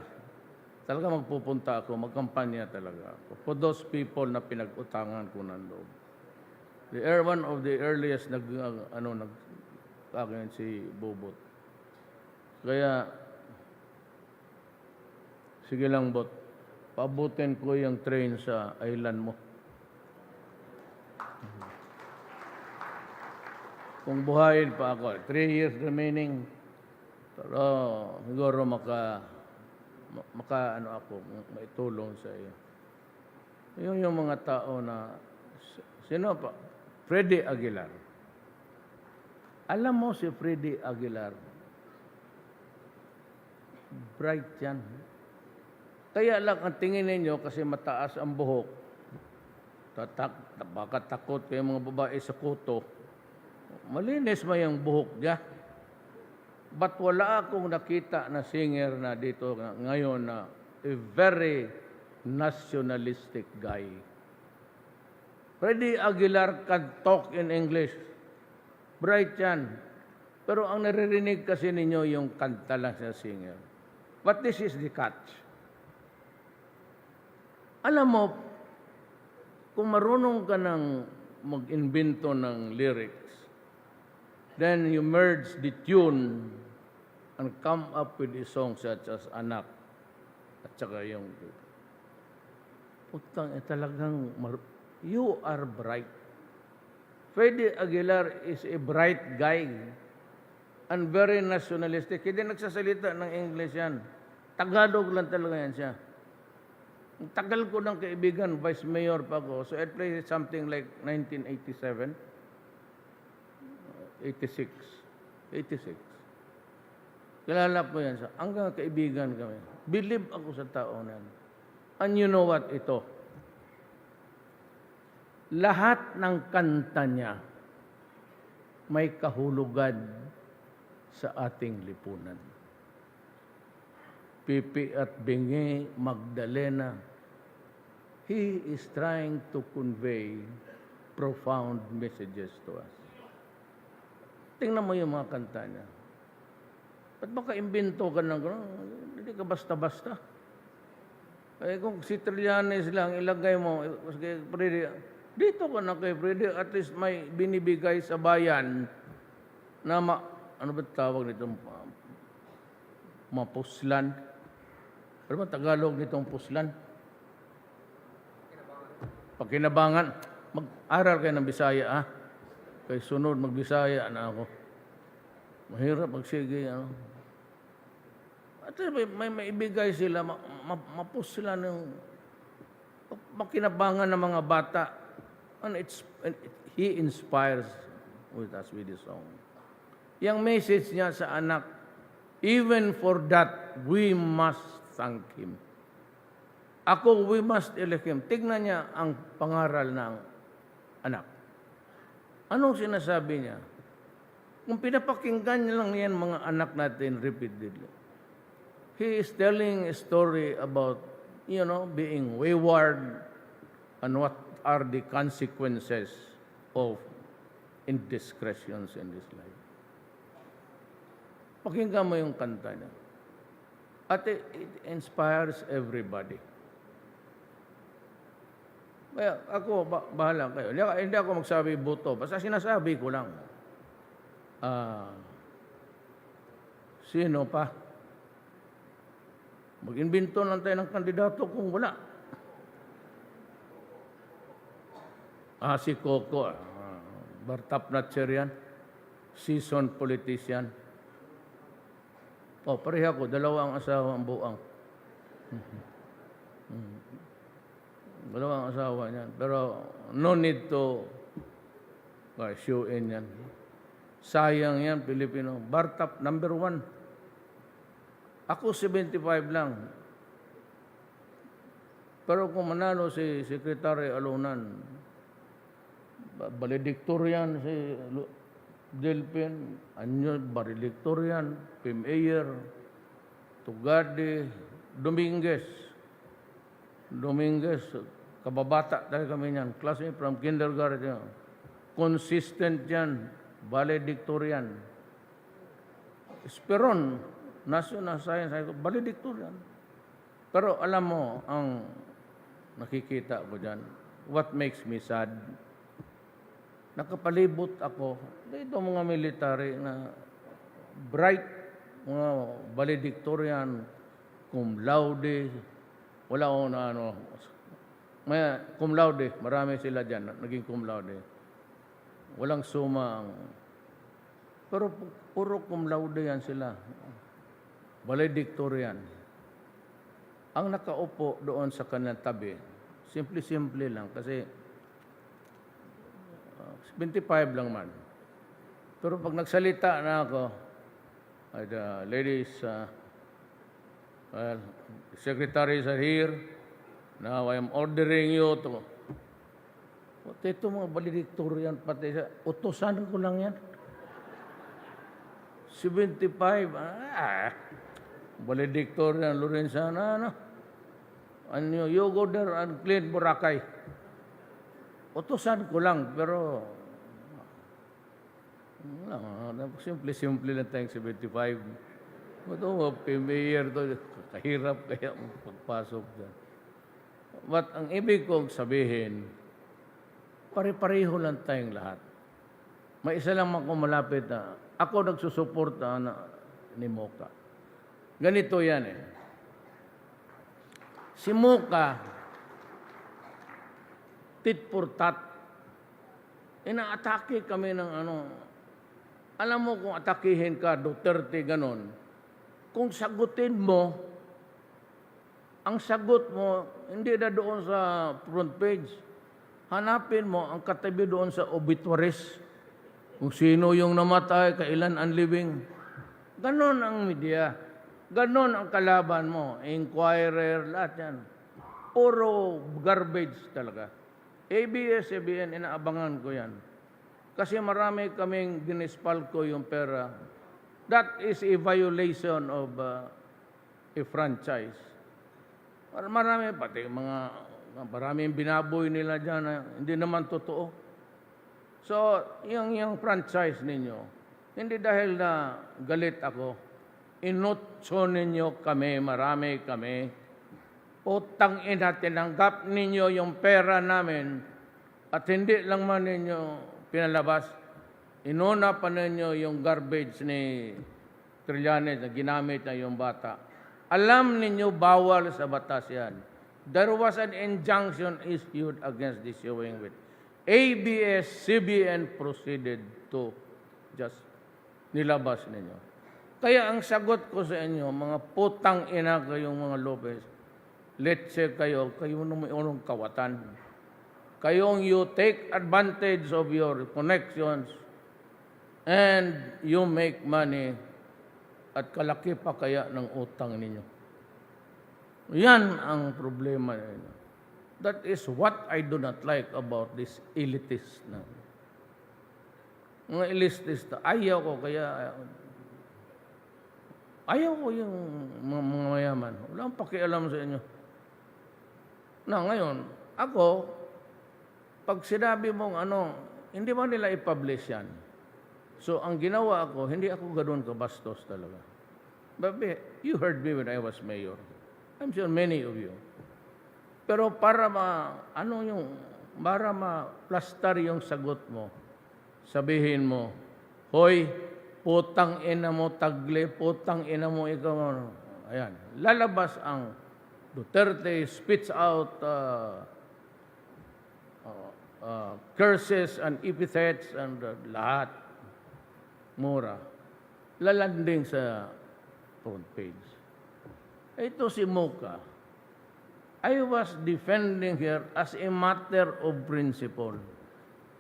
talaga magpupunta ako, magkampanya talaga ako. For those people na pinag-utangan ko ng loob. One of the earliest akin si Bobot. Kaya, sige lang, Bot. paabutin ko yung train sa island mo. Kung buhayin pa ako, 3 years remaining, pero siguro maka ano ako, maitulong sa iyo. Yung mga tao na, sino pa? Freddy Aguilar. Alam mo si Freddy Aguilar, bright yan. Kaya lang ang tingin ninyo kasi mataas ang buhok, baka takot kayo mga babae sa kuto, malinis ba yung buhok niya? But wala akong nakita na singer na dito ngayon na a very nationalistic guy. Freddy Aguilar can talk in English. Bright yan. Pero ang naririnig kasi ninyo yung kanta lang sa singer. But this is the catch. Alam mo, kung marunong ka ng mag-invento ng lyrics, then you merge the tune and come up with a song such as Anak at saka yung putang, talagang you are bright. Freddy Aguilar is a bright guy and very nationalistic. Hindi nagsasalita ng English yan. Tagalog lang talaga yan siya. Ang tagal ko ng kaibigan, vice mayor pa ako. So I played something like 1987. 86. Kilala po yan siya. Hanggang kaibigan kami. Believe ako sa tao na yan. And you know what? Ito. Lahat ng kanta niya may kahulugan sa ating lipunan. Pipi at Bingi, Magdalena, he is trying to convey profound messages to us. Tingnan mo yung mga kanta niya. Ba't baka imbento ka ng gano'n? Hindi ka basta-basta. Eh kung si Trillanes lang, ilagay mo, dito ka na kay Freddy, at least may binibigay sa bayan na ano ba tawag nito? Mapuslan. Ano ba Tagalog nitong puslan? Pagkinabangan. Mag-aral kayo ng Bisaya, ha? Kay sunod, mag-Bisaya na ako. Mahirap magsige, ano? At may maibigay sila, mapuslan yung makinabangan ng mga bata. And he inspires with us with his song. Yung message niya sa anak, even for that, we must thank him. Ako, we must elect him. Tignan niya ang pangaral ng anak. Anong sinasabi niya? Kung pinapakinggan niya lang yan mga anak natin repeatedly, he is telling a story about, being wayward and what are the consequences of indiscretions in this life. Pakinggan mo yung kanta niya. At it inspires everybody. Kaya ako, bahala kayo. Hindi ako magsabi boto. Basta sinasabi ko lang. Sino pa? Mag-imbento lang tayo ng kandidato kung wala. Si Coco, Bartap Natcher yan. Seasoned politician. Pareha ko, 2 ang asawa ang buang. 2 ang asawa niyan. Pero no need to show in yan. Sayang yan, Pilipino. Bartap, number 1. Ako 75 lang. Pero kung manalo si Secretary Alunan, valedictorian si Delpin, Anyo, valedictorian, Pim-Ayer, Tugade, Dominguez, kababata tayo kami niyan, klase from kindergarten. Consistent yan, valedictorian. Esperon, National Science, valedictorian. Pero alam mo, ang nakikita ko dyan, what makes me sad, nakapalibot ako, dito mga military na bright, mga valedictorian, cum laude, wala akong na ano. May cum laude, marami sila dyan, naging cum laude. Walang suma. Pero puro cum laude yan sila. Valedictorian. Ang nakaupo doon sa kanilang tabi, simple-simple lang kasi 25 lang man. Pero pag nagsalita na ako, ladies, well, secretaries are here. Now I am ordering you to... Ito mga valedictorian pati sa... Utusan ko lang yan. 75. Valedictorian Lorenzana, ano? Ano, you go there and clean Boracay. Utusan ko lang, pero... Simple-simple lang tayong 75. Ito, mayor to, kahirap kaya pagpasok dyan. But ang ibig kong sabihin, pare-pareho lang tayong lahat. May isa lang ako malapit na, ako nagsusuporta ni Moka. Ganito yan eh. Si Moka, tit for tat, inaatake kami ng ano. Alam mo kung atakihin ka, Duterte, ganon. Kung sagutin mo, ang sagot mo, hindi na doon sa front page. Hanapin mo ang katabi doon sa obituaries. Kung sino yung namatay, kailan ang living. Ganon ang media. Ganon ang kalaban mo. Inquirer, lahat yan. Puro garbage talaga. ABS-CBN, inaabangan ko yan. Kasi marami kaming dinispalko yung pera. That is a violation of a franchise. Marami, pati maraming binaboy nila dyan na hindi naman totoo. So, yung franchise ninyo, hindi dahil na galit ako, inutso ninyo kami, marami kami, utang ina, tinanggap ninyo yung pera namin at hindi lang man ninyo pinalabas, inuna pa ninyo yung garbage ni Trillanes na ginamit na yung bata. Alam ninyo bawal sa batas yan. There was an injunction issued against this showing with ABS-CBN proceeded to just nilabas ninyo. Kaya ang sagot ko sa inyo, mga putang ina kayong mga Lopez, let's say kayo nung may unong kawatan. Kayong you take advantage of your connections and you make money at kalaki pa kaya ng utang ninyo. Yan ang problema ninyo. That is what I do not like about this elitist na. Mga elitist, ayaw ko yung mga mayaman. Wala akong pakialam sa inyo. Na ngayon, ako, pag sinabi mong hindi ba nila i-publish yan? So, ang ginawa ko, hindi ako ganoon kabastos talaga. But you heard me when I was mayor. I'm sure many of you. Pero para ma-plaster yung sagot mo, sabihin mo, hoy, putang ina mo tagle, putang ina mo ikaw. Ayan, lalabas ang Duterte spits out curses and epithets and lahat. Mura. Lalanding sa front page. Ito si Moka. I was defending her as a matter of principle.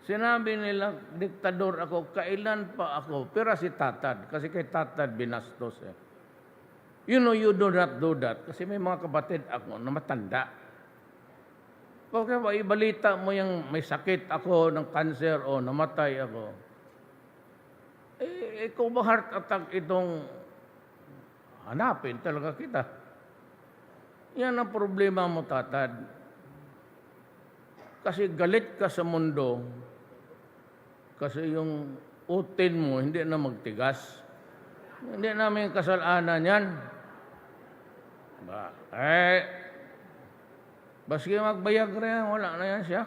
Sinabi nila, diktador ako, kailan pa ako? Pero si Tatad, kasi kay Tatad binastos eh. You know, you do not do that. Kasi may mga kapatid ako na matanda. Pagka ibalita mo yung may sakit ako ng cancer o namatay ako, kung ba heart attack itong hanapin talaga kita. Yan ang problema mo, Tatad. Kasi galit ka sa mundo, kasi yung utin mo hindi na magtigas. Hindi namin kasalanan yan. Baski magbayag rin, wala na yan siya.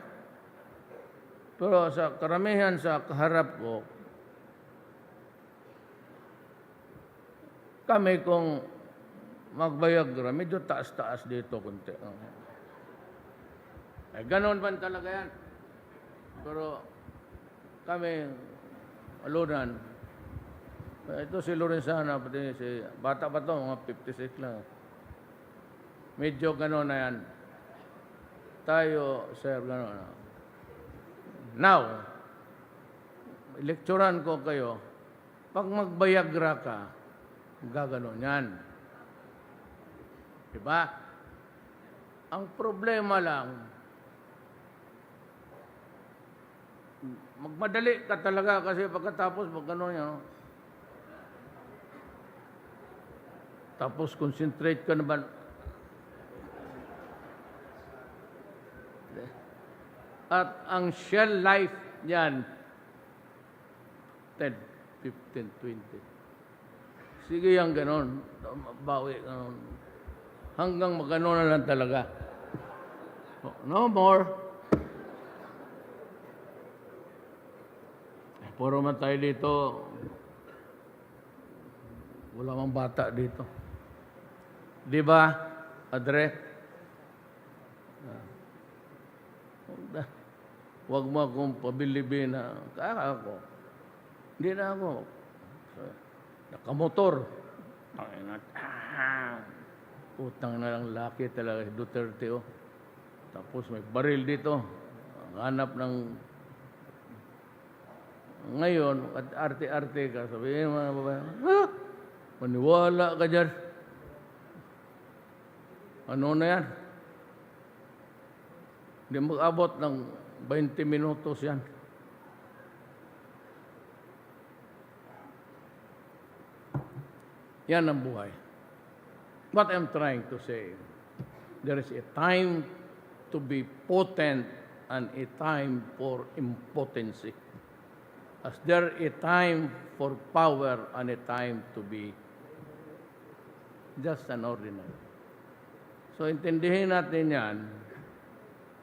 Pero sa karamihan sa kaharap ko, kami kung mag-Viagra, medyo taas-taas dito kunti. Ganon man talaga yan. Pero kami, alunan, ito si Lorenzana, pati si bata pa to, mga 56 lang. Medyo ganon na yan. Tayo, sir, ganon na. Now, lecturean ko kayo, pag mag-Viagra ka, gaganon yan. Diba? Ang problema lang, magmadali ka talaga kasi pagkatapos pag gano'n yan. Tapos concentrate ka naman. At ang shell life yan, 10, 15, 20. Sige yan gano'n. Bawi gano'n. Hanggang magano na lang talaga. No more. Puro man tayo dito. Wala mang bata dito. Di ba, Adre? Huwag mo akong pabilibin na kaya ako. Hindi na ako. Nakamotor. Utang na lang laki talaga si Duterte. Oh. Tapos may baril dito. Hanap ng... Ngayon, at arte-arte ka, sabihin mga babae, maniwala ka dyan. Ano na yan? Hindi mag-abot ng 20 minutos yan. Yan ang buhay. What I'm trying to say, there is a time to be potent and a time for impotency. As there a time for power and a time to be just an ordinary. So, intindihin natin yan.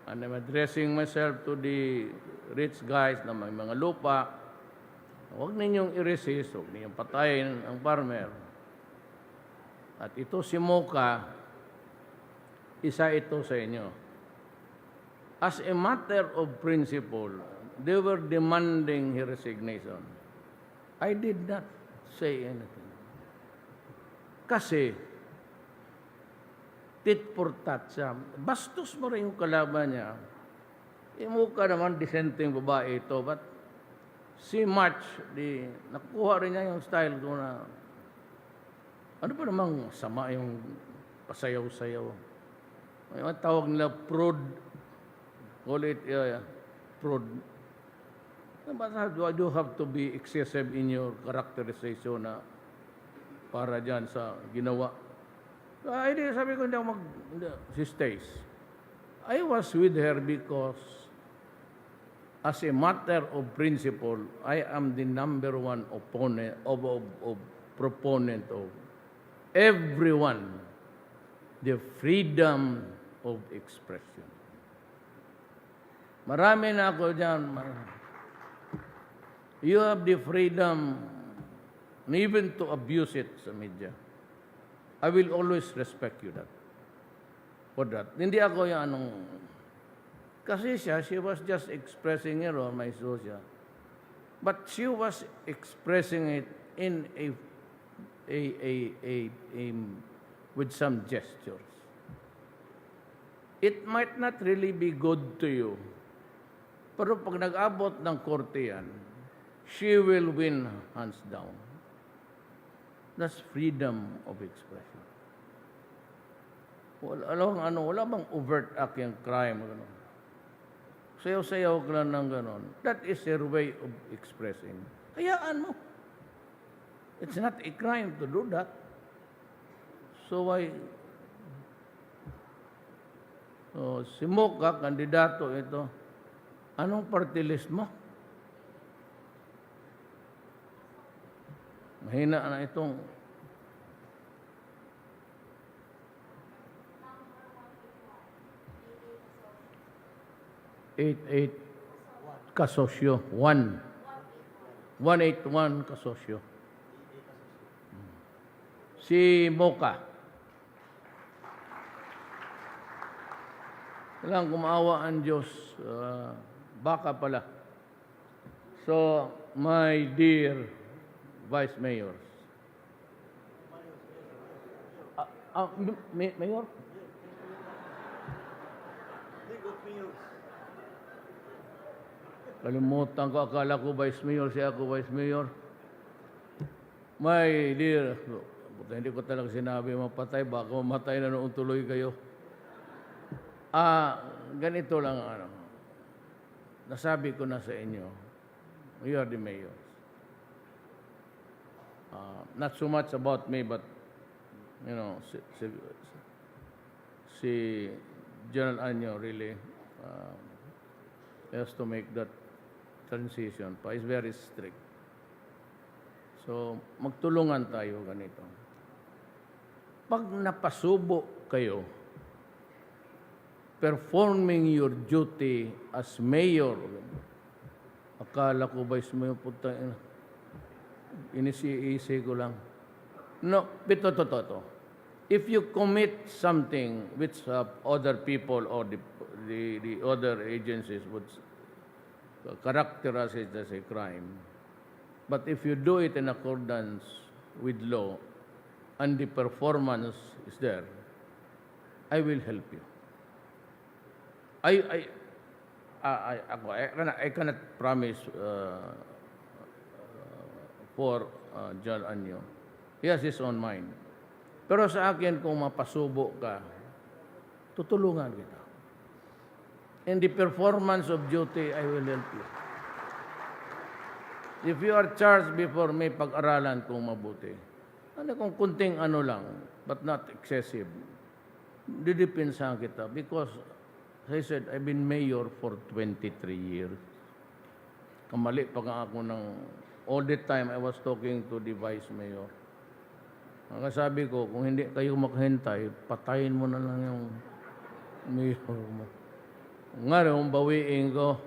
And I'm addressing myself to the rich guys na may mga lupa. Huwag ninyong i-resist, huwag ninyong patayin ang farmer. At ito si Moka, isa ito sa inyo. As a matter of principle, they were demanding his resignation. I did not say anything. Kasi, tit for tat siya. Bastos mo rin yung kalaban niya. Moka naman, disenteng babae ito. But si March, nakuha rin niya yung style ko na ano pa namang sama yung pasayaw-sayaw. May tawag nila prod. Call it prod. But I do have to be excessive in your characterization na para dyan sa ginawa. Sabi ko, she stays. I was with her because as a matter of principle, I am the number one opponent of proponent of everyone, the freedom of expression. Marami na ako dyan. You have the freedom even to abuse it sa media. I will always respect you for that. Hindi ako yung anong... Kasi she was just expressing it on my social. But she was expressing it in with some gestures. It might not really be good to you. Pero pag nag-abot ng korte yan, she will win hands down. That's freedom of expression. Wala bang overt act yung crime? Sayaw-sayaw ka lang ng ganon. That is her way of expressing. Hayaan mo. It's not a crime to do that. So why? Si Moka, kandidato ito. Anong party list mo? Mahina na itong 88 kasosyo. 181 kasosyo. Si Moka, Kailangan kumaawa ang Diyos. Baka pala. So, my dear Vice Mayors. Mayor? Kalimutan ko, akala ko Vice Mayor, siya ako Vice Mayor. My dear, hindi ko talaga sinabi mapatay, baka mamatay na noon tuloy kayo. Ganito lang, nasabi ko na sa inyo, you are the mayors. Not so much about me, but, you know, si General Anyo really has to make that transition pa. He's very strict. So, magtulungan tayo ganito. Pag napasubo kayo, performing your duty as mayor, akala ko ba ismayo puta, inisi-isi ko lang. No, to. If you commit something which other people or the other agencies would characterize it as a crime, but if you do it in accordance with law and the performance is there, I will help you. I cannot promise for John Anyo. He has his own mind. Pero sa akin, kung mapasubo ka, tutulungan kita. In the performance of duty, I will help you. If you are charged before me, pag-aralan kung mabuti. Kung kunting lang, but not excessive. Didipinsahan kita because, as I said, I've been mayor for 23 years. Kamali pa nga ako all the time I was talking to the vice mayor. Sabi ko, kung hindi kayo maghintay, patayin mo na lang yung mayor mo. Ngayon, bawiin ko.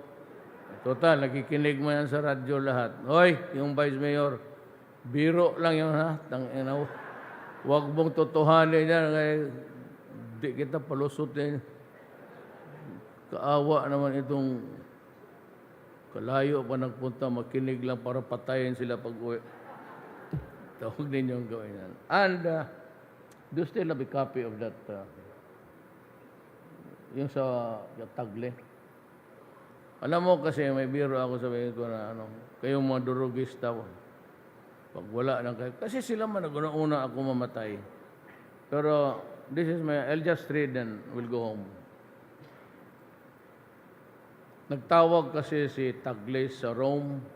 Total, nakikinig mo yan sa radyo lahat. Hoy, yung vice mayor, biro lang yun ha. Huwag mong totohanin yan. Di kita palusutin. Kaawa naman itong kalayo pa nagpunta, makinig lang para patayin sila pag-uwi. Tawag ninyong gawin yan. And do you still have a copy of that? Yung sa tagle. Alam mo kasi may biro ako sabihin ko na kayong mga durugista, pag wala nang kayo. Kasi sila man nag-una ako mamatay. Pero this is I'll just read and we'll go home. Nagtawag kasi si Tagle sa Rome.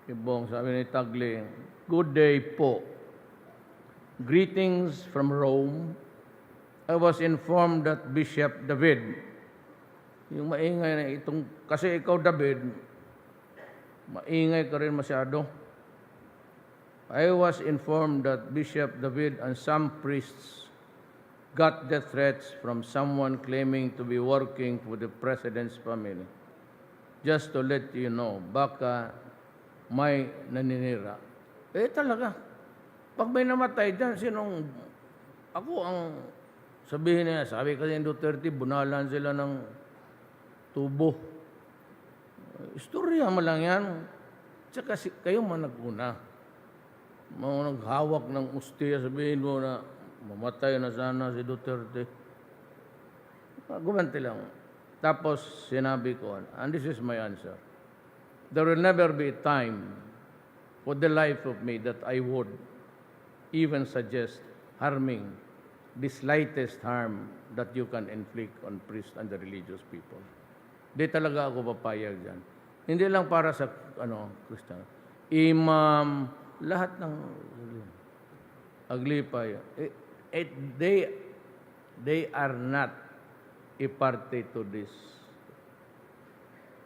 Ibong sabi ni Tagle, "Good day po. Greetings from Rome. I was informed that Bishop David," yung maingay na itong, kasi ikaw David, maingay ka rin masyado. "I was informed that Bishop David and some priests got death threats from someone claiming to be working for the President's family. Just to let you know, baka may naninira." Talaga. Pag may namatay dyan, ako ang sabihin niya, sabi kasi ng Duterte, bunalan sila ng tubo. Istorya mo lang yan. Tsaka kayo man naguna. Mga naghawak ng ustiya, sabihin mo na mamatay na sana si Duterte. Gumanti lang. Tapos sinabi ko, and this is my answer, there will never be a time for the life of me that I would even suggest harming the slightest harm that you can inflict on priests and the religious people. Di talaga ako papayag dyan. Hindi lang para sa Kristiyano. Imam, lahat ng aglipay. They are not a party to this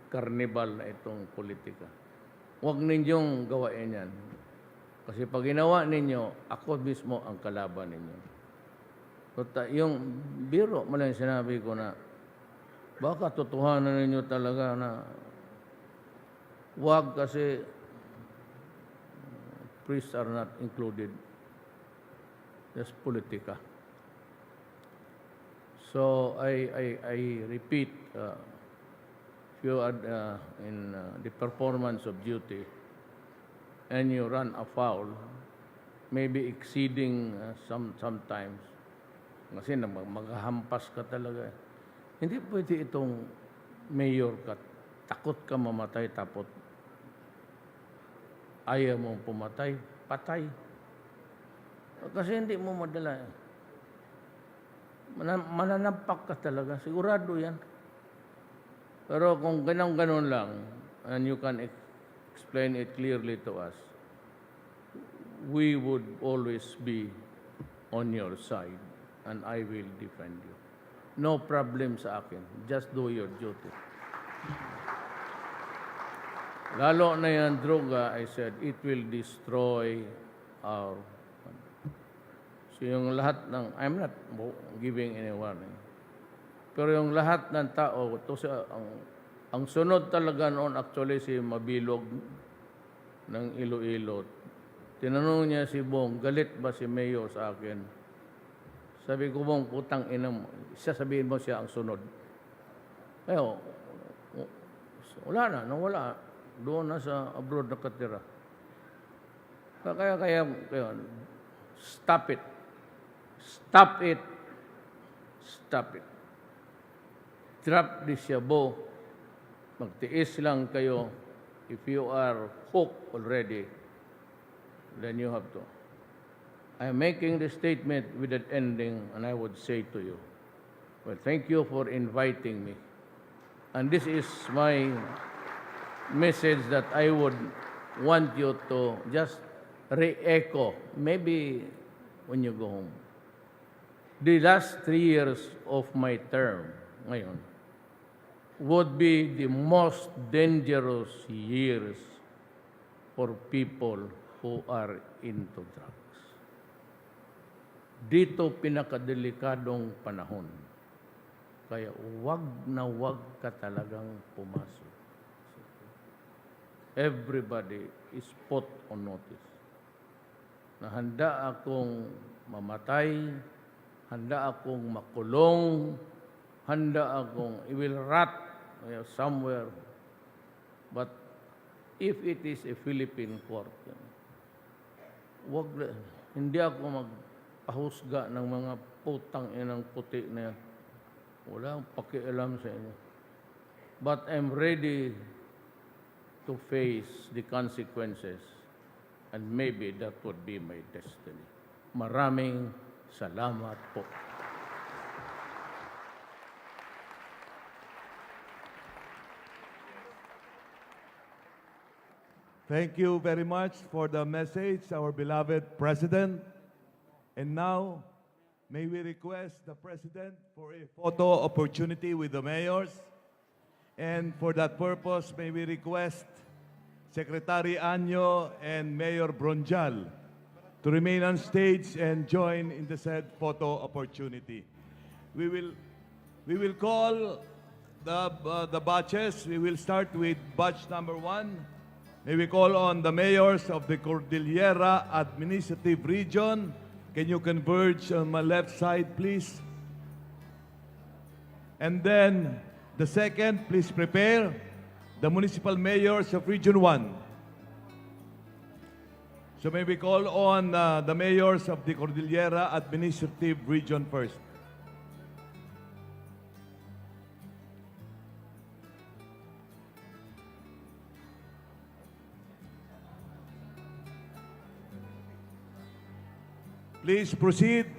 carnival na itong politika. Huwag ninyong gawain yan. Kasi pag ginawa ninyo, ako mismo ang kalaban ninyo. So, yung biro mo lang sinabi ko na baka totohanan ninyo talaga na huwag kasi priests are not included. That's politika. So I repeat, if you are in the performance of duty and you run afoul, maybe exceeding sometimes, kasi maghahampas ka talaga. Hindi pwede itong mayor ka, takot ka mamatay tapos ayaw mong pumatay, patay. Kasi hindi mo madala. Mananampak ka talaga, sigurado yan. Pero kung ganun lang, and you can explain it clearly to us, we would always be on your side and I will defend you. No problem sa akin. Just do your duty. Lalo na yan, droga, I said, it will destroy our... So yung lahat ng... I'm not giving any warning. Pero yung lahat ng tao, ang sunod talaga noon actually si Mabilog ng Iloilo. Tinanong niya si Bong, galit ba si Mayor sa akin? Sabi ko, Bong, putang ina mo. Sasabihin mo siya ang sunod. Kaya, wala na, nawala. Doon na sa abroad nakatira. Kaya, stop it. Stop it. Stop it. Drop the shabu. Magtiis lang kayo. If you are hooked already, then you have to. I am making the statement with an ending, and I would say to you, well, thank you for inviting me. And this is my message that I would want you to just re-echo, maybe when you go home. The last 3 years of my term ngayon would be the most dangerous years for people who are into drugs. Dito pinakadelikadong panahon. Kaya wag ka talagang pumasok. Everybody is put on notice. Na handa akong mamatay, handa akong makulong, handa akong I will rot somewhere. But if it is a Philippine court, hindi ako magpahusga ng mga putang inang puti na yan. Wala akong pakialam sa inyo. But I'm ready to face the consequences and maybe that would be my destiny. Maraming salamat po. Thank you very much for the message, our beloved President. And now, may we request the President for a photo opportunity with the mayors. And for that purpose, may we request Secretary Anyo and Mayor Bronjal to remain on stage and join in the said photo opportunity. We will call the batches. We will start with batch number 1. May we call on the mayors of the Cordillera Administrative Region. Can you converge on my left side, please? And then the second, please prepare the municipal mayors of Region 1. So may we call on the mayors of the Cordillera Administrative Region first. Please proceed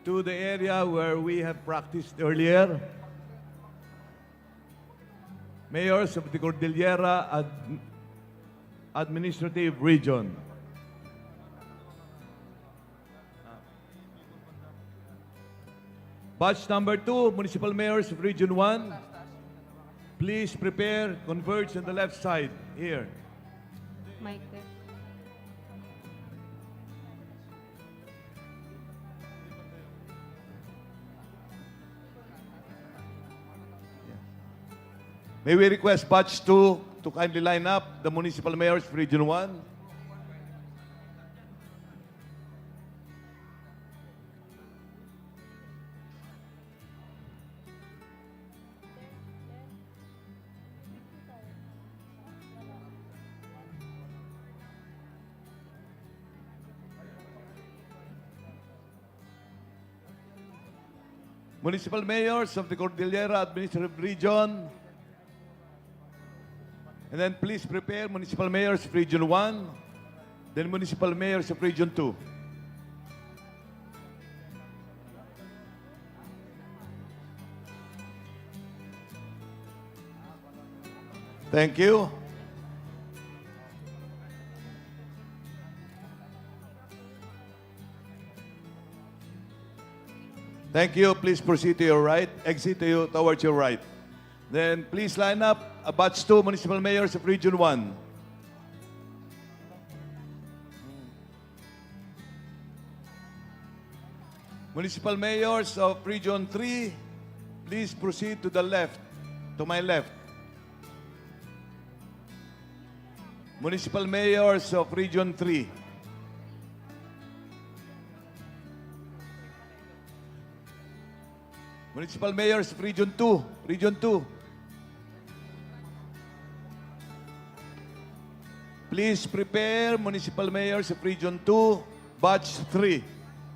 to the area where we have practiced earlier. Mayors of the Cordillera Administrative Region. Batch number 2, Municipal Mayors of Region 1. Please prepare, converge on the left side, here. Mic there. May we request batch 2 to kindly line up the municipal mayors of Region 1. Municipal Mayors of the Cordillera Administrative Region. And then please prepare Municipal Mayors of Region 1, then Municipal Mayors of Region 2. Thank you. Thank you. Please proceed to your right. Exit towards your right. Then please line up. Batch 2, Municipal Mayors of Region 1. Municipal Mayors of Region 3, please proceed to the left, to my left. Municipal Mayors of Region 3. Municipal Mayors of Region 2. Region 2. Please prepare Municipal Mayors of Region 2, Batch 3.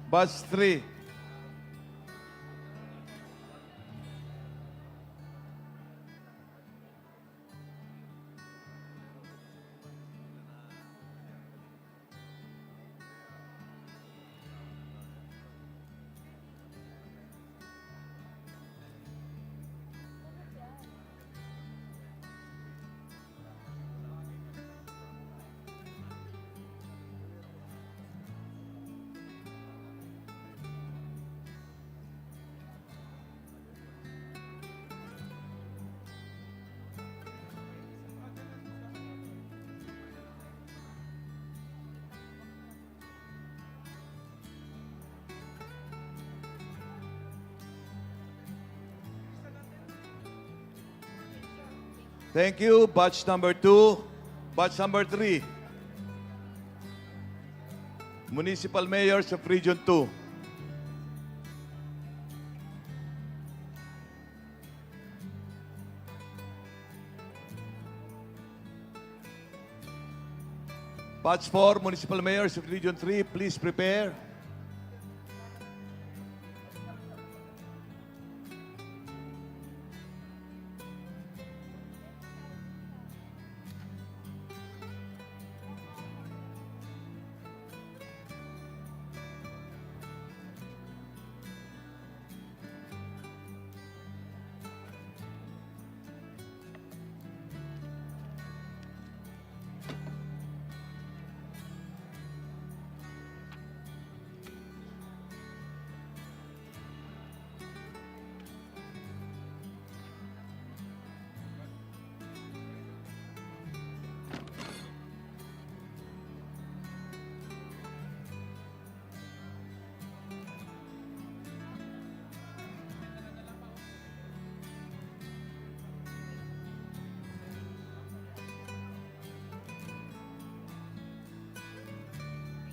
Batch 3. Thank you. Batch number 2. Batch number 3. Municipal Mayors of Region 2. Batch 4, Municipal Mayors of Region 3, please prepare.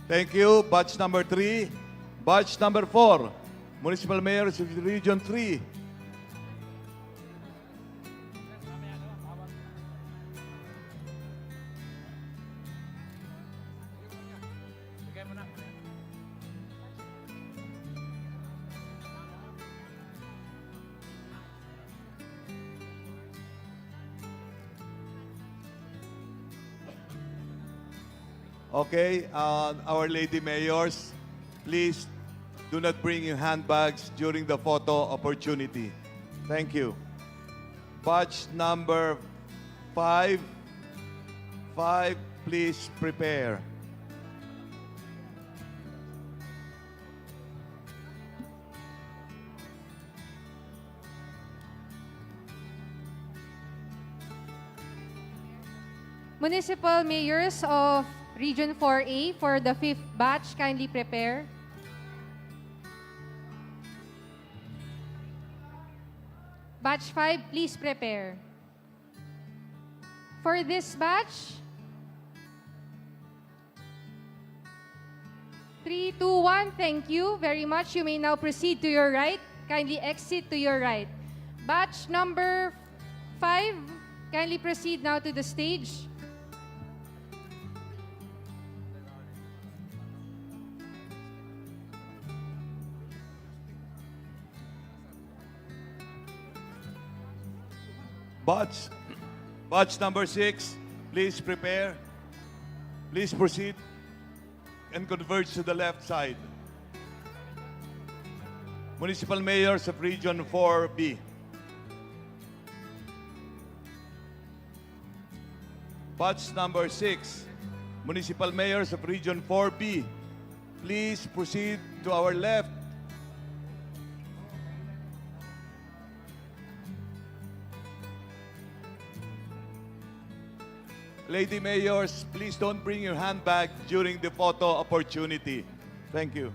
Thank you. Batch number 3. Batch number 4. Municipal Mayors of Region 3. Okay, Our Lady Mayors, please do not bring your handbags during the photo opportunity. Thank you. Batch number 5. 5, please prepare. Municipal Mayors of Region 4A for the 5th batch, kindly prepare. Batch 5, please prepare. For this batch, 3, 2, 1, thank you very much. You may now proceed to your right. Kindly exit to your right. Batch number 5, kindly proceed now to the stage. Batch number 6, please prepare. Please proceed and converge to the left side. Municipal Mayors of Region 4B. Batch number 6, Municipal Mayors of Region 4B. Please proceed to our left. Lady Mayors, please don't bring your handbag during the photo opportunity. Thank you.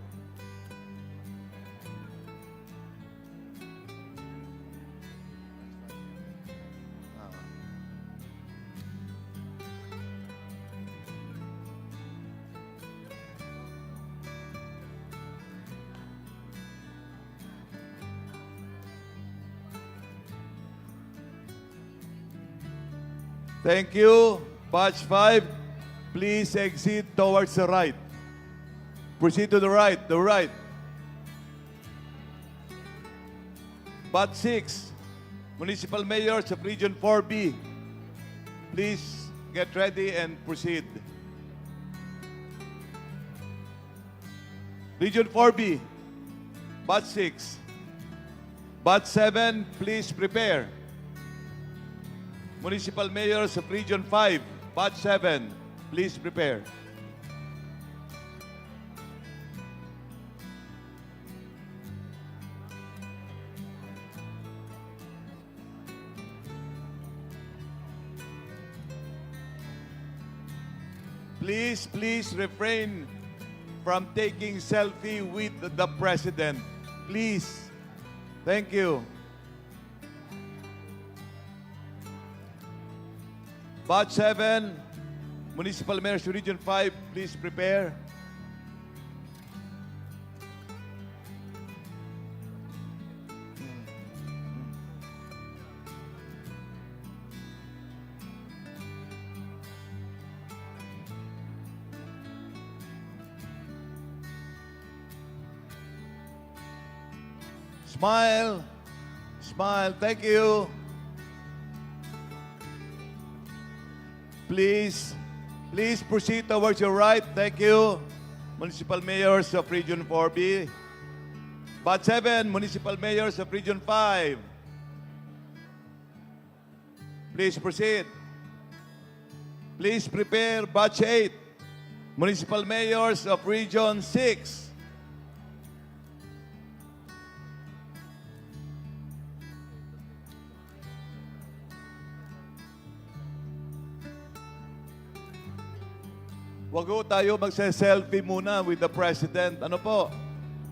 Thank you. Batch 5, please exit towards the right. Proceed to the right, the right. Batch 6, Municipal Mayors of Region 4B, please get ready and proceed. Region 4B, Batch 6. Batch 7, please prepare. Municipal Mayors of Region 5, Batch 7, please prepare. Please refrain from taking selfie with the President. Please. Thank you. Batch 7, Municipal Mayors of Region 5, please prepare. Smile. Smile. Thank you. Please proceed towards your right. Thank you. Municipal Mayors of Region 4B. Batch 7, Municipal Mayors of Region 5. Please proceed. Please prepare. Batch 8, Municipal Mayors of Region 6. Wag ho tayo magse-selfie muna with the President. Ano po?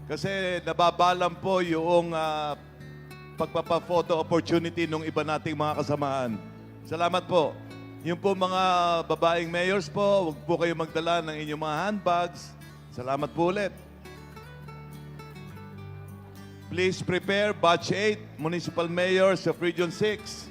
Kasi nababalam po yung pagpapa-photo opportunity ng iba nating mga kasamaan. Salamat po. Yung po mga babaeng mayors po, wag po kayo magdala ng inyong mga handbags. Salamat po ulit. Please prepare Batch 8, Municipal Mayors of Region 6.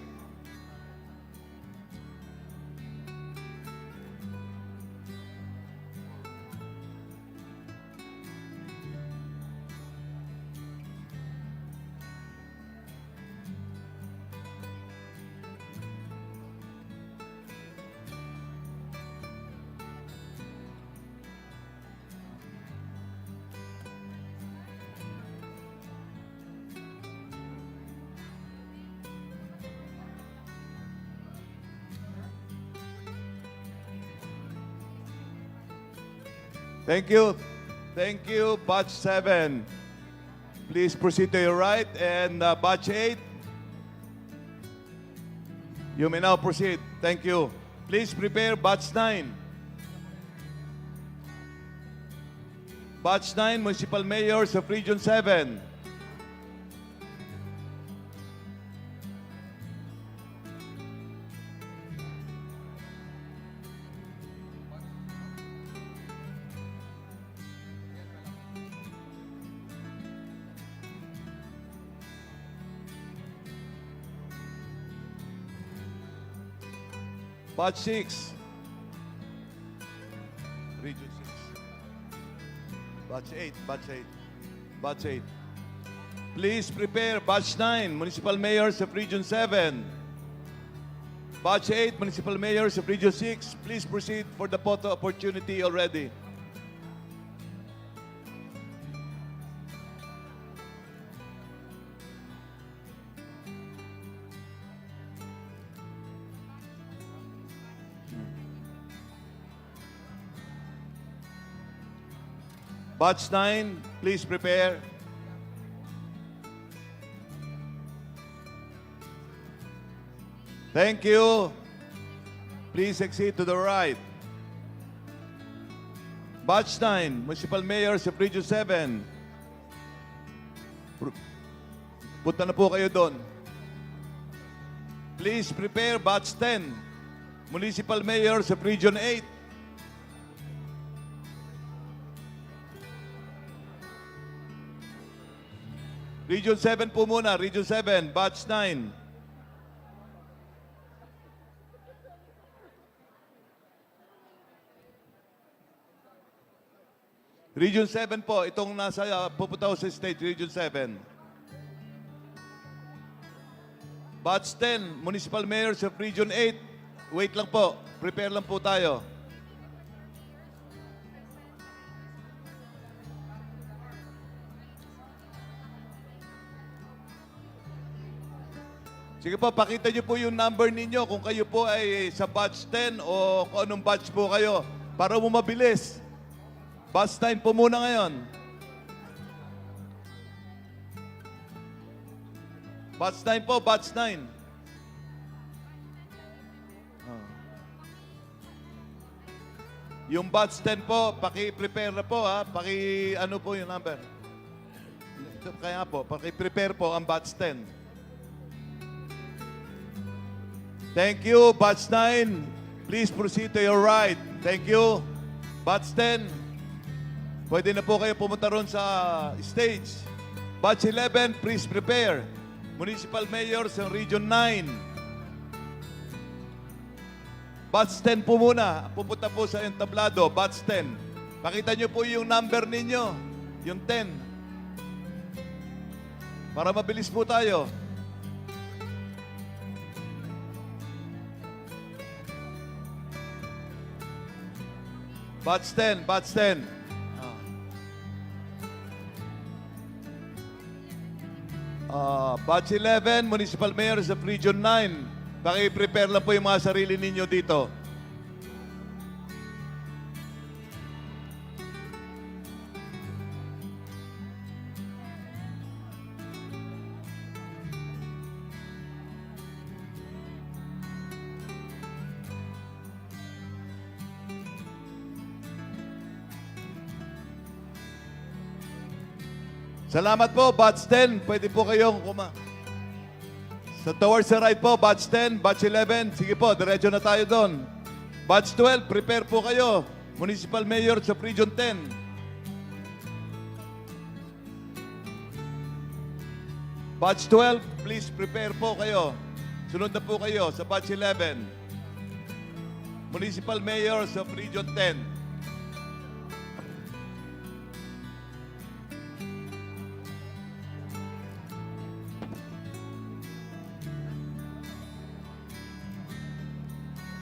Thank you. Thank you, Batch 7. Please proceed to your right. And Batch 8, you may now proceed. Thank you. Please prepare Batch 9. Batch 9, Municipal Mayors of Region 7. Batch 6. Region 6. Batch 8. Batch 8. Batch 8. Please prepare Batch 9, Municipal Mayors of Region 7. Batch 8, Municipal Mayors of Region 6, please proceed for the photo opportunity already. Batch 9, please prepare. Thank you. Please exit to the right. Batch 9, Municipal Mayors of Region 7. Punta na po kayo doon. Please prepare Batch 10, Municipal Mayors of Region 8. Region 7 po muna, Region 7, Batch 9. Region 7 po, itong nasa pupunta ko sa stage, Region 7. Batch 10, Municipal Mayors of Region 8. Wait lang po, prepare lang po tayo. Sige po, pakita niyo po yung number ninyo kung kayo po ay sa batch 10 o kung anong batch po kayo para mo mabilis. Batch 9 po muna ngayon. Batch 9 po, batch 9. Yung batch 10 po, paki-prepare na po ha. Ano po yung number? Kaya po, paki-prepare po ang batch 10. Thank you, Batch 9. Please proceed to your right. Thank you. Batch 10. Pwede na po kayo pumunta ron sa stage. Batch 11, please prepare. Municipal Mayors ng Region 9. Batch 10 po muna. Pupunta po sa entablado. Batch 10. Pakita nyo po yung number ninyo. Yung 10. Para mabilis po tayo. Batch 10, batch 10. Batch 11, Municipal Mayors of Region 9. Paki-prepare lang po yung mga sarili ninyo dito. Salamat po, Batch 10. Pwede po kayong towards the right po, Batch 10, Batch 11. Sige po, diretso na tayo doon. Batch 12, prepare po kayo. Municipal Mayor sa Region 10. Batch 12, please prepare po kayo. Sunod na po kayo sa Batch 11. Municipal Mayors of Region 10.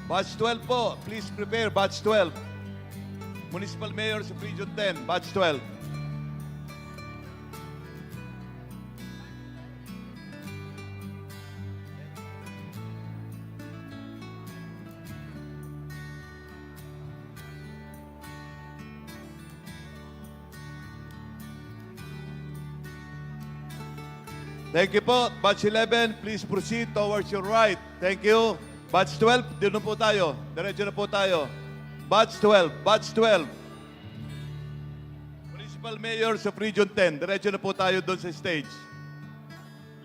Batch 12 po, please prepare, Batch 12. Municipal Mayors of Region 10, Batch 12. Thank you po. Batch 11, please proceed towards your right. Thank you. Batch 12, dito po tayo. Diretso na po tayo. Batch 12, Batch 12. Municipal Mayors of Region 10. Diretso na po tayo doon sa stage.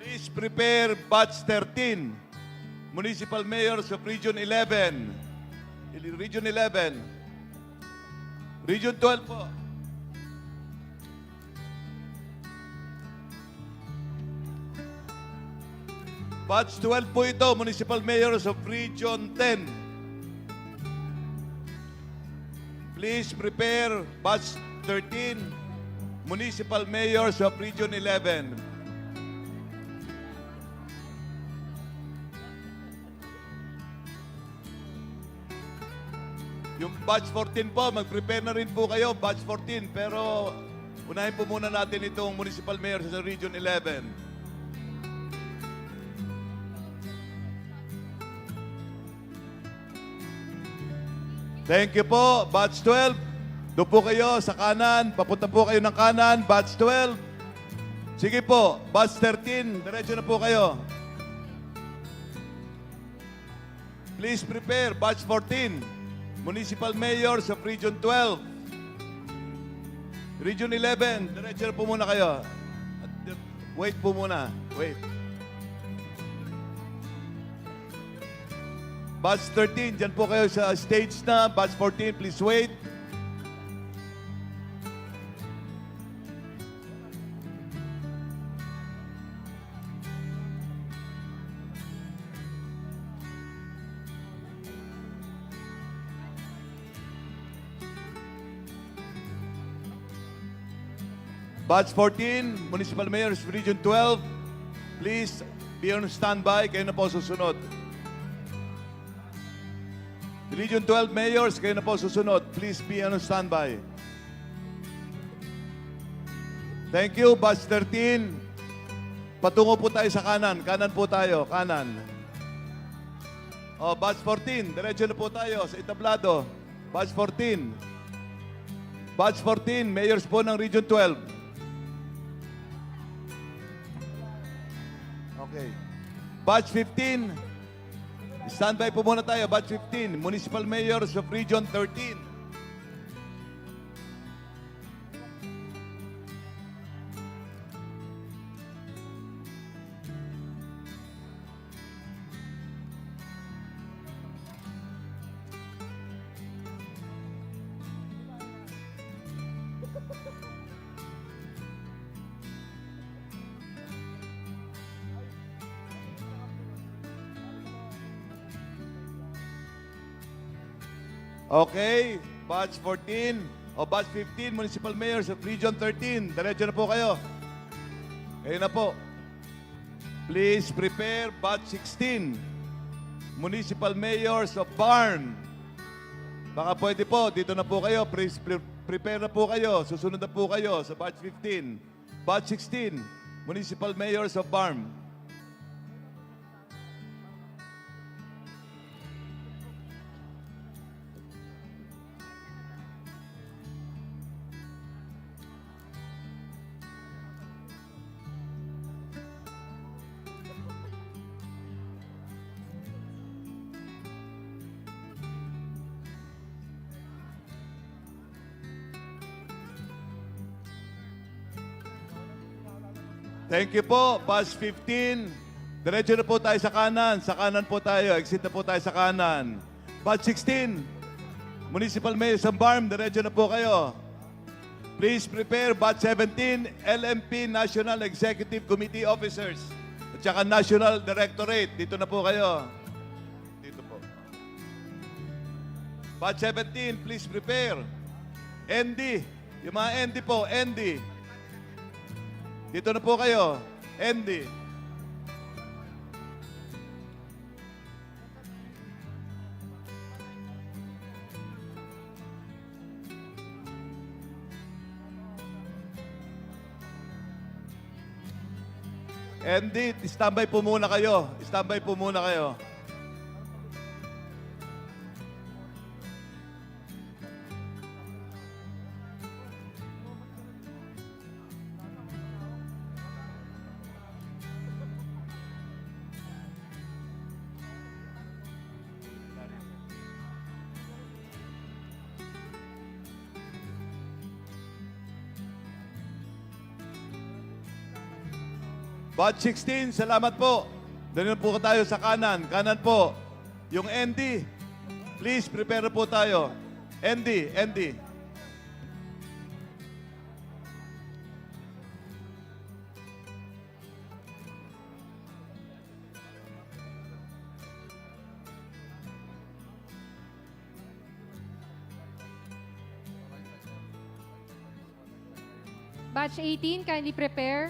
Please prepare Batch 13. Municipal Mayors of Region 11. Region 11. Region 12 po. Batch 12 po ito, Municipal Mayors of Region 10. Please prepare Batch 13, Municipal Mayors of Region 11. Yung batch 14 po, mag-prepare na rin po kayo, batch 14. Pero unahin po muna natin itong municipal mayor sa Region 11. Thank you po, batch 12. Doon po kayo sa kanan, papunta po kayo ng kanan, batch 12. Sige po, batch 13, diretso na po kayo. Please prepare, batch 14. Municipal mayors of Region 12. Region 11, diretso na po muna kayo. Wait po muna, wait. Batch 13, dyan po kayo sa stage na. Batch 14, please wait. Batch 14, Municipal Mayors, Region 12, please be on standby. Kayo na po susunod. Region 12 Mayors, kayo na po susunod. Please be on standby. Thank you, Batch 13. Patungo po tayo sa kanan. Kanan po tayo, kanan. Batch 14, diretso na po tayo sa entablado. Batch 14. Batch 14, Mayors po ng Region 12. Okay. Batch 15. Standby po muna tayo. Batch 15. Municipal Mayors of Region 13. Okay, batch 14 o batch 15, Municipal Mayors of Region 13. Diretso na po kayo. Kayo na po. Please prepare batch 16, Municipal Mayors of Barn. Baka pwede po, dito na po kayo. Please prepare na po kayo. Susunod na po kayo sa batch 15. Batch 16, Municipal Mayors of Barn. Thank you po, batch 15. Diretso na po tayo sa kanan. Sa kanan po tayo. Exit na po tayo sa kanan. Batch 16. Municipal Mayor sa Barm. Diretso na po kayo. Please prepare batch 17. LMP National Executive Committee Officers. At saka National Directorate. Dito na po kayo. Dito po. Batch 17. Please prepare. ND. Yung mga ND po. ND. Dito na po kayo. Andy. Andy, standby po muna kayo. Standby po muna kayo. Batch 16, salamat po. Doon po tayo sa kanan. Kanan po. Yung ND, please prepare po tayo. ND, ND. Batch 18, kindly prepare.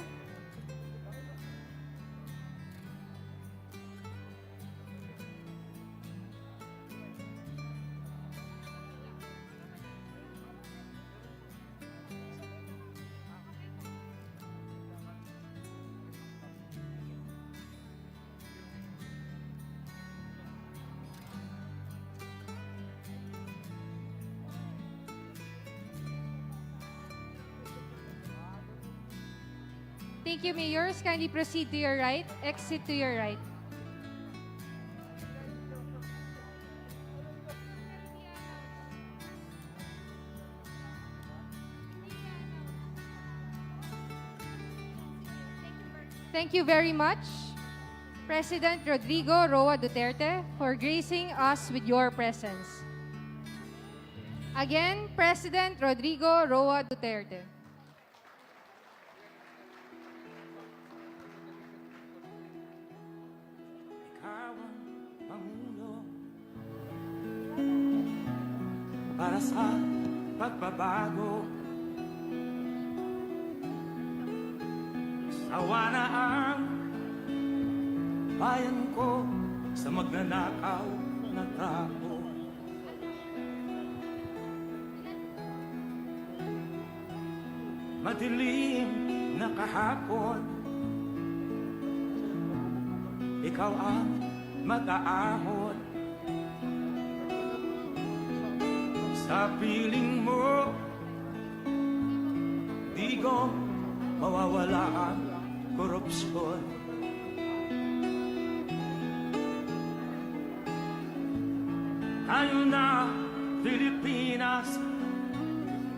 Thank you, Mayors. Kindly proceed to your right. Exit to your right. Thank you very much, President Rodrigo Roa Duterte, for gracing us with your presence. Again, President Rodrigo Roa Duterte. Ikaw ang Pangulo para sa pagbabago. Sawa na ang bayan ko sa magnanakaw na tao. Madilim na kahapon, ikaw ang mag-aahon. Sa piling mo, di ko mawawala ang korupsyon. Tayo na, Pilipinas,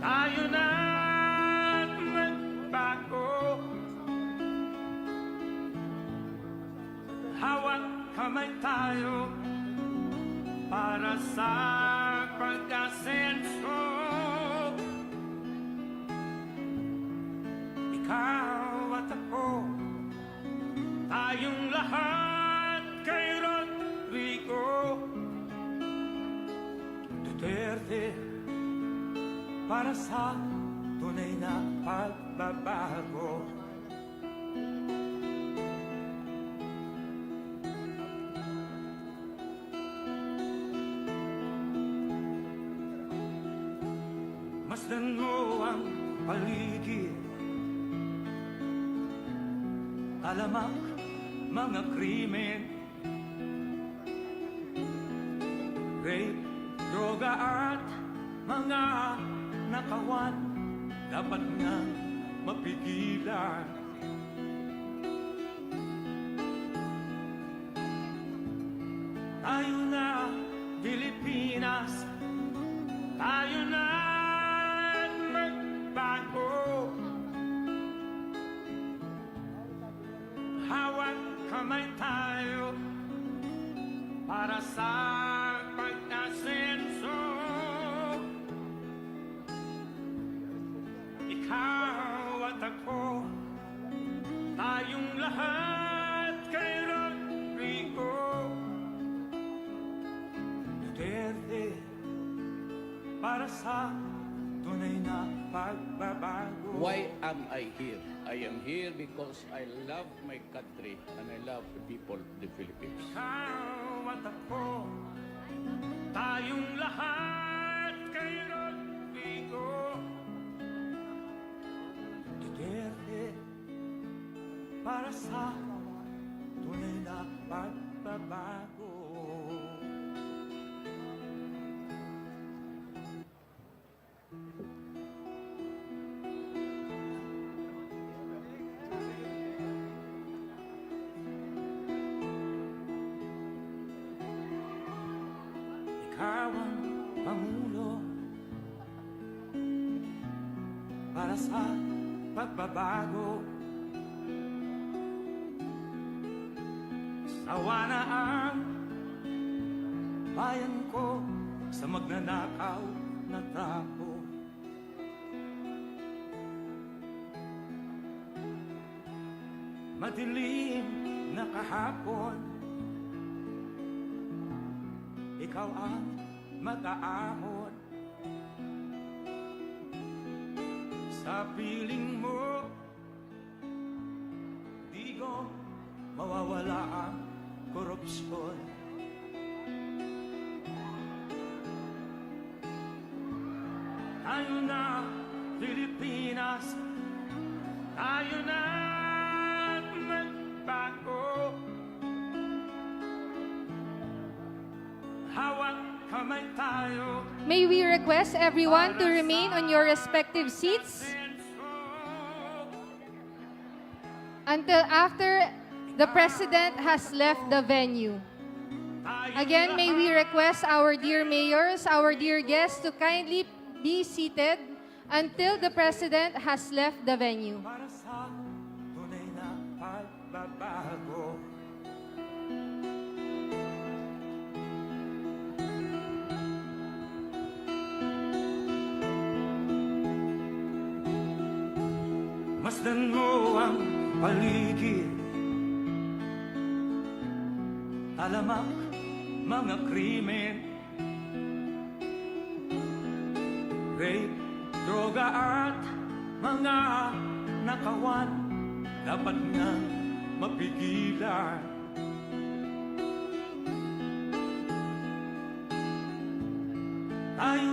tayo na magbago. Hawak kamay tayo para sa pag-asenso. Ikaw at ako, tayong lahat kay Rodrigo Duterte, para sa tunay na pagbabago. Masdan mo ang paligid, alamak mga krimen, rape, droga at mga nakawan, dapat nga mapigilan. Tayo na, Pilipinas, tayo na magbago. Hawak kamay tayo para sa pag-asenso. Ikaw at ako, tayong lahat kay Rodrigo Duterte, para sa tunay na pagbabago. Why am I here? I am here because I love my country and I love the people of the Philippines. Ikaw at ako, tayong lahat kay Rodrigo Duterte, para sa tunay na pagbabago. Ikaw ang Pangulo para sa pagbabago. Sawa na ang bayan ko sa magnanakaw na tao. Madilim na kahapon, ikaw ang mag-aahon. Sa piling mo, di ko mawawala ang korupsyon. Tayo na, Pilipinas, tayo na magbago. Hawak kamay tayo. May we request everyone to remain on your respective seats? until after the President has left the venue. Again, may we request our dear mayors, our dear guests to kindly be seated until the President has left the venue. para sa tunay na pagbabago. Masdan mo ang paligid, alamak mga krimen, rape, droga at mga nakawan, dapat nga mapigilan. Tayo